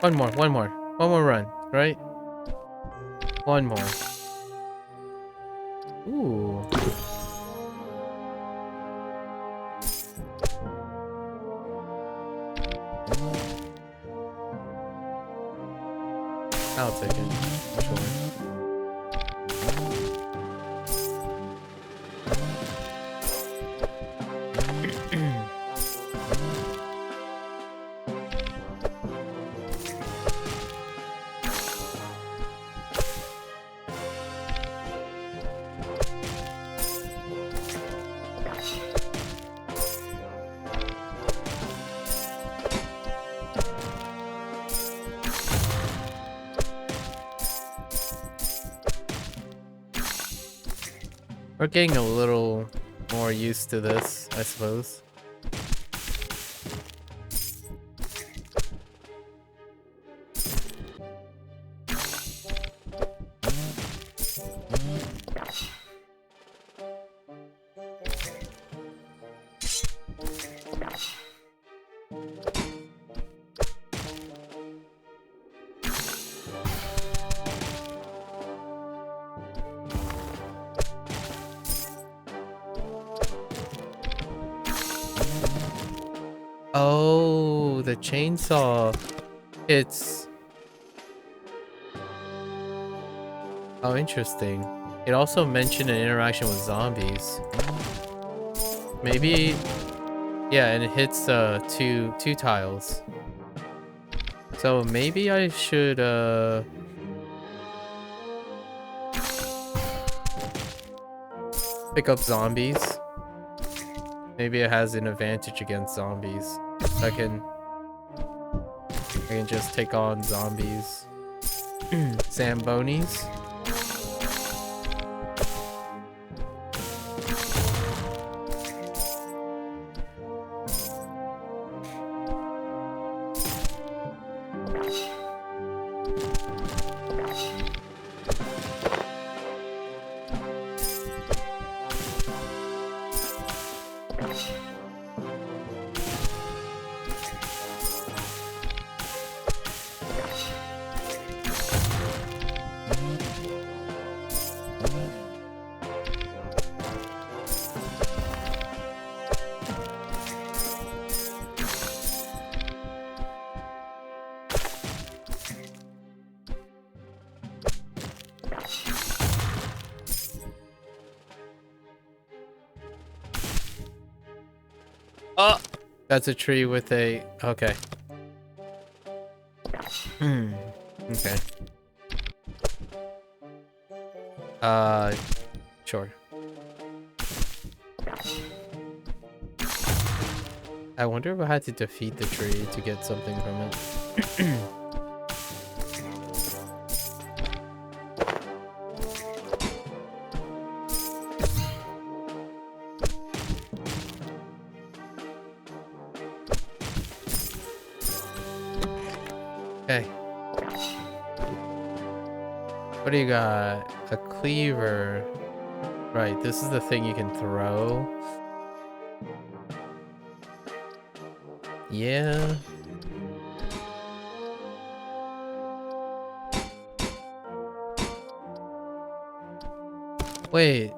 S1: One more run, right? One more. Ooh. I'll take it. Sure. We're getting a little more used to this, I suppose. Oh, the chainsaw. It's... Oh, interesting. It also mentioned an interaction with zombies. Maybe... Yeah, and it hits two tiles. So maybe I should pick up zombies. Maybe it has an advantage against zombies. I can just take on zombies. Zambonis. That's a tree with a... Okay. Okay. Sure. I wonder if I had to defeat the tree to get something from it. Okay. What do you got? A cleaver. Right, this is the thing you can throw. Yeah. Wait.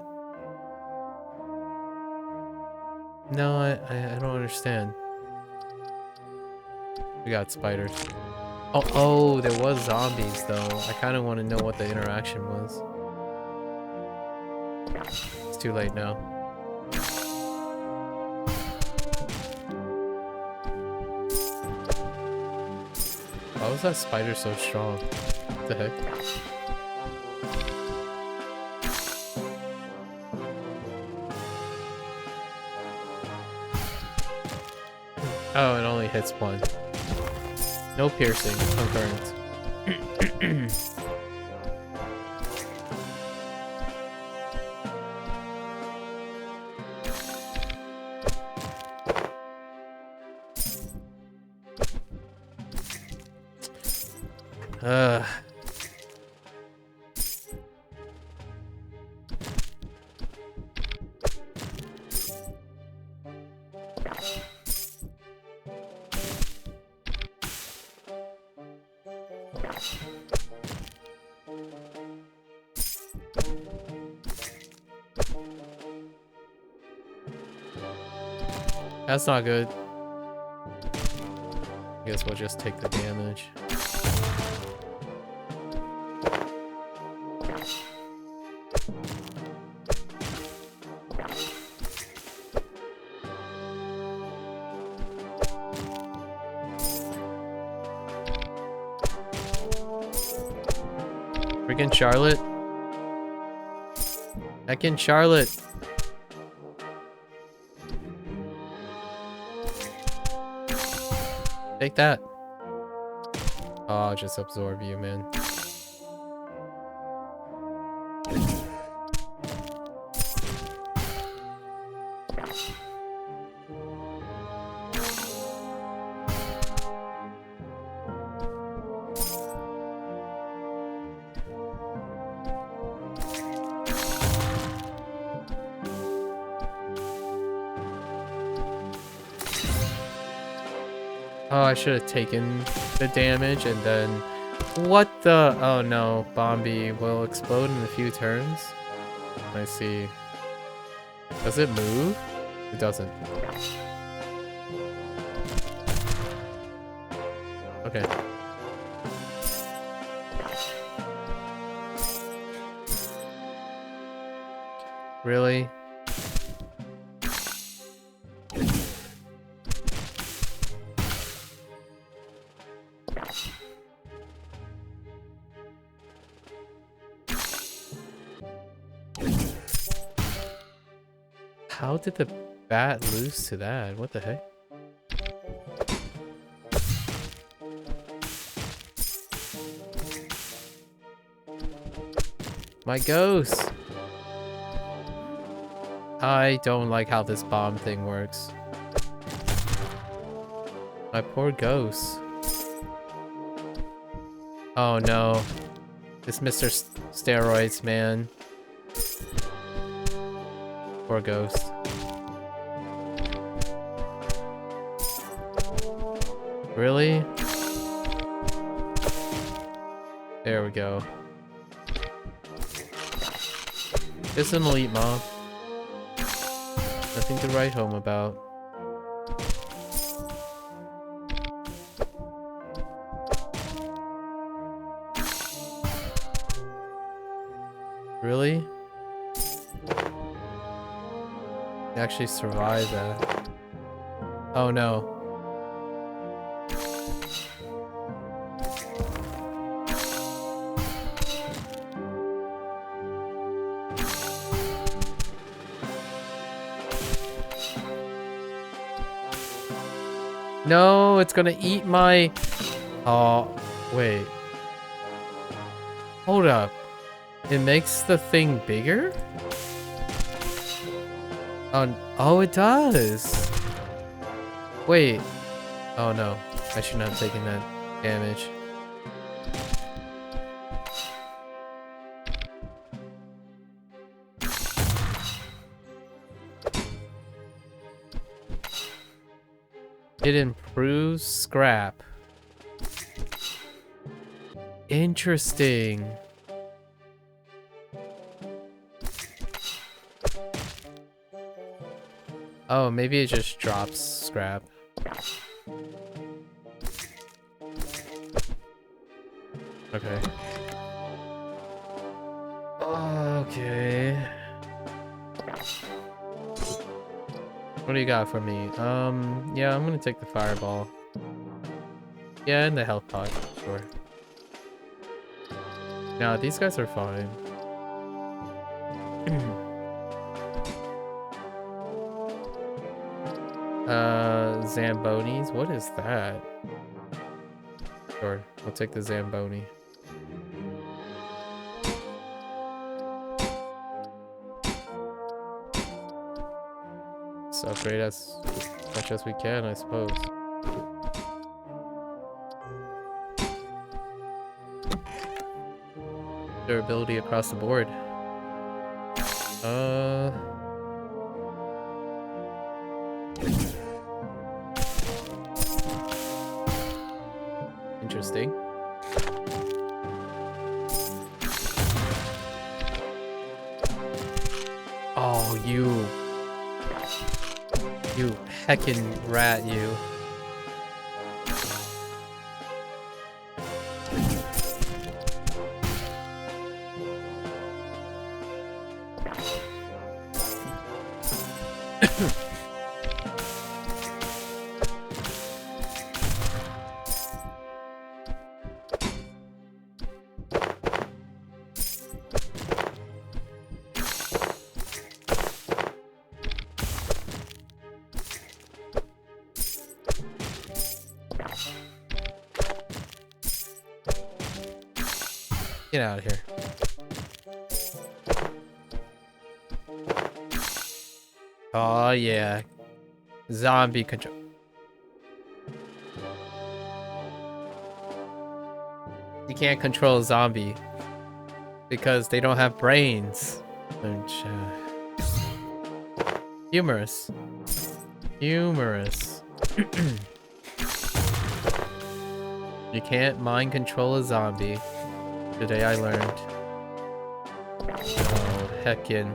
S1: No, I don't understand. We got spiders. Oh, there was zombies though. I kind of want to know what the interaction was. It's too late now. Why was that spider so strong? What the heck? Oh, it only hits one. No piercing. Concurrent. That's not good. I guess we'll just take the damage. Freaking Charlotte. Heckin' Charlotte. Take that. Oh, I'll just absorb you, man. Oh, I should have taken the damage and then... What the... Oh no, Bombi will explode in a few turns. I see. Does it move? It doesn't. Okay. Really? How did the bat lose to that? What the heck? My ghost! I don't like how this bomb thing works. My poor ghost. Oh no. It's Mr. Steroids, man. Poor ghost. Really? There we go. It's an elite mob. Nothing to write home about. Really? Actually survive that. Oh no. No, it's gonna eat my... Oh, wait. Hold up. It makes the thing bigger? Oh, it does. Wait. Oh no, I should not have taken that damage. It improves scrap. Interesting. Oh, maybe it just drops scrap. Okay. Okay. What do you got for me? Yeah, I'm gonna take the fireball. Yeah, and the health pot, sure. No, these guys are fine. Zambonis? What is that? Sure, we'll take the Zamboni. Let's upgrade as much as we can, I suppose. Durability across the board. Interesting. Oh, you heckin' rat, you. Get out of here. Oh yeah. Zombie control. You can't control a zombie because they don't have brains. Which, humorous. Humorous. You can't mind control a zombie. Today I learned. Oh, heckin'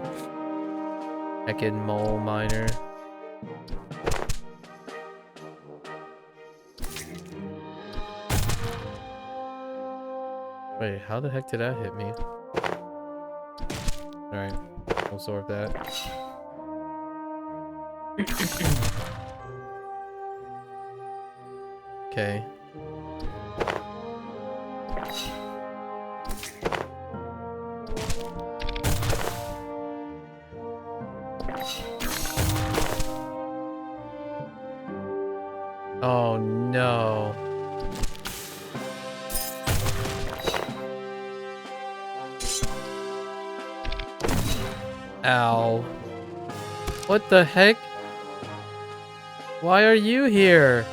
S1: mole miner. Wait, how the heck did that hit me? Alright, I'll absorb that. Okay. Oh no. Ow. What the heck? Why are you here?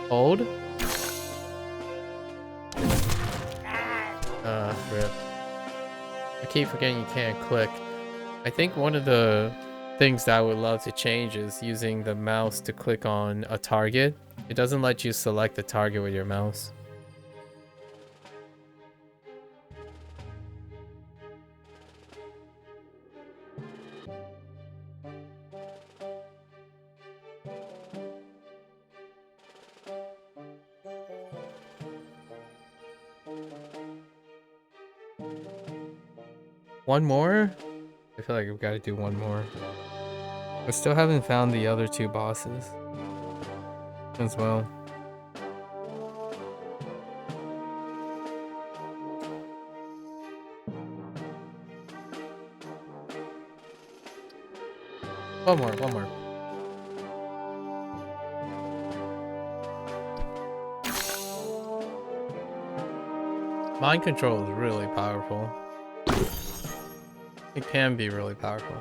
S1: Hold? Rip. I keep forgetting you can't click. I think one of the things that I would love to change is using the mouse to click on a target. It doesn't let you select the target with your mouse. One more? I feel like we've got to do one more. I still haven't found the other two bosses as well. One more. Mind control is really powerful. It can be really powerful.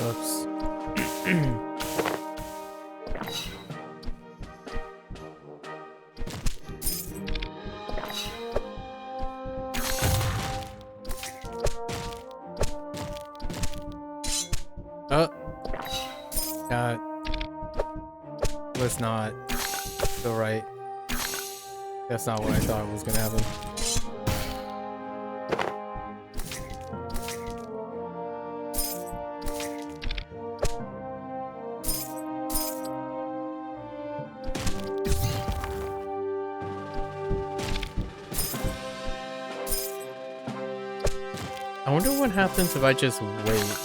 S1: Oops. Oh. That was not the right. That's not what I thought was gonna happen. I wonder what happens if I just wait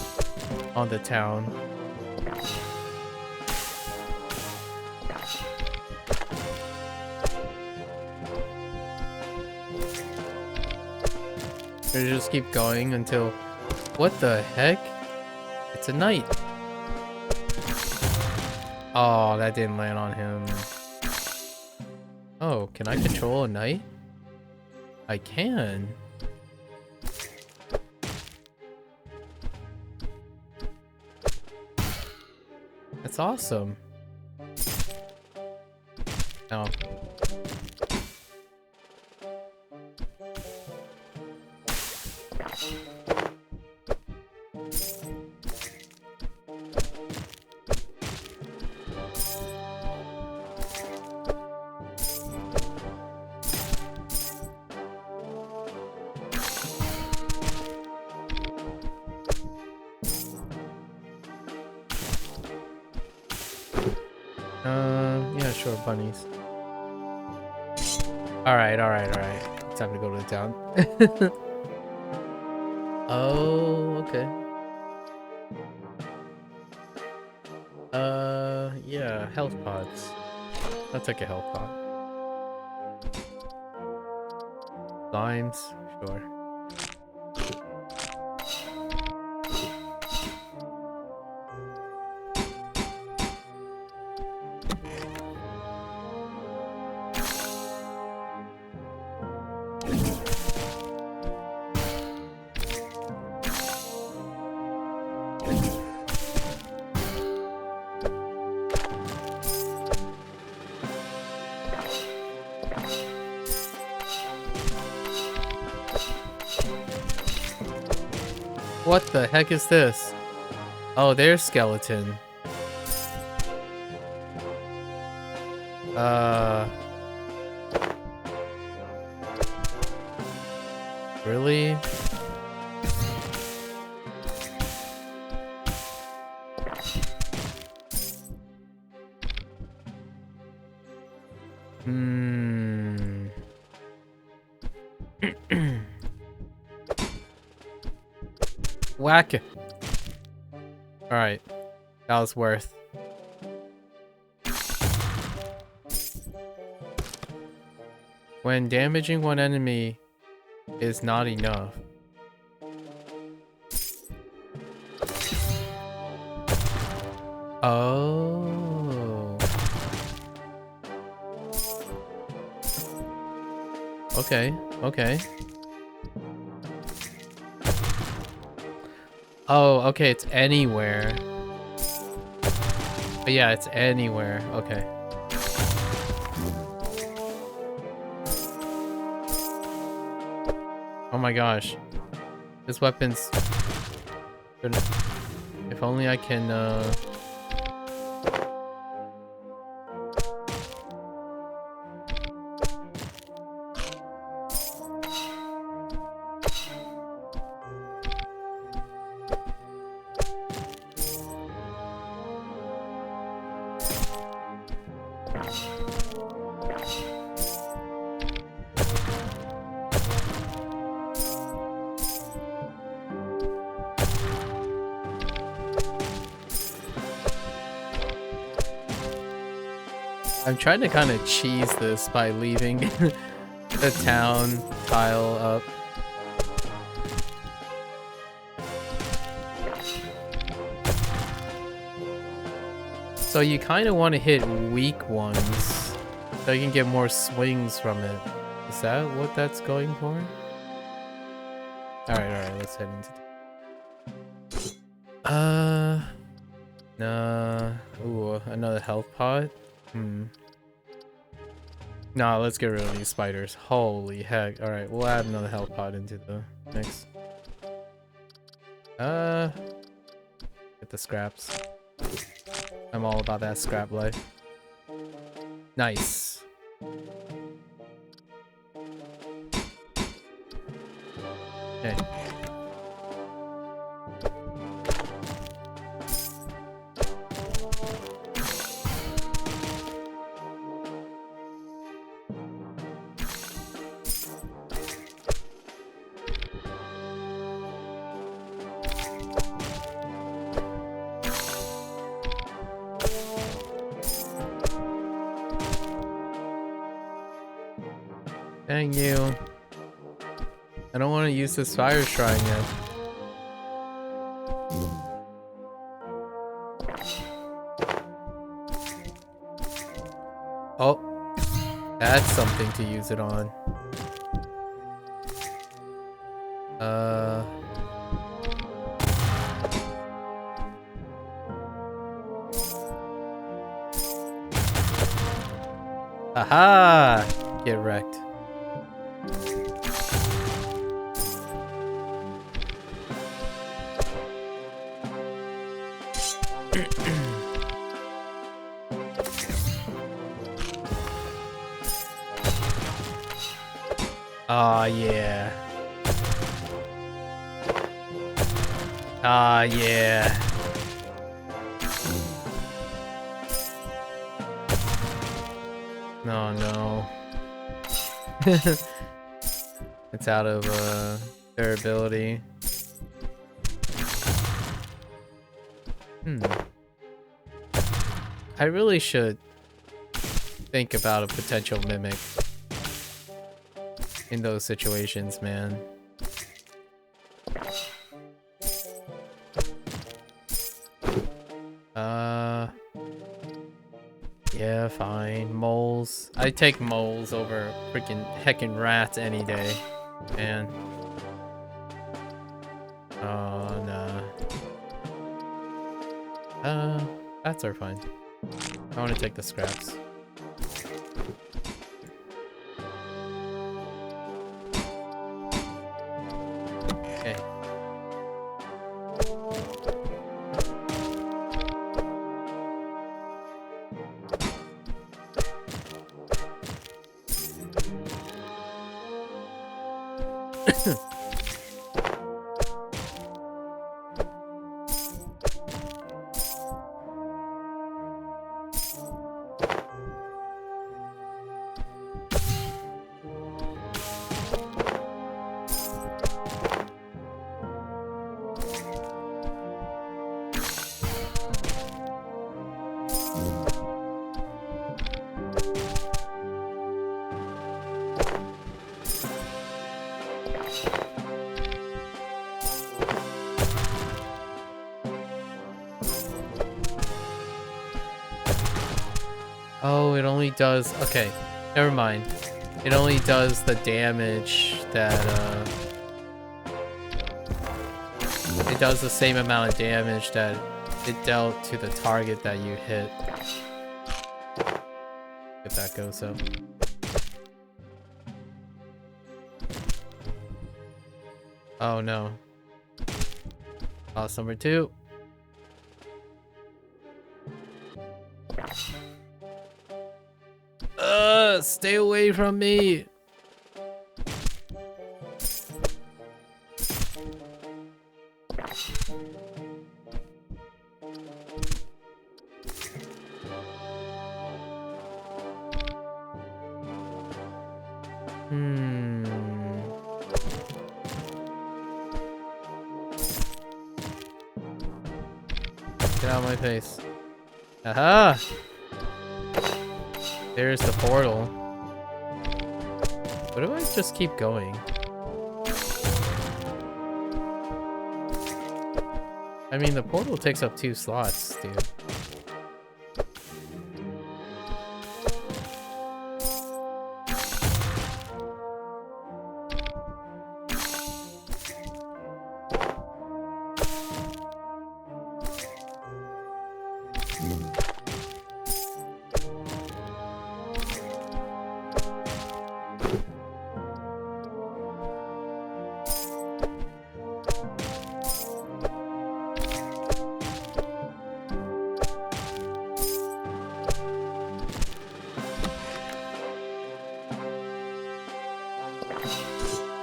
S1: on the town. Or just keep going until... What the heck? It's a knight. Oh, that didn't land on him. Oh, can I control a knight? I can. That's awesome. No. Yeah, sure, bunnies. Alright. Time to go to the town. Oh, okay. Yeah, health pods. I'll take a health pod. Limes, sure. What the heck is this? Oh, there's skeleton. Really? Whack it. Alright. That was worth. When damaging one enemy is not enough. Oh. Okay, okay. Oh, okay, it's anywhere. But yeah, it's anywhere. Okay. Oh my gosh. This weapon's... If only I can, I'm trying to kind of cheese this by leaving the town tile up. So you kind of want to hit weak ones so you can get more swings from it. Is that what that's going for? Alright, let's head into the... Nah. Ooh, another health pot? Nah, let's get rid of these spiders. Holy heck. Alright, we'll add another health pot into the mix. Get the scraps. I'm all about that scrap life. Nice. Okay. Dang you. I don't want to use this fire shrine yet. Oh, that's something to use it on. Aha! Get wrecked. Aw, yeah. Aw, yeah. No, no. It's out of durability. I really should think about a potential mimic in those situations, man. Yeah, fine. Moles. I take moles over freaking heckin' rats any day, man. Oh, nah. Rats are fine. I want to take the scraps. Okay. Oh, it only does... Okay, never mind. It only does the damage that, It does the same amount of damage that it dealt to the target that you hit. If that goes up. Oh no. Loss number 2. Stay away from me. Get out of my face. Aha! There's the portal. What do I just keep going? I mean, the portal takes up 2 slots, dude.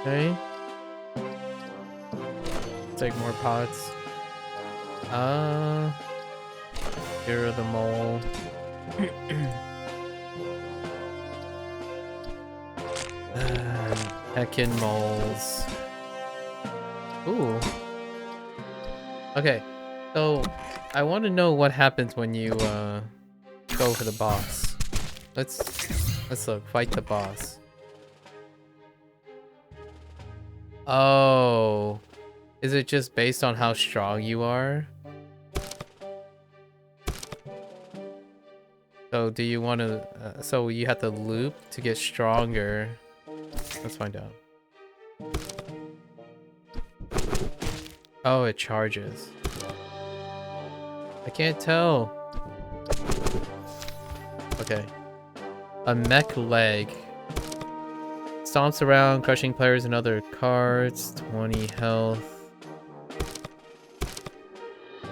S1: Okay. Take more pots. Here are the mole. Heckin' moles. Ooh. Okay, so I want to know what happens when you go for the boss. Let's look. Fight the boss. Oh, is it just based on how strong you are? So do you want to, so you have to loop to get stronger. Let's find out. Oh, it charges. I can't tell. Okay. A mech leg. Stomps around, crushing players and other cards. 20 health.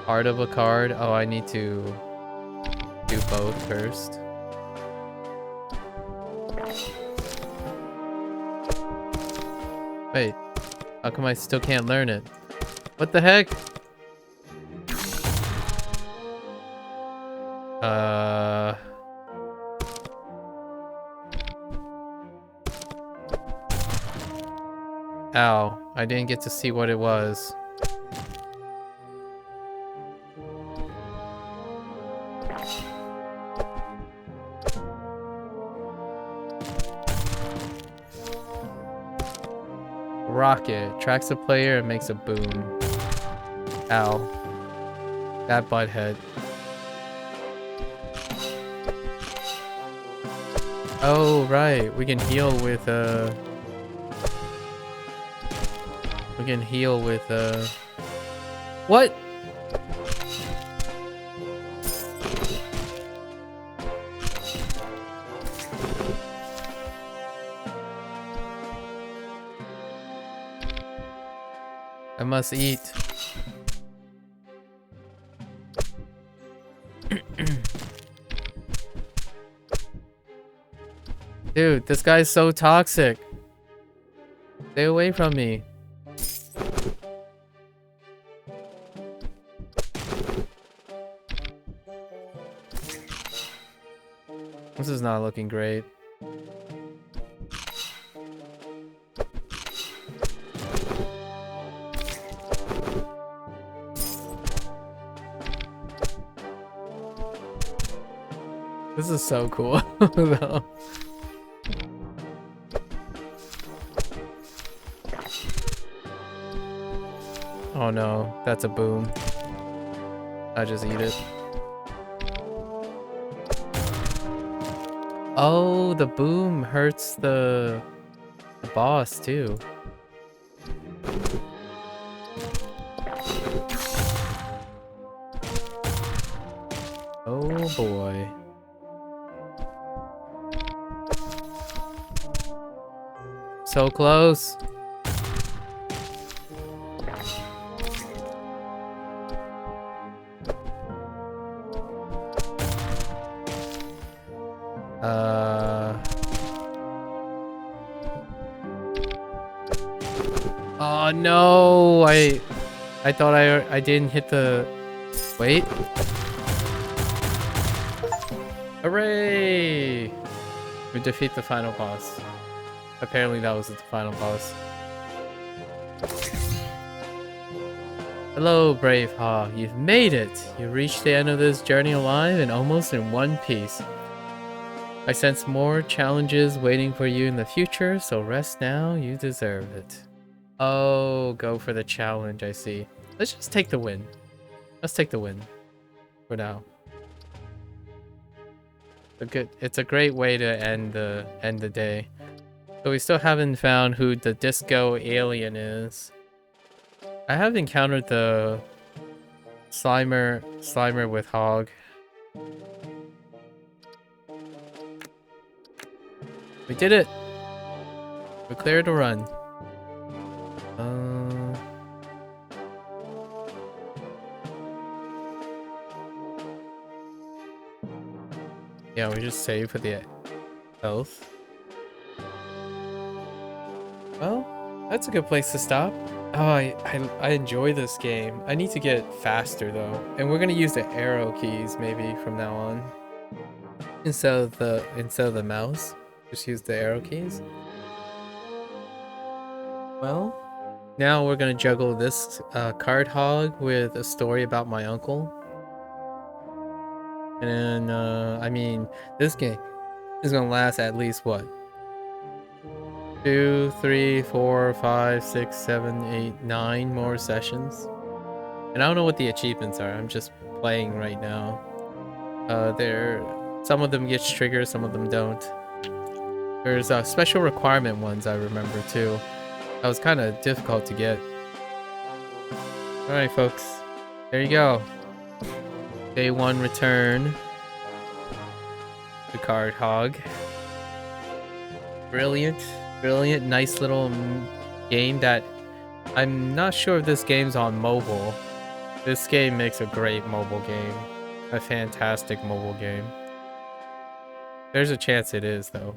S1: Part of a card. Oh, I need to do both first. Wait, how come I still can't learn it? What the heck? Ow, I didn't get to see what it was. Rocket tracks a player and makes a boom. Ow. That butthead. Oh, right. We can heal with, we can heal with, What? I must eat. Dude, this guy's so toxic. Stay away from me. This is not looking great. This is so cool. Though. Oh no, that's a boom. I just eat it. Oh, the boom hurts the boss too. Oh boy. So close. Oh no! I thought I didn't hit the. Wait. Hooray! We defeat the final boss. Apparently that was the final boss. Hello, brave hog. You've made it! You reached the end of this journey alive and almost in one piece. I sense more challenges waiting for you in the future, so rest now. You deserve it. Oh, go for the challenge, I see. Let's just take the win. Let's take the win. For now. It's a great way to end the day. So we still haven't found who the disco alien is. I have encountered the Slimer with Hog. We did it! We cleared a run. Yeah, we just save for the health. Well, that's a good place to stop. Oh, I enjoy this game. I need to get faster though, and we're gonna use the arrow keys maybe from now on instead of the mouse. Just use the arrow keys. Well, now we're gonna juggle this Card Hog with a story about my uncle. And I mean, this game is gonna last at least what? 2, 3, 4, 5, 6, 7, 8, 9 more sessions. And I don't know what the achievements are. I'm just playing right now. Some of them get triggered, some of them don't. There's special requirement ones I remember too. That was kind of difficult to get. Alright folks, there you go. Day 1 return to Card Hog. Brilliant, nice little game that I'm not sure if this game's on mobile. This game makes a great mobile game. A fantastic mobile game. There's a chance it is though.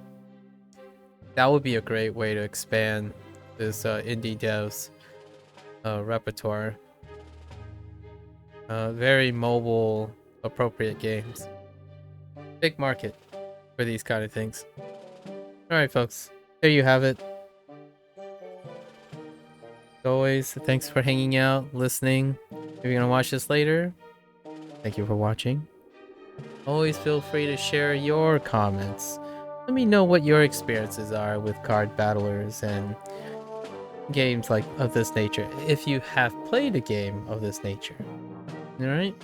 S1: That would be a great way to expand this indie dev's repertoire. Very mobile appropriate games. Big market for these kind of things. Alright folks, there you have it. As always, thanks for hanging out, listening. If you're gonna watch this later, thank you for watching. Always feel free to share your comments. Let me know what your experiences are with card battlers and games of this nature, if you have played a game of this nature. Alright?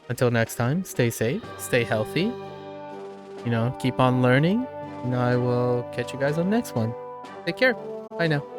S1: Until next time, stay safe, stay healthy, keep on learning, and I will catch you guys on the next one. Take care. Bye now.